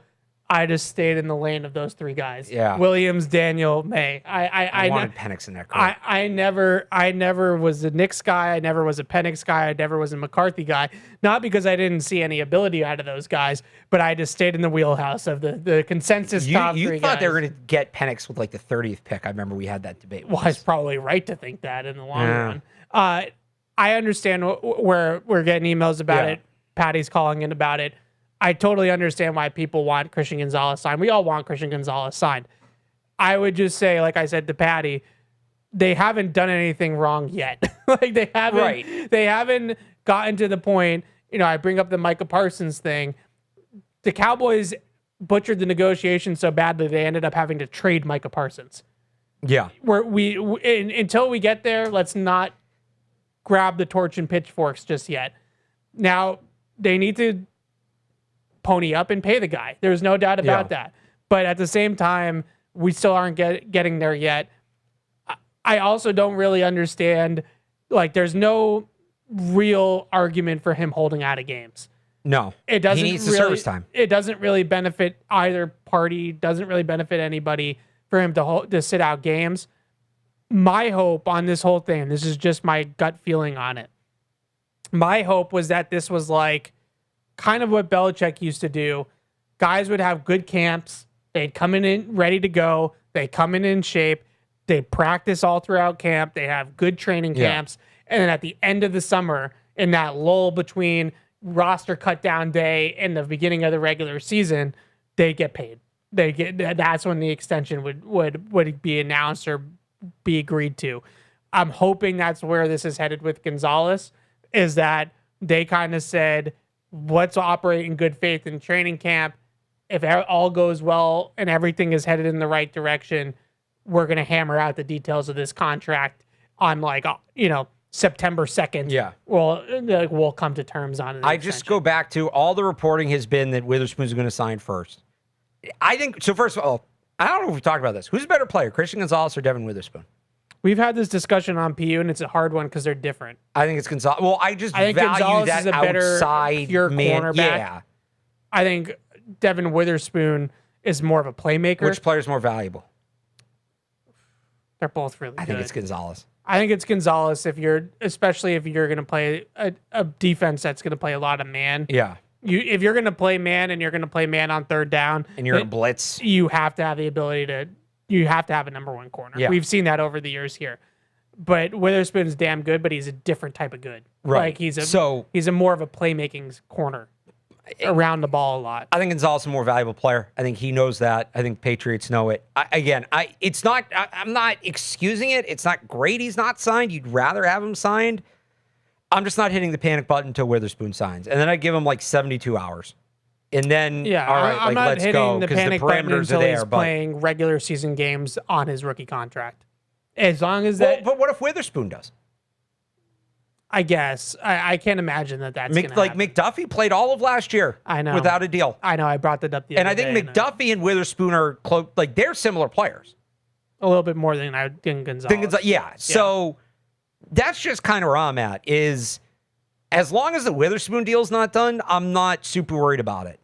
[SPEAKER 1] I just stayed in the lane of those three guys.
[SPEAKER 5] Yeah.
[SPEAKER 1] Williams, Daniel, May.
[SPEAKER 5] I wanted Penix in that group.
[SPEAKER 1] I never was a Knicks guy. I never was a Penix guy. I never was a McCarthy guy. Not because I didn't see any ability out of those guys, but I just stayed in the wheelhouse of the consensus top three guys.
[SPEAKER 5] You thought they were going to get Penix with like the 30th pick. I remember we had that debate.
[SPEAKER 1] Well, I was probably right to think that in the long run. I understand where we're getting emails about it. Patty's calling in about it. I totally understand why people want Christian Gonzalez signed. We all want Christian Gonzalez signed. I would just say, like I said to Patty, they haven't done anything wrong yet. Like they haven't gotten to the point. I bring up the Micah Parsons thing. The Cowboys butchered the negotiation so badly they ended up having to trade Micah Parsons.
[SPEAKER 5] Yeah.
[SPEAKER 1] Until we get there, let's not grab the torch and pitchforks just yet. Now they need to pony up and pay the guy. There's no doubt about that. But at the same time, we still aren't getting there yet. I also don't really understand, there's no real argument for him holding out of games.
[SPEAKER 5] No.
[SPEAKER 1] He
[SPEAKER 5] needs the service time.
[SPEAKER 1] It doesn't really benefit either party, doesn't really benefit anybody for him to sit out games. My hope on this whole thing, this is just my gut feeling on it. My hope was that this was kind of what Belichick used to do. Guys would have good camps. They'd come in ready to go. They come in shape. They practice all throughout camp. They have good training camps. And then at the end of the summer, in that lull between roster cut down day and the beginning of the regular season, they get paid. That's when the extension would be announced or be agreed to. I'm hoping that's where this is headed with Gonzalez, is that they kind of said, let's operate in good faith in training camp. If all goes well and everything is headed in the right direction, we're going to hammer out the details of this contract on September 2nd.
[SPEAKER 5] Yeah.
[SPEAKER 1] We'll come to terms on it.
[SPEAKER 5] I just go back to all the reporting has been that Witherspoon's going to sign first. I think, so first of all, I don't know if we've talked about this. Who's a better player, Christian Gonzalez or Devin Witherspoon?
[SPEAKER 1] We've had this discussion on PU, and it's a hard one because they're different.
[SPEAKER 5] I think it's Gonzalez. Well, I think value
[SPEAKER 1] Gonzalez
[SPEAKER 5] that
[SPEAKER 1] is a better
[SPEAKER 5] outside
[SPEAKER 1] pure
[SPEAKER 5] man.
[SPEAKER 1] cornerback.
[SPEAKER 5] Yeah.
[SPEAKER 1] I think Devin Witherspoon is more of a playmaker.
[SPEAKER 5] Which player's more valuable?
[SPEAKER 1] They're both really good.
[SPEAKER 5] I think it's Gonzalez.
[SPEAKER 1] I think it's Gonzalez especially if you're going to play a defense that's going to play a lot of man.
[SPEAKER 5] Yeah.
[SPEAKER 1] If you're going to play man and you're going to play man on third down,
[SPEAKER 5] and you're going to blitz,
[SPEAKER 1] you have to have the ability you have to have a number one corner.
[SPEAKER 5] Yeah.
[SPEAKER 1] We've seen that over the years here. But Witherspoon's damn good, but he's a different type of good.
[SPEAKER 5] Right.
[SPEAKER 1] Like he's a more of a playmaking corner around the ball a lot.
[SPEAKER 5] I think Gonzalez is a more valuable player. I think he knows that. I think Patriots know it. I'm not excusing it. It's not great he's not signed. You'd rather have him signed. I'm just not hitting the panic button until Witherspoon signs. And then I give him like 72 hours. And then, all right,
[SPEAKER 1] I'm not
[SPEAKER 5] let's
[SPEAKER 1] hitting
[SPEAKER 5] go
[SPEAKER 1] the
[SPEAKER 5] because the
[SPEAKER 1] panic button
[SPEAKER 5] parameters
[SPEAKER 1] until
[SPEAKER 5] are there.
[SPEAKER 1] he's
[SPEAKER 5] But
[SPEAKER 1] playing regular season games on his rookie contract. As long as
[SPEAKER 5] but what if Witherspoon does?
[SPEAKER 1] I guess. I can't imagine that's going to
[SPEAKER 5] like
[SPEAKER 1] happen.
[SPEAKER 5] McDuffie played all of last year.
[SPEAKER 1] I know.
[SPEAKER 5] Without a deal.
[SPEAKER 1] I know. I brought that up the
[SPEAKER 5] and
[SPEAKER 1] other
[SPEAKER 5] I think
[SPEAKER 1] day,
[SPEAKER 5] McDuffie and Witherspoon are close. Like they're similar players.
[SPEAKER 1] A little bit more than I think Gonzalez.
[SPEAKER 5] Yeah. So that's just kind of where I'm at. Is as long as the Witherspoon deal's not done, I'm not super worried about it.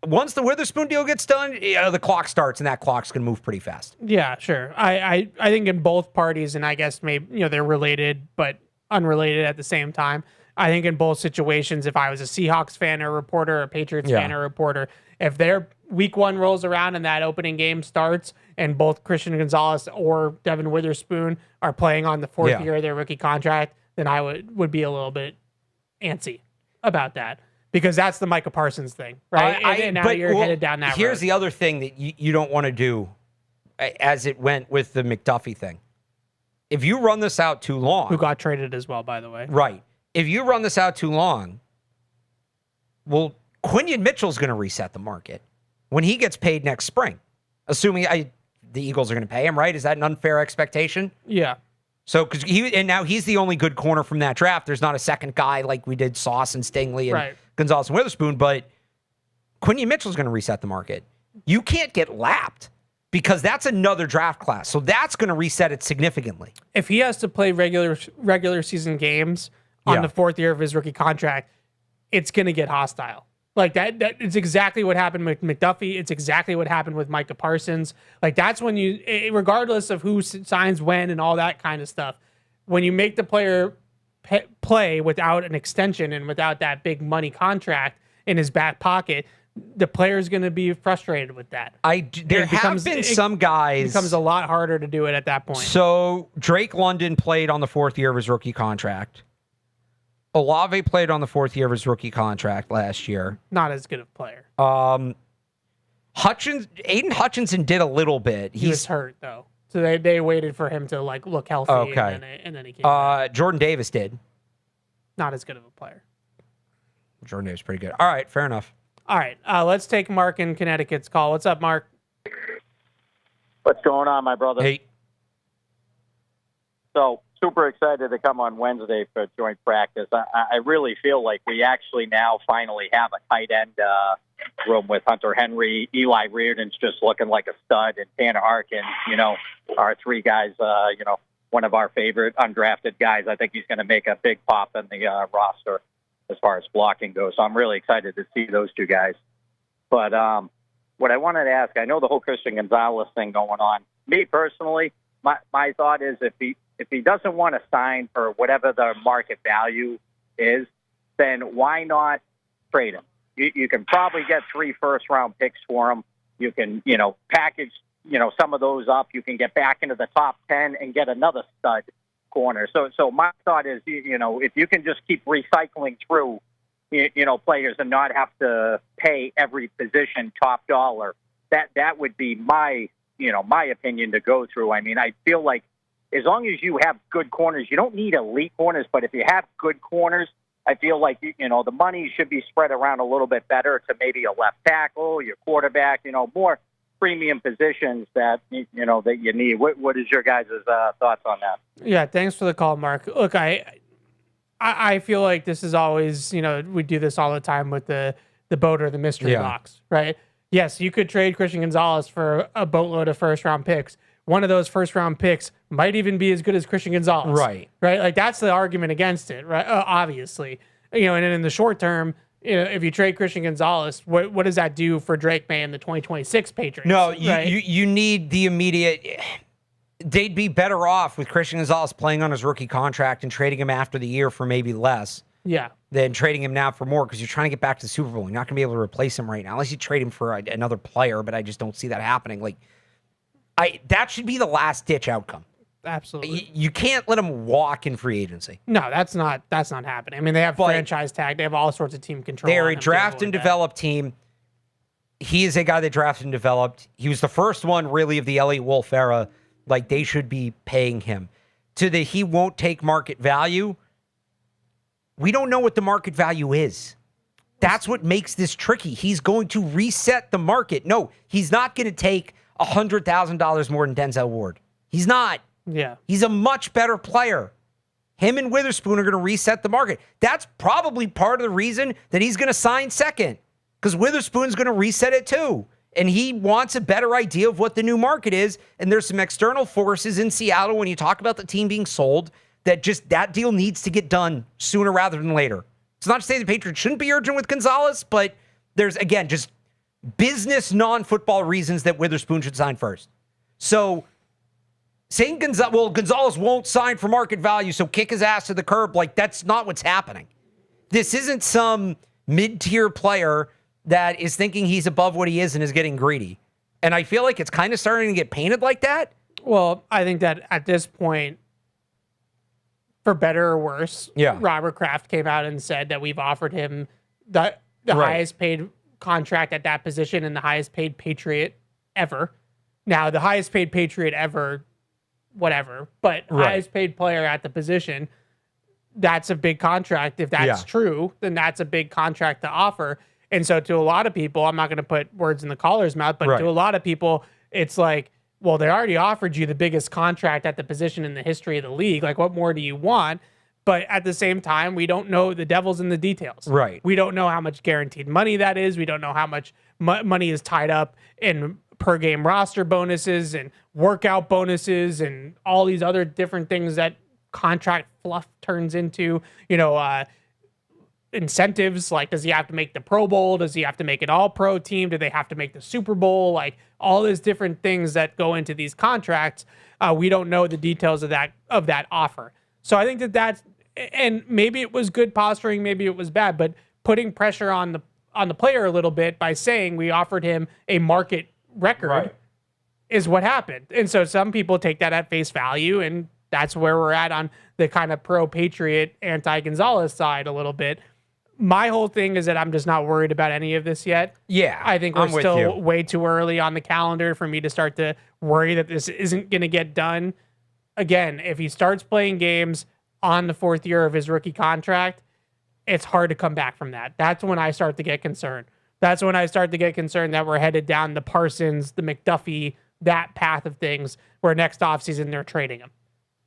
[SPEAKER 5] Once the Witherspoon deal gets done, the clock starts, and that clock's going to move pretty fast.
[SPEAKER 1] Yeah, sure. I think in both parties, and I guess maybe they're related but unrelated at the same time. I think in both situations, if I was a Seahawks fan or a reporter, or a Patriots fan or a reporter, if their week one rolls around and that opening game starts, and both Christian Gonzalez or Devin Witherspoon are playing on the fourth year of their rookie contract, then I would be a little bit antsy about that. Because that's the Micah Parsons thing, right? And now you're headed down that road.
[SPEAKER 5] Here's the other thing that you don't want to do, as it went with the McDuffie thing. If you run this out too long...
[SPEAKER 1] Who got traded as well, by the way.
[SPEAKER 5] Right. If you run this out too long, well, Quinion Mitchell's going to reset the market when he gets paid next spring. Assuming the Eagles are going to pay him, right? Is that an unfair expectation?
[SPEAKER 1] Yeah.
[SPEAKER 5] So, and now he's the only good corner from that draft. There's not a second guy like we did Sauce and Stingley and Gonzalez and Witherspoon, but Quinion Mitchell's going to reset the market. You can't get lapped because that's another draft class. So that's going to reset it significantly.
[SPEAKER 1] If he has to play regular season games on the fourth year of his rookie contract, it's going to get hostile. Like that is exactly what happened with McDuffie. It's exactly what happened with Micah Parsons. Like that's when regardless of who signs when and all that kind of stuff, when you make the player play without an extension and without that big money contract in his back pocket, the player's going to be frustrated with that.
[SPEAKER 5] There have been some guys.
[SPEAKER 1] It becomes a lot harder to do it at that point.
[SPEAKER 5] So Drake London played on the fourth year of his rookie contract. Olave played on the fourth year of his rookie contract last year.
[SPEAKER 1] Not as good of a player.
[SPEAKER 5] Aiden Hutchinson did a little bit.
[SPEAKER 1] He was hurt though, so they waited for him to look healthy.
[SPEAKER 5] Okay,
[SPEAKER 1] and then he came back.
[SPEAKER 5] Jordan Davis did.
[SPEAKER 1] Not as good of a player.
[SPEAKER 5] Jordan Davis pretty good. All right, fair enough.
[SPEAKER 1] All right, let's take Mark in Connecticut's call. What's up, Mark?
[SPEAKER 15] What's going on, my brother?
[SPEAKER 5] Hey.
[SPEAKER 15] So, super excited to come on Wednesday for joint practice. I really feel like we actually now finally have a tight end room with Hunter Henry. Eli Reardon's just looking like a stud, and Tanner Harkin, our three guys, one of our favorite undrafted guys. I think he's going to make a big pop in the roster as far as blocking goes. So I'm really excited to see those two guys. But what I wanted to ask, I know the whole Christian Gonzalez thing going on. Me personally, my thought is if he doesn't want to sign for whatever the market value is, then why not trade him? You can probably get 3 first-round picks for him. You can, package, some of those up. You can get back into the top 10 and get another stud corner. So my thought is, if you can just keep recycling through, players and not have to pay every position top dollar, that would be my opinion to go through. I mean, I feel like as long as you have good corners, you don't need elite corners, but if you have good corners, I feel like, the money should be spread around a little bit better to maybe a left tackle, your quarterback, more premium positions that, that you need. What is your guys' thoughts on that?
[SPEAKER 1] Yeah, thanks for the call, Mark. Look, I feel like this is always, we do this all the time with the boat or the mystery box, right? Yes, you could trade Christian Gonzalez for a boatload of first-round picks. one of those first round picks might even be as good as Christian Gonzalez.
[SPEAKER 5] Right.
[SPEAKER 1] Right. Like that's the argument against it. Right. Obviously, and then in the short term, if you trade Christian Gonzalez, what does that do for Drake May and the 2026 Patriots?
[SPEAKER 5] No,
[SPEAKER 1] right?
[SPEAKER 5] you need the immediate. They'd be better off with Christian Gonzalez playing on his rookie contract and trading him after the year for maybe less.
[SPEAKER 1] Yeah.
[SPEAKER 5] Than trading him now for more because you're trying to get back to the Super Bowl. You're not going to be able to replace him right now unless you trade him for another player, but I just don't see that happening. That should be the last ditch outcome.
[SPEAKER 1] Absolutely.
[SPEAKER 5] You can't let him walk in free agency.
[SPEAKER 1] No, that's not happening. I mean, they have franchise tag. They have all sorts of team control.
[SPEAKER 5] They're a draft and develop team. He is a guy they drafted and developed. He was the first one really of the Elliott Wolf era. They should be paying him. He won't take market value. We don't know what the market value is. That's what makes this tricky. He's going to reset the market. No, he's not going to take $100,000 more than Denzel Ward. He's not.
[SPEAKER 1] Yeah.
[SPEAKER 5] He's a much better player. Him and Witherspoon are going to reset the market. That's probably part of the reason that he's going to sign second, because Witherspoon's going to reset it too. And he wants a better idea of what the new market is. And there's some external forces in Seattle when you talk about the team being sold that deal needs to get done sooner rather than later. It's not to say the Patriots shouldn't be urgent with Gonzalez, but there's, again, just business, non-football reasons that Witherspoon should sign first. So saying Gonzalez won't sign for market value, so kick his ass to the curb, that's not what's happening. This isn't some mid-tier player that is thinking he's above what he is and is getting greedy. And I feel like it's kind of starting to get painted like that.
[SPEAKER 1] Well, I think that at this point, for better or worse, Robert Kraft came out and said that we've offered him the highest paid contract at that position and the highest paid Patriot ever. Now, the highest paid Patriot ever, whatever, but highest paid player at the position, that's a big contract. If that's true, then that's a big contract to offer. And so to a lot of people, I'm not going to put words in the caller's mouth, but to a lot of people, it's like, well, they already offered you the biggest contract at the position in the history of the league. What more do you want? But at the same time, we don't know. The devil's in the details.
[SPEAKER 5] Right.
[SPEAKER 1] We don't know how much guaranteed money that is. We don't know how much money is tied up in per game roster bonuses and workout bonuses and all these other different things that contract fluff turns into, incentives. Does he have to make the Pro Bowl? Does he have to make an all-pro team? Do they have to make the Super Bowl? All these different things that go into these contracts. We don't know the details of that offer. So I think that's, and maybe it was good posturing, maybe it was bad, but putting pressure on the player a little bit by saying we offered him a market record is what happened. And so some people take that at face value, and that's where we're at on the kind of pro-Patriot, anti-Gonzalez side a little bit. My whole thing is that I'm just not worried about any of this yet.
[SPEAKER 5] Yeah,
[SPEAKER 1] I think we're still way too early on the calendar for me to start to worry that this isn't going to get done. Again, if he starts playing games on the fourth year of his rookie contract, it's hard to come back from that. That's when I start to get concerned. That's when I start to get concerned that we're headed down the Parsons, the McDuffie, that path of things where next offseason they're trading him.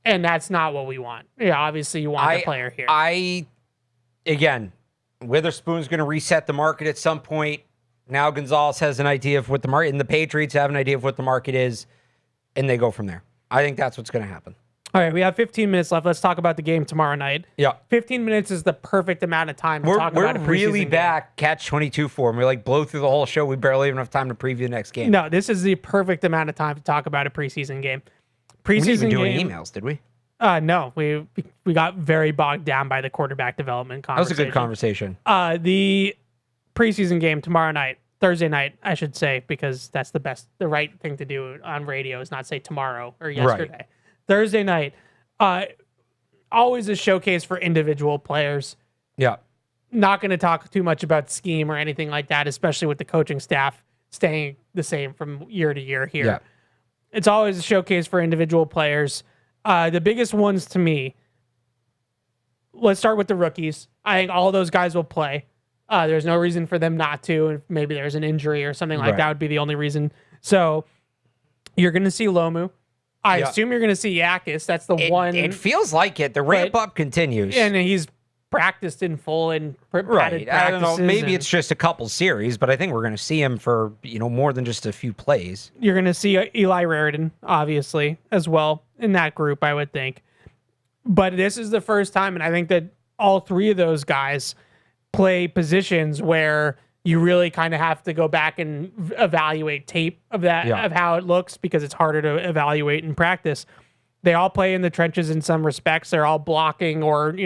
[SPEAKER 1] And that's not what we want. Yeah, obviously you want the player here.
[SPEAKER 5] Again, Witherspoon's going to reset the market at some point. Now Gonzalez has an idea of what the market, and the Patriots have an idea of what the market is, and they go from there. I think that's what's going to happen.
[SPEAKER 1] All right, we have 15 minutes left. Let's talk about the game tomorrow night.
[SPEAKER 5] Yeah.
[SPEAKER 1] 15 minutes is the perfect amount of time to talk about a preseason
[SPEAKER 5] We're really
[SPEAKER 1] game.
[SPEAKER 5] back Catch-22 form. We blow through the whole show. We barely have enough time to preview the next game.
[SPEAKER 1] No, this is the perfect amount of time to talk about a preseason game.
[SPEAKER 5] We didn't even do
[SPEAKER 1] game,
[SPEAKER 5] any emails, did we?
[SPEAKER 1] No, we got very bogged down by the quarterback development conversation.
[SPEAKER 5] That was a good conversation.
[SPEAKER 1] The preseason game tomorrow night, Thursday night, I should say, because that's the right thing to do on radio is not say tomorrow or yesterday.
[SPEAKER 5] Right.
[SPEAKER 1] Thursday night, always a showcase for individual players.
[SPEAKER 5] Yeah.
[SPEAKER 1] Not going to talk too much about scheme or anything like that, especially with the coaching staff staying the same from year to year here.
[SPEAKER 5] Yeah.
[SPEAKER 1] It's always a showcase for individual players. The biggest ones to me, let's start with the rookies. I think all those guys will play. There's no reason for them not to. If maybe there's an injury or something like that would be the only reason. So you're going to see Lomu. I assume you're going to see Yakis. That's the one.
[SPEAKER 5] It feels like it. The ramp up continues.
[SPEAKER 1] And he's practiced in full and
[SPEAKER 5] Right. I don't know. Maybe
[SPEAKER 1] and
[SPEAKER 5] it's just a couple series, but I think we're going to see him for, more than just a few plays.
[SPEAKER 1] You're going to see Eli Raridan, obviously, as well in that group, I would think. But this is the first time, and I think that all three of those guys play positions where you really kind of have to go back and evaluate tape of that, of how it looks, because it's harder to evaluate in practice. They all play in the trenches in some respects. They're all blocking or,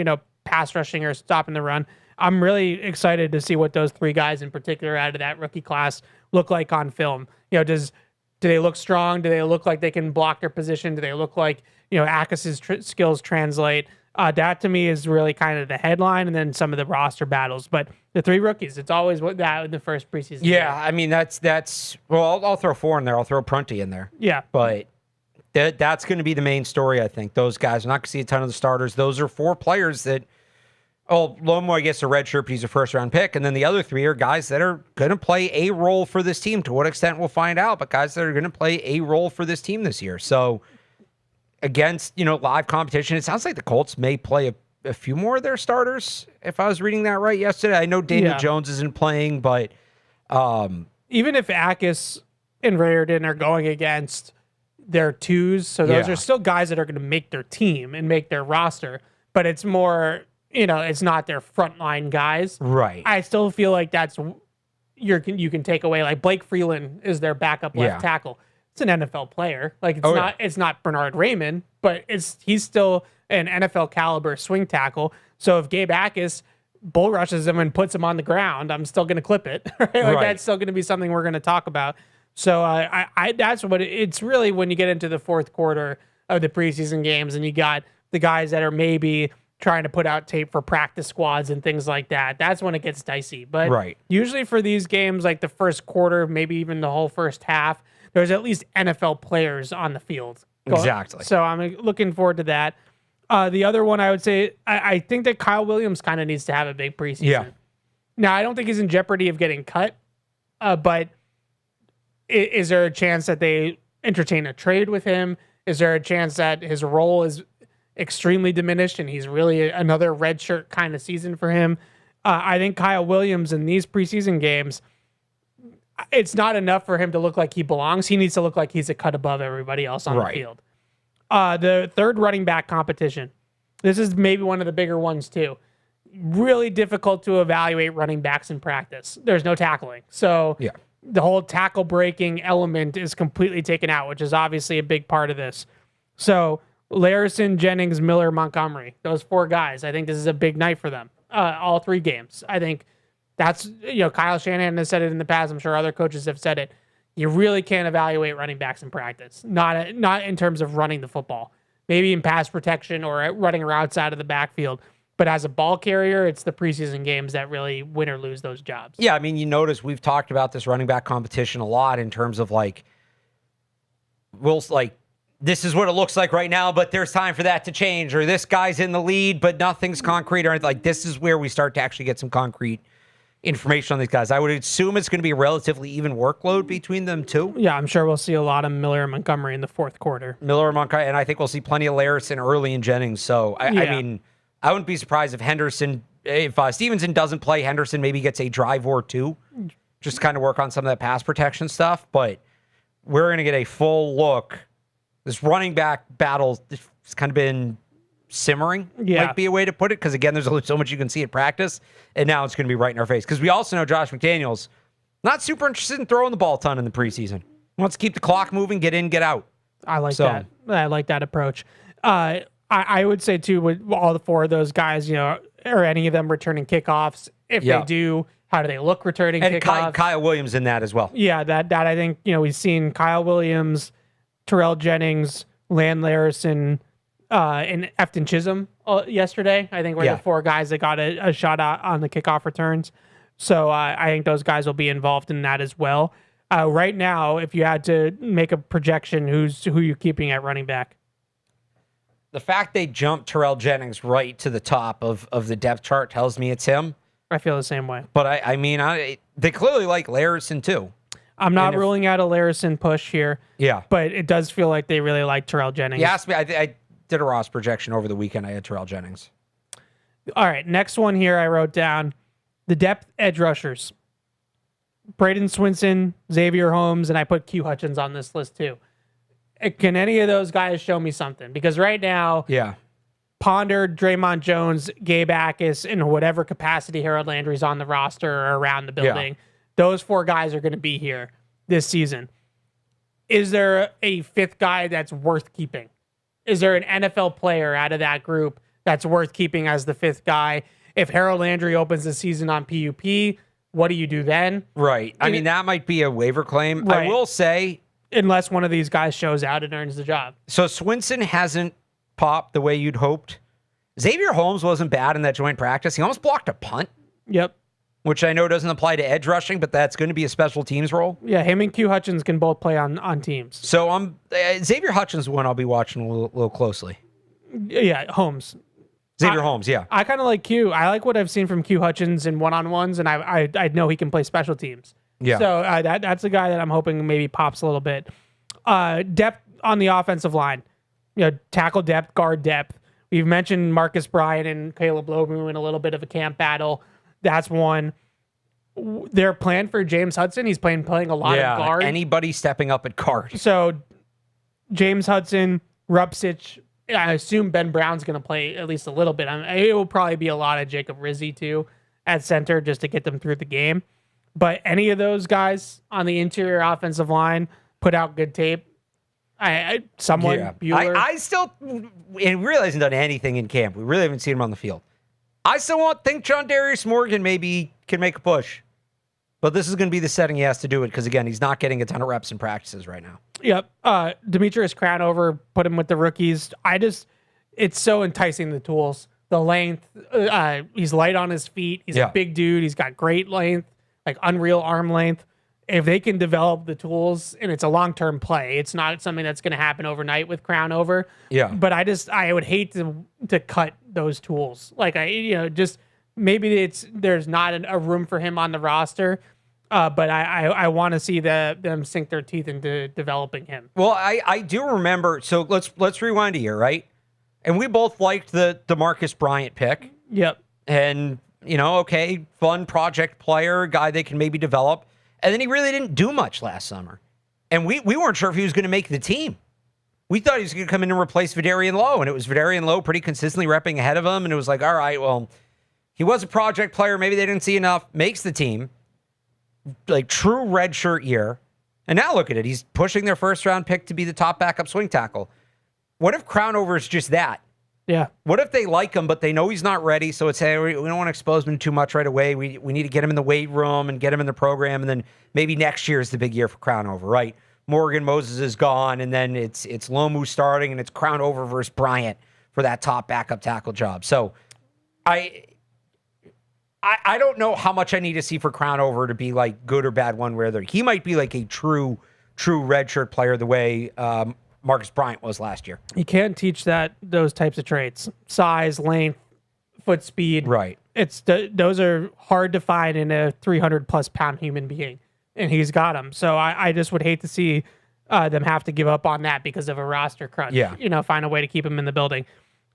[SPEAKER 1] pass rushing or stopping the run. I'm really excited to see what those three guys in particular out of that rookie class look like on film. Do they look strong? Do they look like they can block their position? Do they look like, Akis's skills translate? That to me is really kind of the headline, and then some of the roster battles. But the three rookies, it's always that in the first preseason.
[SPEAKER 5] Yeah,
[SPEAKER 1] game.
[SPEAKER 5] I mean, that's well, I'll throw 4 in there. I'll throw Prunty in there.
[SPEAKER 1] Yeah.
[SPEAKER 5] But that's going to be the main story, I think. Those guys, we're not going to see a ton of the starters. Those are 4 players that, Lomo, I guess, a redshirt, but he's a first-round pick. And then the other 3 are guys that are going to play a role for this team. To what extent, we'll find out. But guys that are going to play a role for this team this year. So against, live competition, it sounds like the Colts may play a few more of their starters, if I was reading that right yesterday. I know Daniel Jones isn't playing, but
[SPEAKER 1] even if Akis and Raridan are going against their 2s, so those are still guys that are going to make their team and make their roster, but it's more, it's not their frontline guys.
[SPEAKER 5] Right.
[SPEAKER 1] I still feel like that's you can take away, like Blake Freeland is their backup left tackle. It's an NFL player. Like it's not Bernard Raymond, but he's still an NFL caliber swing tackle. So if Gabe Akis bull rushes him and puts him on the ground, I'm still going to clip it. Right? That's still going to be something we're going to talk about. So I that's what it's really when you get into the fourth quarter of the preseason games and you got the guys that are maybe trying to put out tape for practice squads and things like that. That's when it gets dicey. But usually for these games, like the first quarter, maybe even the whole first half, there's at least NFL players on the field.
[SPEAKER 5] Exactly.
[SPEAKER 1] So I'm looking forward to that. The other one I would say, I think that Kyle Williams kind of needs to have a big preseason.
[SPEAKER 5] Yeah.
[SPEAKER 1] Now, I don't think he's in jeopardy of getting cut, but is there a chance that they entertain a trade with him? Is there a chance that his role is extremely diminished and he's really another redshirt kind of season for him? I think Kyle Williams in these preseason games, it's not enough for him to look like he belongs. He needs to look like he's a cut above everybody else on the field. The third running back competition. This is maybe one of the bigger ones too. Really difficult to evaluate running backs in practice. There's no tackling. So the whole tackle breaking element is completely taken out, which is obviously a big part of this. So Larison, Jennings, Miller, Montgomery, those 4 guys, I think this is a big night for them. All 3 games. I think that's, Kyle Shanahan has said it in the past. I'm sure other coaches have said it. You really can't evaluate running backs in practice. Not in terms of running the football. Maybe in pass protection or running routes out of the backfield. But as a ball carrier, it's the preseason games that really win or lose those jobs.
[SPEAKER 5] Yeah, I mean, you notice we've talked about this running back competition a lot in terms of this is what it looks like right now, but there's time for that to change, or this guy's in the lead, but nothing's concrete, or anything. This is where we start to actually get some concrete information on these guys. I would assume it's going to be a relatively even workload between them too.
[SPEAKER 1] Yeah, I'm sure we'll see a lot of Miller and Montgomery in the fourth quarter.
[SPEAKER 5] Miller and Montgomery, and I think we'll see plenty of Larison early in Jennings. So, I mean, I wouldn't be surprised if Stevenson doesn't play, Henderson maybe gets a drive or 2, just to kind of work on some of that pass protection stuff. But we're going to get a full look. This running back battle has kind of been simmering, might be a way to put it, because again, there's only so much you can see at practice, and now it's going to be right in our face. Because we also know Josh McDaniels not super interested in throwing the ball a ton in the preseason. He wants to keep the clock moving, get in, get out.
[SPEAKER 1] I like that. I like that approach. I would say too, with all the 4 of those guys, are any of them returning kickoffs? If they do, how do they look returning kickoffs?
[SPEAKER 5] And Kyle Williams in that as well.
[SPEAKER 1] Yeah, that I think we've seen Kyle Williams, Terrell Jennings, Land Larison, and Efton Chisholm yesterday. I think were the 4 guys that got a shot out on the kickoff returns. So I think those guys will be involved in that as well. Right now, if you had to make a projection, who you're keeping at running back?
[SPEAKER 5] The fact they jumped Terrell Jennings right to the top of the depth chart tells me it's him.
[SPEAKER 1] I feel the same way.
[SPEAKER 5] But they clearly like Larison too.
[SPEAKER 1] I'm not ruling out a Larison push here.
[SPEAKER 5] Yeah.
[SPEAKER 1] But it does feel like they really like Terrell Jennings.
[SPEAKER 5] You asked me, I did a Ross projection over the weekend. I had Terrell Jennings.
[SPEAKER 1] All right, next one here I wrote down. The depth edge rushers. Braden Swinson, Xavier Holmes, and I put Q Hutchins on this list too. Can any of those guys show me something? Because right now, Ponder, Draymond Jones, Gabe Akis, in whatever capacity Harold Landry's on the roster or around the building, those 4 guys are going to be here this season. Is there a 5th guy that's worth keeping? Is there an NFL player out of that group that's worth keeping as the 5th guy? If Harold Landry opens the season on PUP, what do you do then?
[SPEAKER 5] Right. I mean, that might be a waiver claim.
[SPEAKER 1] Right.
[SPEAKER 5] I will say,
[SPEAKER 1] unless one of these guys shows out and earns the job.
[SPEAKER 5] So Swinson hasn't popped the way you'd hoped. Xavier Holmes wasn't bad in that joint practice. He almost blocked a punt.
[SPEAKER 1] Yep.
[SPEAKER 5] Which I know doesn't apply to edge rushing, but that's going to be a special teams role.
[SPEAKER 1] Yeah, him and Q Hutchins can both play on teams.
[SPEAKER 5] So Xavier Hutchins is one I'll be watching a little closely.
[SPEAKER 1] Yeah, Holmes.
[SPEAKER 5] Xavier Holmes, yeah.
[SPEAKER 1] I kind of like Q. I like what I've seen from Q Hutchins in one-on-ones, and I know he can play special teams.
[SPEAKER 5] Yeah.
[SPEAKER 1] So that's a guy that I'm hoping maybe pops a little bit. Depth on the offensive line. Tackle depth, guard depth. We've mentioned Marcus Bryant and Caleb Lobu in a little bit of a camp battle. That's one. Their plan for James Hudson, he's playing a lot of guard.
[SPEAKER 5] Anybody stepping up at guard.
[SPEAKER 1] So James Hudson, Rupsich, I assume Ben Brown's going to play at least a little bit. It will probably be a lot of Jacob Rizzi too at center just to get them through the game. But any of those guys on the interior offensive line put out good tape. Bueller.
[SPEAKER 5] I still, and we really hasn't done anything in camp. We really haven't seen him on the field. I still think John Darius Morgan maybe can make a push. But this is going to be the setting he has to do it because, again, he's not getting a ton of reps in practices right now.
[SPEAKER 1] Yep. Demetrius Crownover, put him with the rookies. It's so enticing, the tools, the length. He's light on his feet. He's a big dude. He's got great length, like unreal arm length. If they can develop the tools, and it's a long-term play, it's not something that's going to happen overnight with Crownover.
[SPEAKER 5] Yeah.
[SPEAKER 1] But I would hate to cut those tools. Like maybe there's not a room for him on the roster, but I want to see them sink their teeth into developing him.
[SPEAKER 5] Well, I do remember. So let's rewind a year, right? And we both liked the Marcus Bryant pick.
[SPEAKER 1] Yep.
[SPEAKER 5] And fun project player, guy they can maybe develop. And then he really didn't do much last summer. And we weren't sure if he was going to make the team. We thought he was going to come in and replace Vidarian Lowe, and it was Vidarian Lowe pretty consistently repping ahead of him, and it was like, all right, well, he was a project player. Maybe they didn't see enough. Makes the team. Like, true redshirt year. And now look at it. He's pushing their first-round pick to be the top backup swing tackle. What if Crownover is just that?
[SPEAKER 1] Yeah.
[SPEAKER 5] What if they like him, but they know he's not ready, so it's, hey, we don't want to expose him too much right away. We need to get him in the weight room and get him in the program, and then maybe next year is the big year for Crownover, right? Morgan Moses is gone, and then it's Lomu starting, and it's Crownover versus Bryant for that top backup tackle job. So I don't know how much I need to see for Crownover to be like good or bad one way or the other. He might be like a true redshirt player the way Marcus Bryant was last year.
[SPEAKER 1] You can't teach those types of traits: size, length, foot speed.
[SPEAKER 5] Right.
[SPEAKER 1] Those are hard to find in a 300+ pound human being, and he's got them. So I just would hate to see them have to give up on that because of a roster crunch.
[SPEAKER 5] Yeah.
[SPEAKER 1] Find a way to keep him in the building.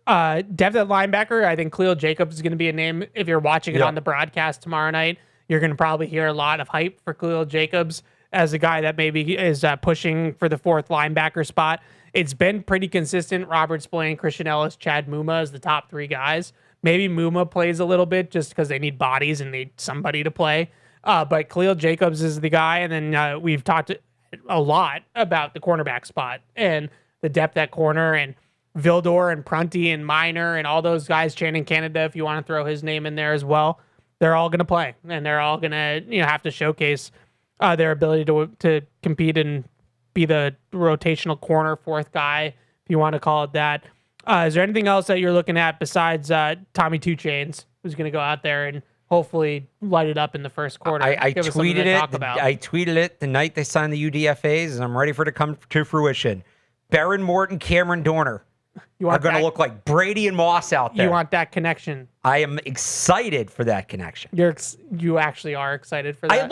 [SPEAKER 1] Depth at linebacker, I think Khalil Jacobs is going to be a name. If you're watching it on the broadcast tomorrow night, you're going to probably hear a lot of hype for Khalil Jacobs as a guy that maybe is pushing for the 4th linebacker spot. It's been pretty consistent. Robert Spillane, Christian Ellis, Chad Muma as the top 3 guys. Maybe Muma plays a little bit just because they need bodies and need somebody to play. But Khalil Jacobs is the guy. And then we've talked a lot about the cornerback spot and the depth at corner, and Vildor and Prunty and Minor and all those guys. Channing Canada, if you want to throw his name in there as well. They're all going to play, and they're all going to have to showcase their ability to compete and be the rotational corner 4th guy, if you want to call it that. Is there anything else that you're looking at besides Tommy Two Chains, who's going to go out there and hopefully light it up in the first quarter?
[SPEAKER 5] I tweeted it. I tweeted it the night they signed the UDFAs, and I'm ready for it to come to fruition. Baron Morton, Cameron Dorner are going to look like Brady and Moss out there.
[SPEAKER 1] You want that connection?
[SPEAKER 5] I am excited for that connection.
[SPEAKER 1] You actually are excited for that?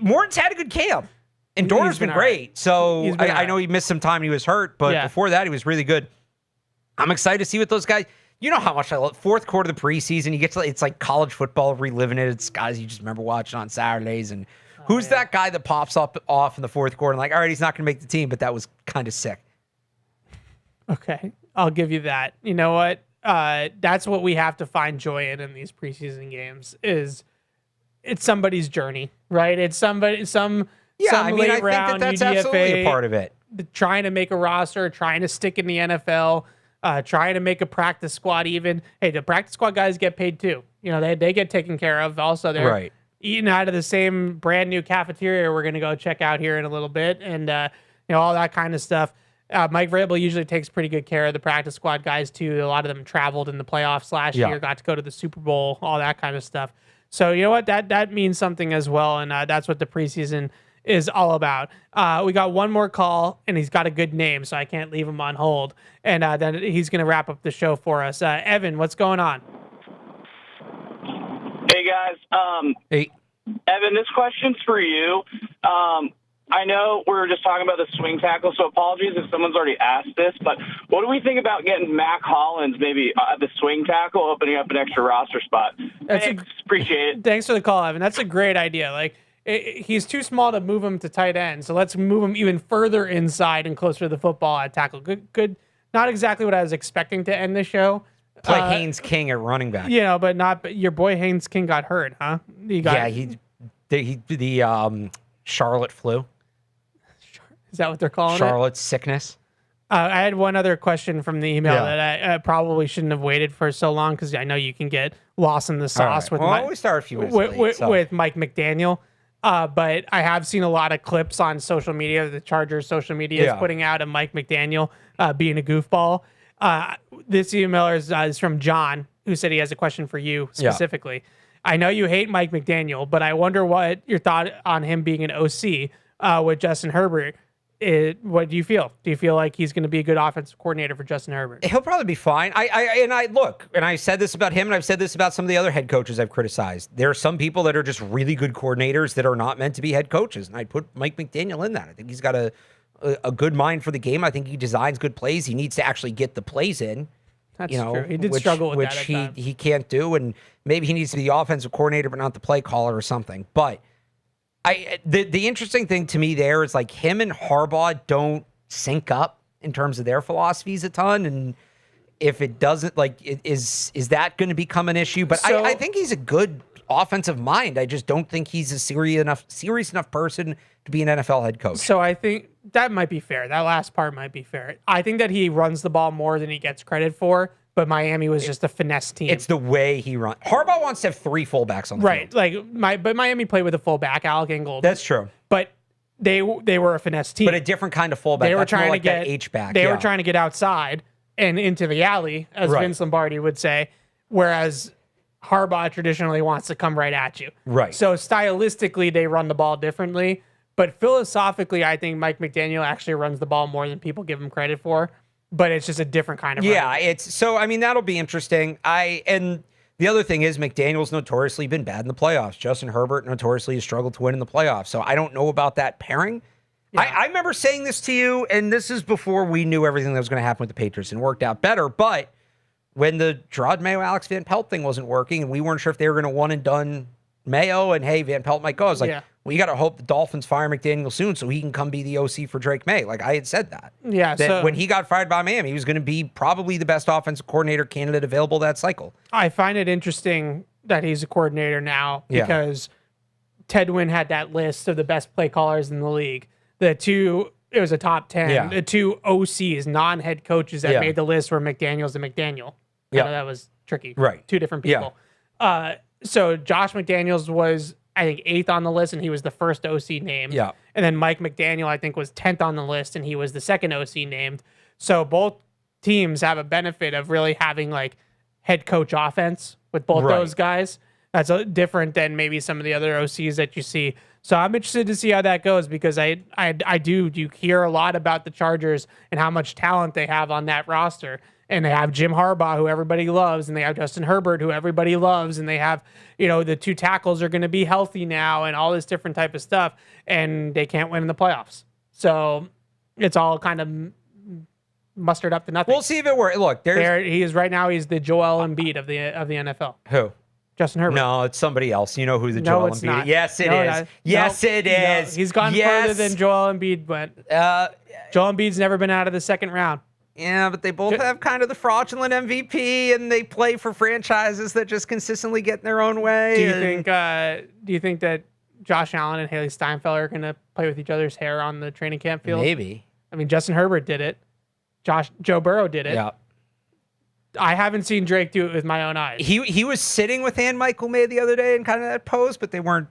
[SPEAKER 5] Morton's had a good camp, and Dorner's been great. So I know he missed some time. He was hurt, but before that, he was really good. I'm excited to see what those guys. You know how much I love fourth quarter of the preseason. You get to it's like college football, reliving it. It's guys you just remember watching on Saturdays. And who's that guy that pops up off in the fourth quarter? And like, all right, he's not going to make the team, but that was kind of sick.
[SPEAKER 1] Okay, I'll give you that. You know what? That's what we have to find joy in these preseason games. It's somebody's journey, right? It's some
[SPEAKER 5] I mean,
[SPEAKER 1] late
[SPEAKER 5] I think
[SPEAKER 1] round
[SPEAKER 5] that's
[SPEAKER 1] UDFA
[SPEAKER 5] absolutely a part of it.
[SPEAKER 1] Trying to make a roster, trying to stick in the NFL. Trying to make a practice squad even. Hey, the practice squad guys get paid too. You know, they get taken care of. Also, they're eating out of the same brand new cafeteria we're going to go check out here in a little bit, and all that kind of stuff. Mike Vrabel usually takes pretty good care of the practice squad guys too. A lot of them traveled in the playoffs last year, got to go to the Super Bowl, all that kind of stuff. So you know what? That means something as well, and that's what the preseason is all about. We got one more call, and he's got a good name, so I can't leave him on hold. And then he's going to wrap up the show for us. Evan, what's going on?
[SPEAKER 16] Hey, guys.
[SPEAKER 5] Hey.
[SPEAKER 16] Evan, this question's for you. I know we were just talking about the swing tackle, so apologies if someone's already asked this, but what do we think about getting Mac Hollins maybe at the swing tackle, opening up an extra roster spot? Thanks. Appreciate it.
[SPEAKER 1] Thanks for the call, Evan. That's a great idea. Like, he's too small to move him to tight end, so let's move him even further inside and closer to the football at tackle. Good. Not exactly what I was expecting to end the show.
[SPEAKER 5] Play Haynes King at running back.
[SPEAKER 1] But your boy Haynes King got hurt, huh?
[SPEAKER 5] The Charlotte flu.
[SPEAKER 1] Is that what they're calling
[SPEAKER 5] Charlotte's sickness.
[SPEAKER 1] I had one other question from the email that I probably shouldn't have waited for so long because I know you can get lost in the sauce with
[SPEAKER 5] we start a few minutes
[SPEAKER 1] with Mike McDaniel. But I have seen a lot of clips on social media. The Chargers social media is putting out of Mike McDaniel being a goofball. This email is from John, who said he has a question for you specifically. Yeah. I know you hate Mike McDaniel, but I wonder what your thought on him being an OC with Justin Herbert. What do you feel? Do you feel like he's going to be a good offensive coordinator for Justin Herbert?
[SPEAKER 5] He'll probably be fine. I said this about him, and I've said this about some of the other head coaches I've criticized. There are some people that are just really good coordinators that are not meant to be head coaches, and I'd put Mike McDaniel in that. I think he's got a good mind for the game. I think he designs good plays. He needs to actually get the plays in.
[SPEAKER 1] That's true. He did struggle with
[SPEAKER 5] that, which he can't do, and maybe he needs to be the offensive coordinator, but not the play caller or something. But the interesting thing to me there is like him and Harbaugh don't sync up in terms of their philosophies a ton, and if it doesn't, like, is that going to become an issue? But I think he's a good offensive mind. I just don't think he's a serious enough person to be an NFL head coach.
[SPEAKER 1] So I think that might be fair. That last part might be fair. I think that he runs the ball more than he gets credit for. But Miami was just a finesse team.
[SPEAKER 5] It's the way he runs. Harbaugh wants to have three fullbacks on the field.
[SPEAKER 1] But Miami played with a fullback, Alec Ingold.
[SPEAKER 5] That's true.
[SPEAKER 1] But they were a finesse team.
[SPEAKER 5] But a different kind of fullback.
[SPEAKER 1] They were
[SPEAKER 5] That's
[SPEAKER 1] trying
[SPEAKER 5] more
[SPEAKER 1] to get
[SPEAKER 5] that H-back.
[SPEAKER 1] They were trying to get outside and into the alley, as Vince Lombardi would say, whereas Harbaugh traditionally wants to come right at you.
[SPEAKER 5] Right.
[SPEAKER 1] So stylistically, they run the ball differently. But philosophically, I think Mike McDaniel actually runs the ball more than people give him credit for. But it's just a different kind of
[SPEAKER 5] run. That'll be interesting. And the other thing is McDaniel's notoriously been bad in the playoffs. Justin Herbert notoriously has struggled to win in the playoffs. So I don't know about that pairing. Yeah. I remember saying this to you, and this is before we knew everything that was going to happen with the Patriots and worked out better. But when the Gerard Mayo, Alex Van Pelt thing wasn't working, and we weren't sure if they were going to one and done Mayo, and hey, Van Pelt might go. I was like, well, you got to hope the Dolphins fire McDaniel soon so he can come be the OC for Drake May. Like, I had said that.
[SPEAKER 1] Yeah.
[SPEAKER 5] That when he got fired by Miami, he was going to be probably the best offensive coordinator candidate available that cycle.
[SPEAKER 1] I find it interesting that he's a coordinator now because Ted Wynn had that list of the best play callers in the league. It was a top 10.
[SPEAKER 5] Yeah.
[SPEAKER 1] The two OCs, non-head coaches that made the list were McDaniels and McDaniel. Yeah. That was tricky.
[SPEAKER 5] Right.
[SPEAKER 1] Two different people. Yeah. So Josh McDaniels was, I think, 8th on the list, and he was the first OC named.
[SPEAKER 5] Yeah.
[SPEAKER 1] And then Mike McDaniel, I think, was 10th on the list, and he was the second OC named. So both teams have a benefit of really having, like, head coach offense with both those guys. That's different than maybe some of the other OCs that you see. So I'm interested to see how that goes because I do hear a lot about the Chargers and how much talent they have on that roster. And they have Jim Harbaugh, who everybody loves, and they have Justin Herbert, who everybody loves, and they have, the two tackles are going to be healthy now and all this different type of stuff, and they can't win in the playoffs. So it's all kind of mustered up to nothing.
[SPEAKER 5] We'll see if it works. Look,
[SPEAKER 1] he is right now. He's the Joel Embiid of the NFL.
[SPEAKER 5] Who?
[SPEAKER 1] Justin Herbert.
[SPEAKER 5] No, it's somebody else. You know who the Joel Embiid
[SPEAKER 1] not.
[SPEAKER 5] is. Yes, it is. Yes, it is.
[SPEAKER 1] No. He's gone further than Joel Embiid went. Joel Embiid's never been out of the second round.
[SPEAKER 5] Yeah, but they both have kind of the fraudulent MVP, and they play for franchises that just consistently get in their own way.
[SPEAKER 1] Do you think that Josh Allen and Haley Steinfeld are going to play with each other's hair on the training camp field?
[SPEAKER 5] Maybe.
[SPEAKER 1] I mean, Justin Herbert did it. Joe Burrow did it.
[SPEAKER 5] Yeah.
[SPEAKER 1] I haven't seen Drake do it with my own eyes.
[SPEAKER 5] He was sitting with Michael May the other day in kind of that pose, but they weren't.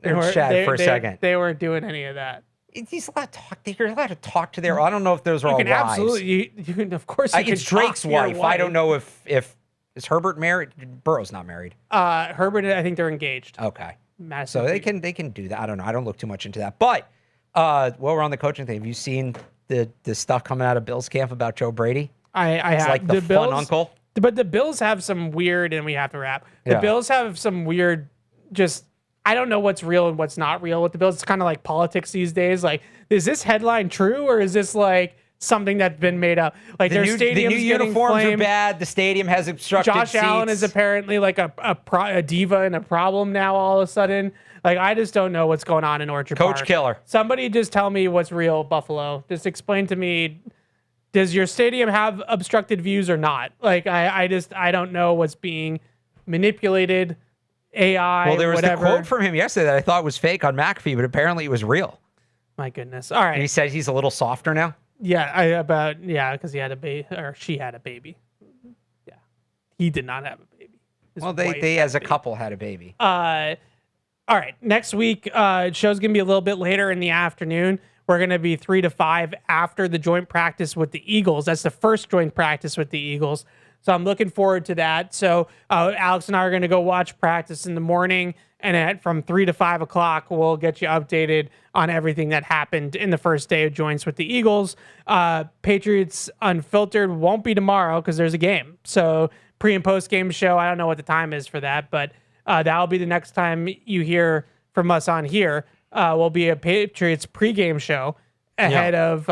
[SPEAKER 5] They were chatting for a second.
[SPEAKER 1] They weren't doing any of that.
[SPEAKER 5] He's allowed to talk. You're allowed to talk to their. I don't know if those are all wives.
[SPEAKER 1] Absolutely. You can, of course, you can
[SPEAKER 5] it's Drake's
[SPEAKER 1] talk to your
[SPEAKER 5] wife. I don't know if is Herbert married. Burrow's not married.
[SPEAKER 1] Herbert, I think they're engaged.
[SPEAKER 5] Okay.
[SPEAKER 1] Madison
[SPEAKER 5] So they can do that. I don't know. I don't look too much into that. But while we're on the coaching thing, have you seen the stuff coming out of Bill's camp about Joe Brady?
[SPEAKER 1] I have.
[SPEAKER 5] Like the
[SPEAKER 1] Bills,
[SPEAKER 5] fun uncle.
[SPEAKER 1] But the Bills have some weird, and we have to wrap. The
[SPEAKER 5] Yeah.
[SPEAKER 1] Bills have some weird, just I don't know what's real and what's not real with the Bills. It's kind of like politics these days. Like, is this headline true or is this like something that's been made up? Like their stadium's
[SPEAKER 5] the new
[SPEAKER 1] getting
[SPEAKER 5] uniforms
[SPEAKER 1] flamed.
[SPEAKER 5] are bad. The stadium has obstructed
[SPEAKER 1] Josh
[SPEAKER 5] seats.
[SPEAKER 1] Allen is apparently like a diva and a problem now all of a sudden. Like, I just don't know what's going on in Orchard Park.
[SPEAKER 5] Coach Killer.
[SPEAKER 1] Somebody just tell me what's real, Buffalo. Just explain to me, does your stadium have obstructed views or not? Like, I don't know what's being manipulated, AI,
[SPEAKER 5] Well, there was
[SPEAKER 1] whatever.
[SPEAKER 5] the quote from him yesterday that I thought was fake on McAfee, but apparently it was real.
[SPEAKER 1] My goodness. All right.
[SPEAKER 5] And he said he's a little softer now.
[SPEAKER 1] Yeah, because he had a baby, or she had a baby. Yeah. He did not have a baby. His
[SPEAKER 5] Well,
[SPEAKER 1] wife
[SPEAKER 5] they
[SPEAKER 1] had
[SPEAKER 5] as a couple had a baby.
[SPEAKER 1] All right. Next week, show's going to be a little bit later in the afternoon. We're going to be 3 to 5 after the joint practice with the Eagles. That's the first joint practice with the Eagles. So I'm looking forward to that. So Alex and I are going to go watch practice in the morning. And from 3 to 5 o'clock, we'll get you updated on everything that happened in the first day of joints with the Eagles. Patriots Unfiltered won't be tomorrow because there's a game. So pre- and post-game show, I don't know what the time is for that, but that'll be the next time you hear from us on here. Will be a Patriots pregame show ahead of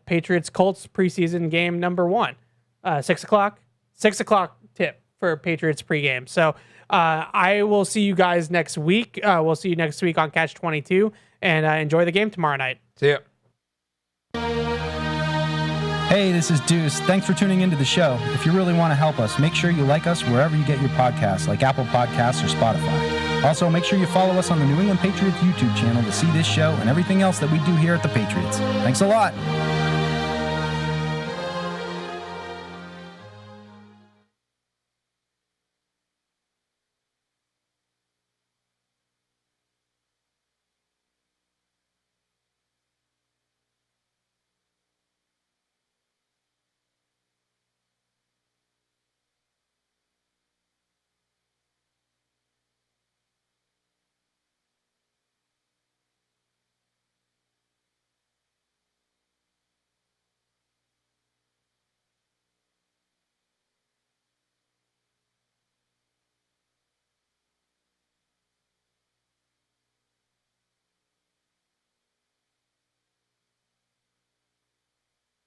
[SPEAKER 1] Patriots-Colts preseason game number 1. 6 o'clock? 6 o'clock tip for Patriots pregame. So I will see you guys next week. We'll see you next week on Catch-22, and enjoy the game tomorrow night.
[SPEAKER 5] See ya.
[SPEAKER 17] Hey, this is Deuce. Thanks for tuning into the show. If you really want to help us, make sure you like us wherever you get your podcasts, like Apple Podcasts or Spotify. Also, make sure you follow us on the New England Patriots YouTube channel to see this show and everything else that we do here at the Patriots. Thanks a lot.